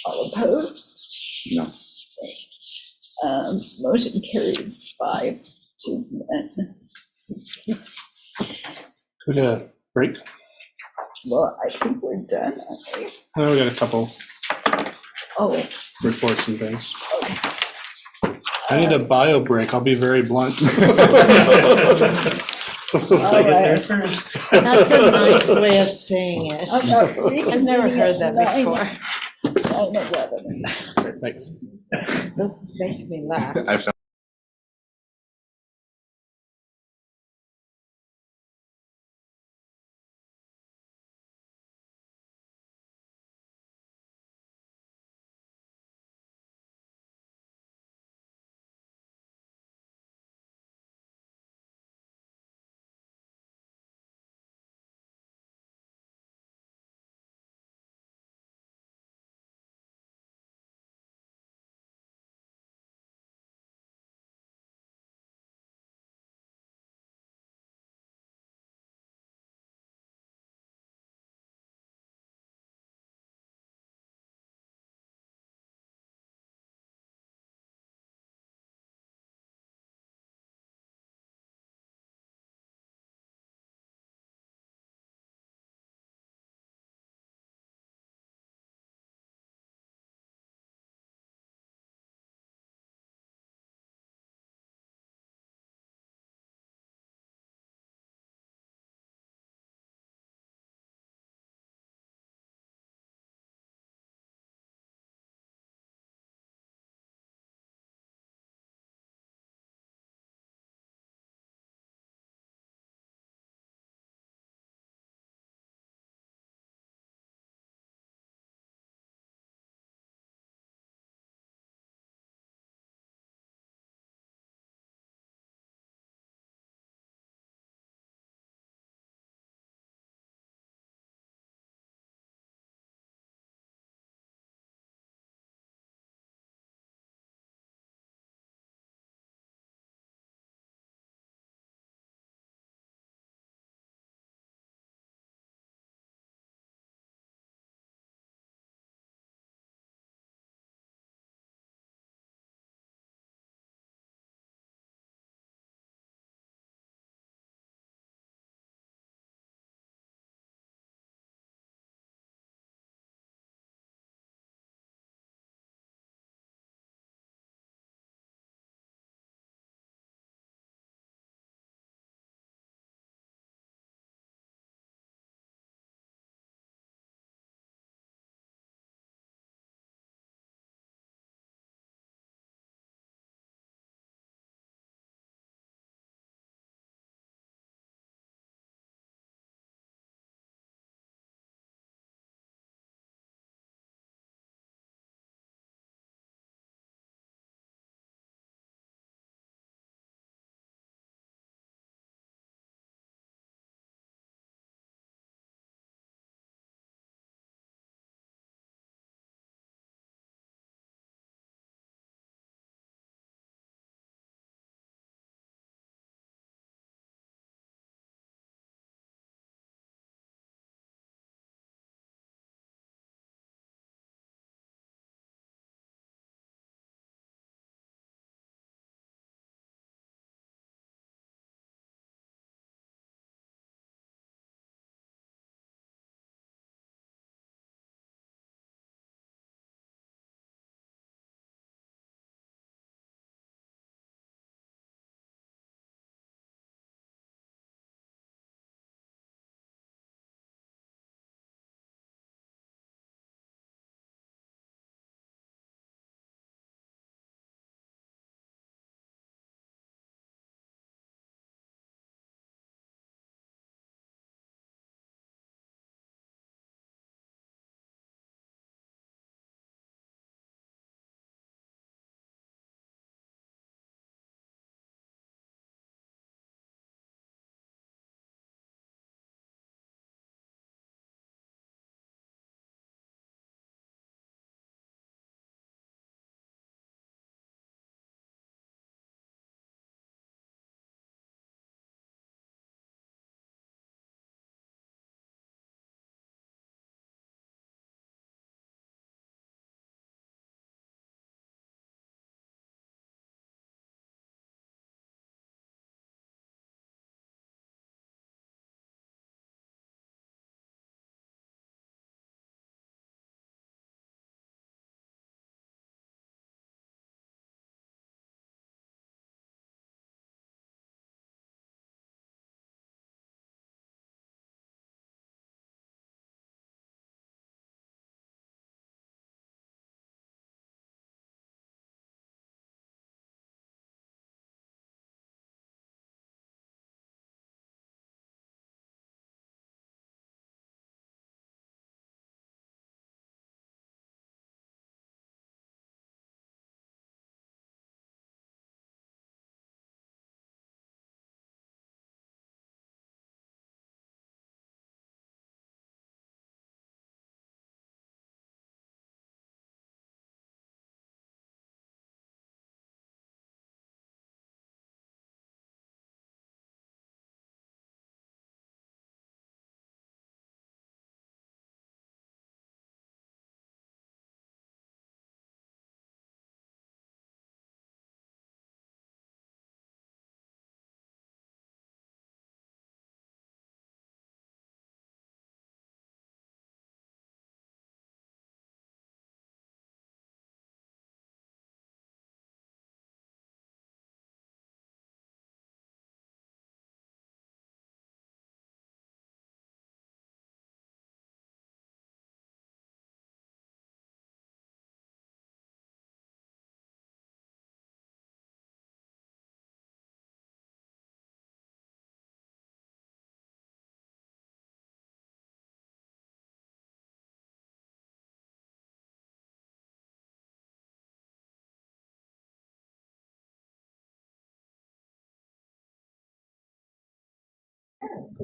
All opposed? No. Motion carries 5-1. Could a break? Well, I think we're done, aren't we? I know we got a couple Oh, reports and things. okay. I need a bio break. I'll be very blunt. All right. First. That's a nice way of saying it. I've never heard that before. 9/11. Thanks. This is making me laugh. I found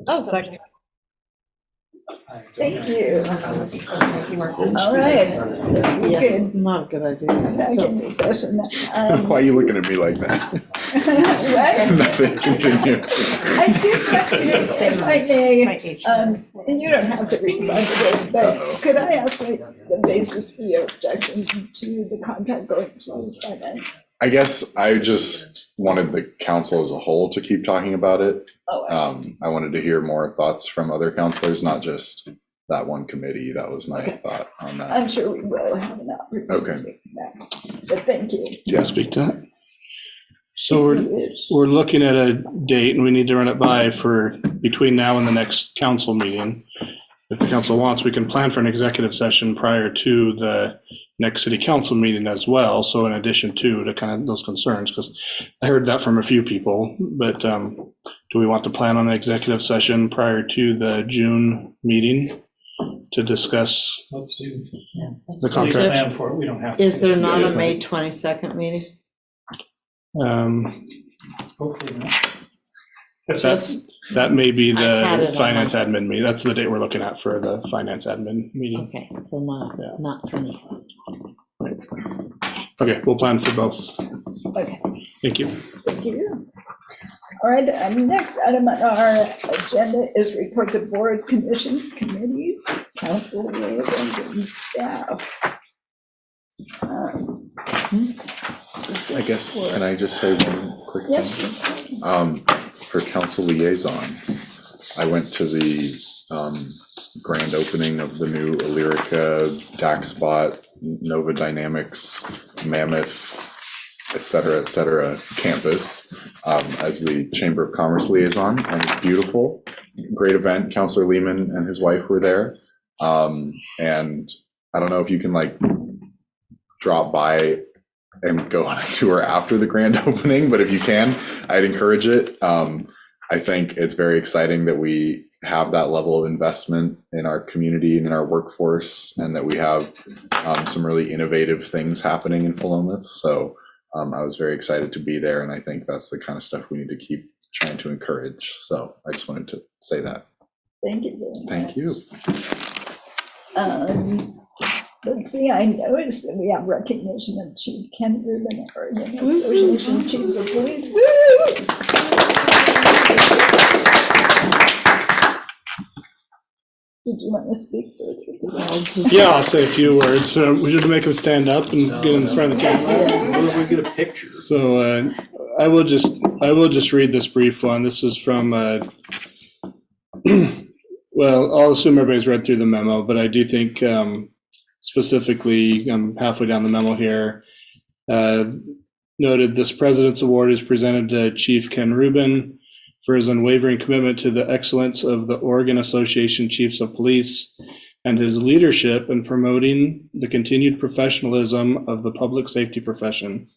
Oh, second. Thank you. Home All right. We Yeah, can not a good idea. come back So- into session. Why are you looking at me like that? What? Nothing, continue. I did want to, if I may, and you don't have to respond to this, but could I ask what the basis for your objection to the contract going to finance? I guess I just wanted the council as a whole to keep talking about it. Oh, I see. I wanted to hear more thoughts from other councilors, not just that one committee. That was my Okay. thought on that. I'm sure we will have an opportunity to come back, but thank you. Can I speak to that? So we're looking at a date, and we need to run it by for between now and the next council meeting. If the council wants, we can plan for an executive session prior to the next city council meeting as well. So in addition to kind of those concerns, because I heard that from a few people, but do we want to plan on an executive session prior to the June meeting to discuss Let's do, the at least contract? plan for it, we don't have. to Is do there it. not a May 22nd meeting? Hopefully not. That may be I had it the on finance my- admin meeting. That's the date we're looking at for the finance admin meeting. Okay, so not for me. Okay, we'll plan for both. Okay, Thank you. thank you. All right, the next item on our agenda is reports of boards, commissions, committees, council liaisons, and staff. I guess, can I just say one quick Yes. thing? For council liaisons, I went to the grand opening of the new Illyrica, DAXBot, Nova Dynamics, Mammoth, et cetera, campus as the Chamber of Commerce liaison, and it's beautiful. Great event. Councilor Lehman and his wife were there. And I don't know if you can drop by and go on a tour after the grand opening, but if you can, I'd encourage it. I think it's very exciting that we have that level of investment in our community and in our workforce, and that we have some really innovative things happening in Philomath. So I was very excited to be there, and I think that's the kind of stuff we need to keep trying to encourage. So I just wanted to say that. Thank you very much. Thank you. Let's see, I noticed that we have recognition of Chief Ken Rueben, Oregon Association of Chiefs of Police. Woo! Did you want to speak further? Yeah, I'll say a few words. We should make him stand up and get in front of the camera. What if we get a picture? So I will just read this brief one. This is from, well, I'll assume everybody's read through the memo, but I do think specifically, I'm halfway down the memo here, noted this President's Award is presented to Chief Ken Rueben for his unwavering commitment to the excellence of the Oregon Association Chiefs of Police and his leadership in promoting the continued professionalism of the public safety profession.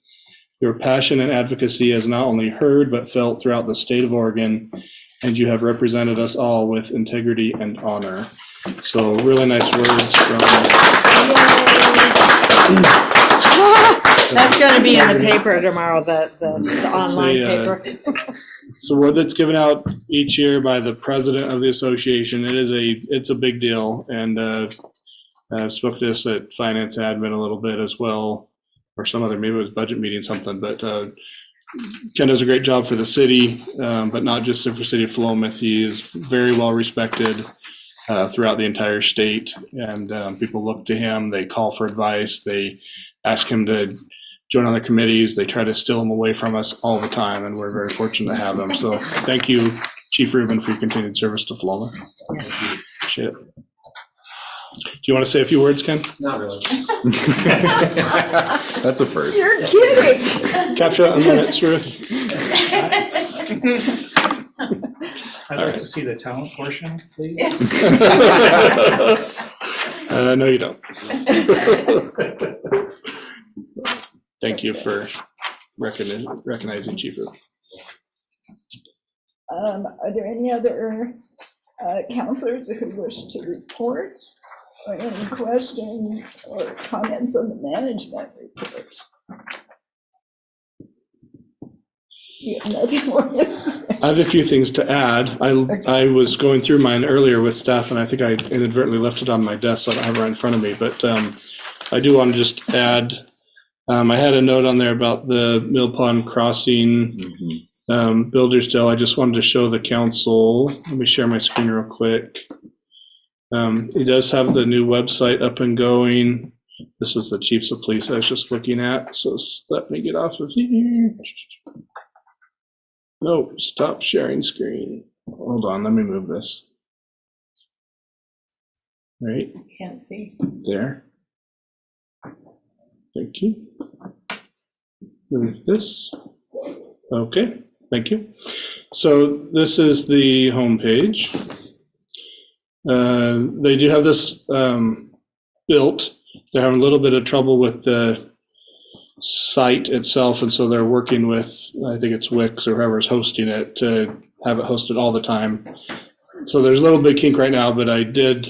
Your passion and advocacy is not only heard but felt throughout the state of Oregon, and you have represented us all with integrity and honor. So really nice words from. That's going to be in the paper tomorrow, the online paper. It's a word that's given out each year by the president of the association. It's a big deal, and I've spoken to this at finance admin a little bit as well, or some other, maybe it was budget meeting, something, but Ken does a great job for the city, but not just for the city of Philomath. He is very well respected throughout the entire state, and people look to him, they call for advice, they ask him to join on the committees, they try to steal him away from us all the time, and we're very fortunate to have him. So thank you, Chief Rueben, for your continued service to Philomath. Yes. Appreciate it. Do you want to say a few words, Ken? Not really. That's a first. You're kidding. Capture that in minutes, Ruth. I'd like to see the talent portion, please. No, you don't. Thank you for recognizing Chief Ruben. Are there any other counselors who wish to report, or any questions or comments on the management report? You have nothing more to say? I have a few things to add. I was going through mine earlier with staff, and I think I inadvertently left it on my desk, so I don't have it right in front of me. But I do want to just add, I had a note on there about the Mill Pond Crossing builder's deal. I just wanted to show the council. Let me share my screen real quick. He does have the new website up and going. This is the chiefs of police I was just looking at. So let me get off of here. No, stop sharing screen. Hold on, let me move this. Right Can't see. there. Thank you. Move this. Okay, thank you. So this is the home page. They do have this built. They're having a little bit of trouble with the site itself, and so they're working with, I think it's Wix or whoever's hosting it, to have it hosted all the time. So there's a little bit of kink right now, but I did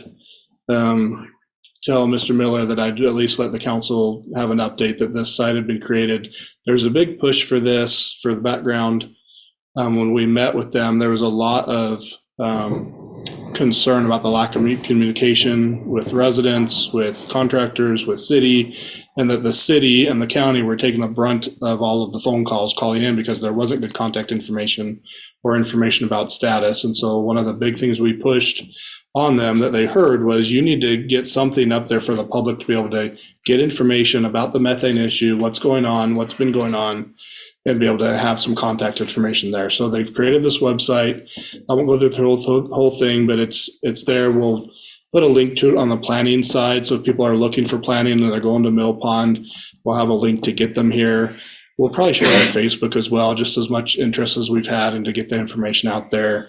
tell Mr. Miller that I'd at least let the council have an update that this site had been created. There's a big push for this, for the background. When we met with them, there was a lot of concern about the lack of communication with residents, with contractors, with city, and that the city and the county were taking the brunt of all of the phone calls calling in because there wasn't good contact information or information about status. And so one of the big things we pushed on them that they heard was, you need to get something up there for the public to be able to get information about the methane issue, what's going on, what's been going on, and be able to have some contact information there. So they've created this website. I won't go through the whole thing, but it's there. We'll put a link to it on the planning side. So if people are looking for planning and they're going to Mill Pond, we'll have a link to get them here. We'll probably share it on Facebook as well, just as much interest as we've had, and to get the information out there.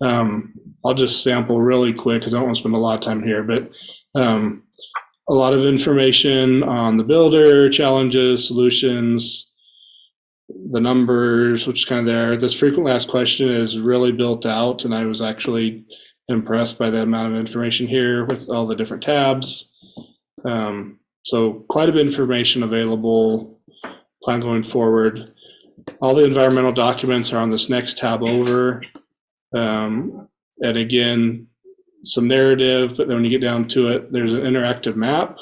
I'll just sample really quick because I don't want to spend a lot of time here, but a lot of information on the builder, challenges, solutions, the numbers, which is kind of there. This frequently asked question is really built out, and I was actually impressed by the amount of information here with all the different tabs. So quite a bit of information available, plan going forward. All the environmental documents are on this next tab over. And again, some narrative, but then when you get down to it, there's an interactive map,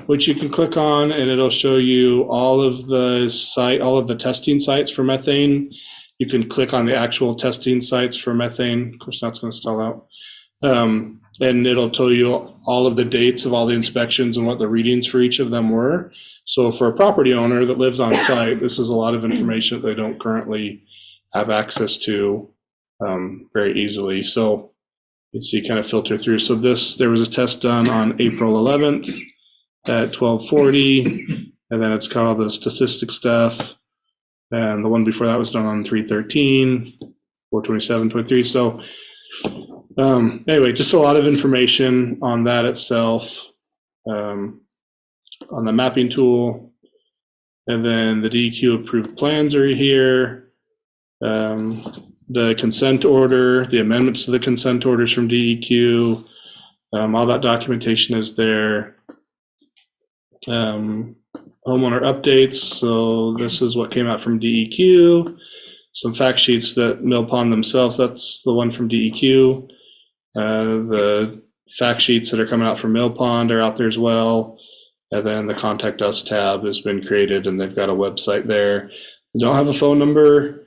which you can click on, and it'll show you all of the testing sites for methane. You can click on the actual testing sites for methane. Of course, that's going to stall out. And it'll tell you all of the dates of all the inspections and what the readings for each of them were. So for a property owner that lives on site, this is a lot of information that they don't currently have access to very easily. So you can see kind of filter through. So there was a test done on April 11th at 12:40, and then it's got all the statistic stuff. And the one before that was done on 3/13, 4/27/23. So anyway, just a lot of information on that itself, on the mapping tool. And then the DEQ approved plans are here. The consent order, the amendments to the consent orders from DEQ, all that documentation is there. Homeowner updates, so this is what came out from DEQ. Some fact sheets that Mill Pond themselves, that's the one from DEQ. The fact sheets that are coming out from Mill Pond are out there as well. And then the Contact Us tab has been created, and they've got a website there. They don't have a phone number.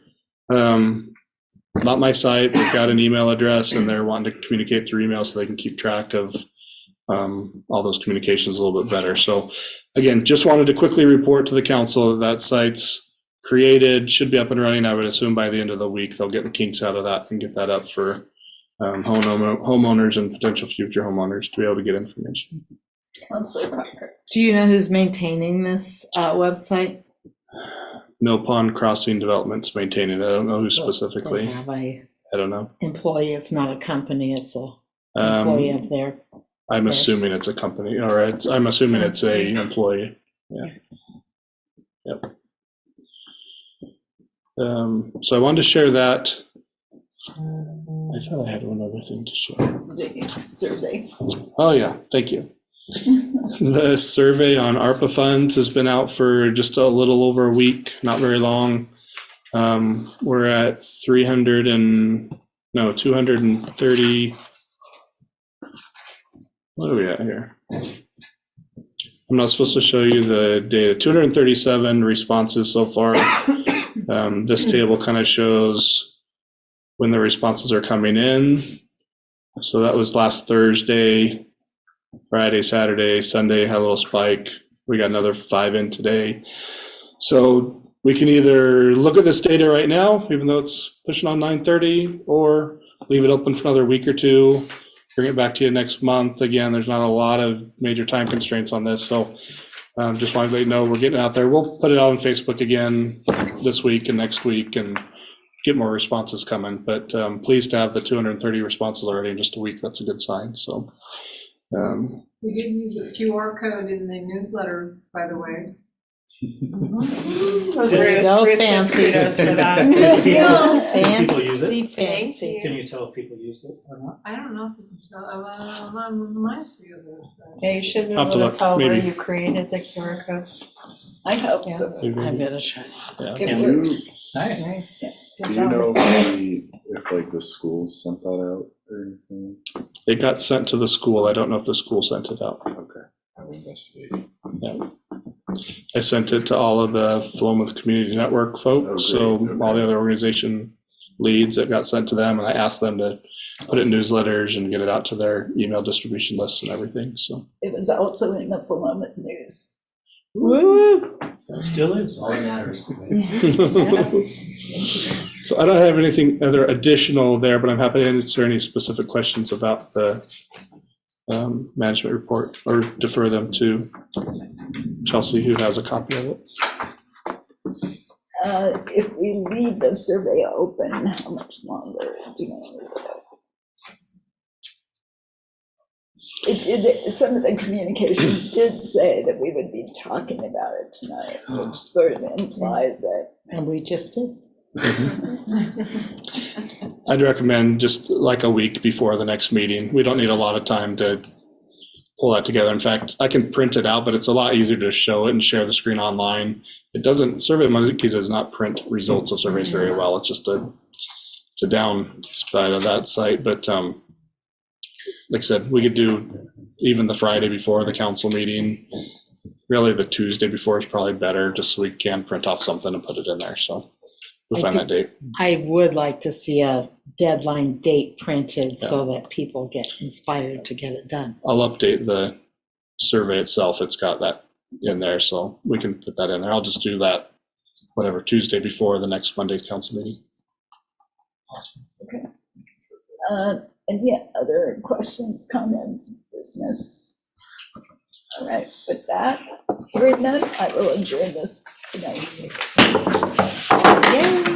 Not my site. They've got an email address, and they're wanting to communicate through email so they can keep track of all those communications a little bit better. So again, just wanted to quickly report to the council that site's created, should be up and running. I would assume by the end of the week they'll get the kinks out of that and get that up for homeowners and potential future homeowners to be able to get information. Do you know who's maintaining this website? Mill Pond Crossing Development's maintaining it. I don't know who specifically. They have a I don't know. employee. It's not a company. It's a employee up there. I'm assuming it's a company, or I'm assuming it's a employee. Yeah. Yep. So I wanted to share that. I thought I had one other thing to share. The survey. Oh yeah, thank you. The survey on ARPA funds has been out for just a little over a week, not very long. We're at 230. What are we at here? I'm not supposed to show you the data. 237 responses so far. This table kind of shows when the responses are coming in. So that was last Thursday, Friday, Saturday, Sunday had a little spike. We got another 5 in today. So we can either look at this data right now, even though it's pushing on 9:30, or leave it open for another week or two, bring it back to you next month. Again, there's not a lot of major time constraints on this, so just wanted to let you know we're getting out there. We'll put it out on Facebook again this week and next week and get more responses coming, but pleased to have the 230 responses already in just a week. That's a good sign. So We did use a QR code in the newsletter, by the way. There you go, fancy. Kudos for that. People use it? Fancy. Can you tell if people use it or not? I don't know if you can tell, reminds me of it. Yeah, you should be I'll have to able to look, tell where maybe. you created the QR code. I hope so. I'm gonna try. Yeah. It Can works. you, Nice. Nice. do you know if like the schools sent that out or anything? It got sent to the school. I don't know if the school sent it out. Okay, I will investigate. Yeah. I sent it to all of the Philomath Community Network folks, so great. Okay. all the other organization leads, it got sent to them, and I asked them to put it in newsletters and get it out to their email distribution lists and everything, so. It was also in the Philomath News. Woo! It still is, all that matters. So I don't have anything other additional there, but I'm happy to answer any specific questions about the management report or defer them to Chelsea, who has a copy of it. If we leave the survey open, how much longer do you know? Some of the communication did say that we would be talking about it tonight, which sort of implies that. And we just did. I'd recommend just like a week before the next meeting. We don't need a lot of time to pull that together. In fact, I can print it out, but it's a lot easier to show it and share the screen online. It doesn't, SurveyMonkey does not print results of surveys very well. It's just it's a downside of that site. But like I said, we could do even the Friday before the council meeting. Really, the Tuesday before is probably better, just so we can print off something and put it in there. So we'll find that date. I would like to see a deadline date printed so that people get inspired to get it done. I'll update the survey itself. It's got that in there, so we can put that in there. I'll just do that, whatever, Tuesday before the next Monday's council meeting. Okay. Any other questions, comments, business? All right, with that, hearing none, I will adjourn this tonight's meeting. Yay!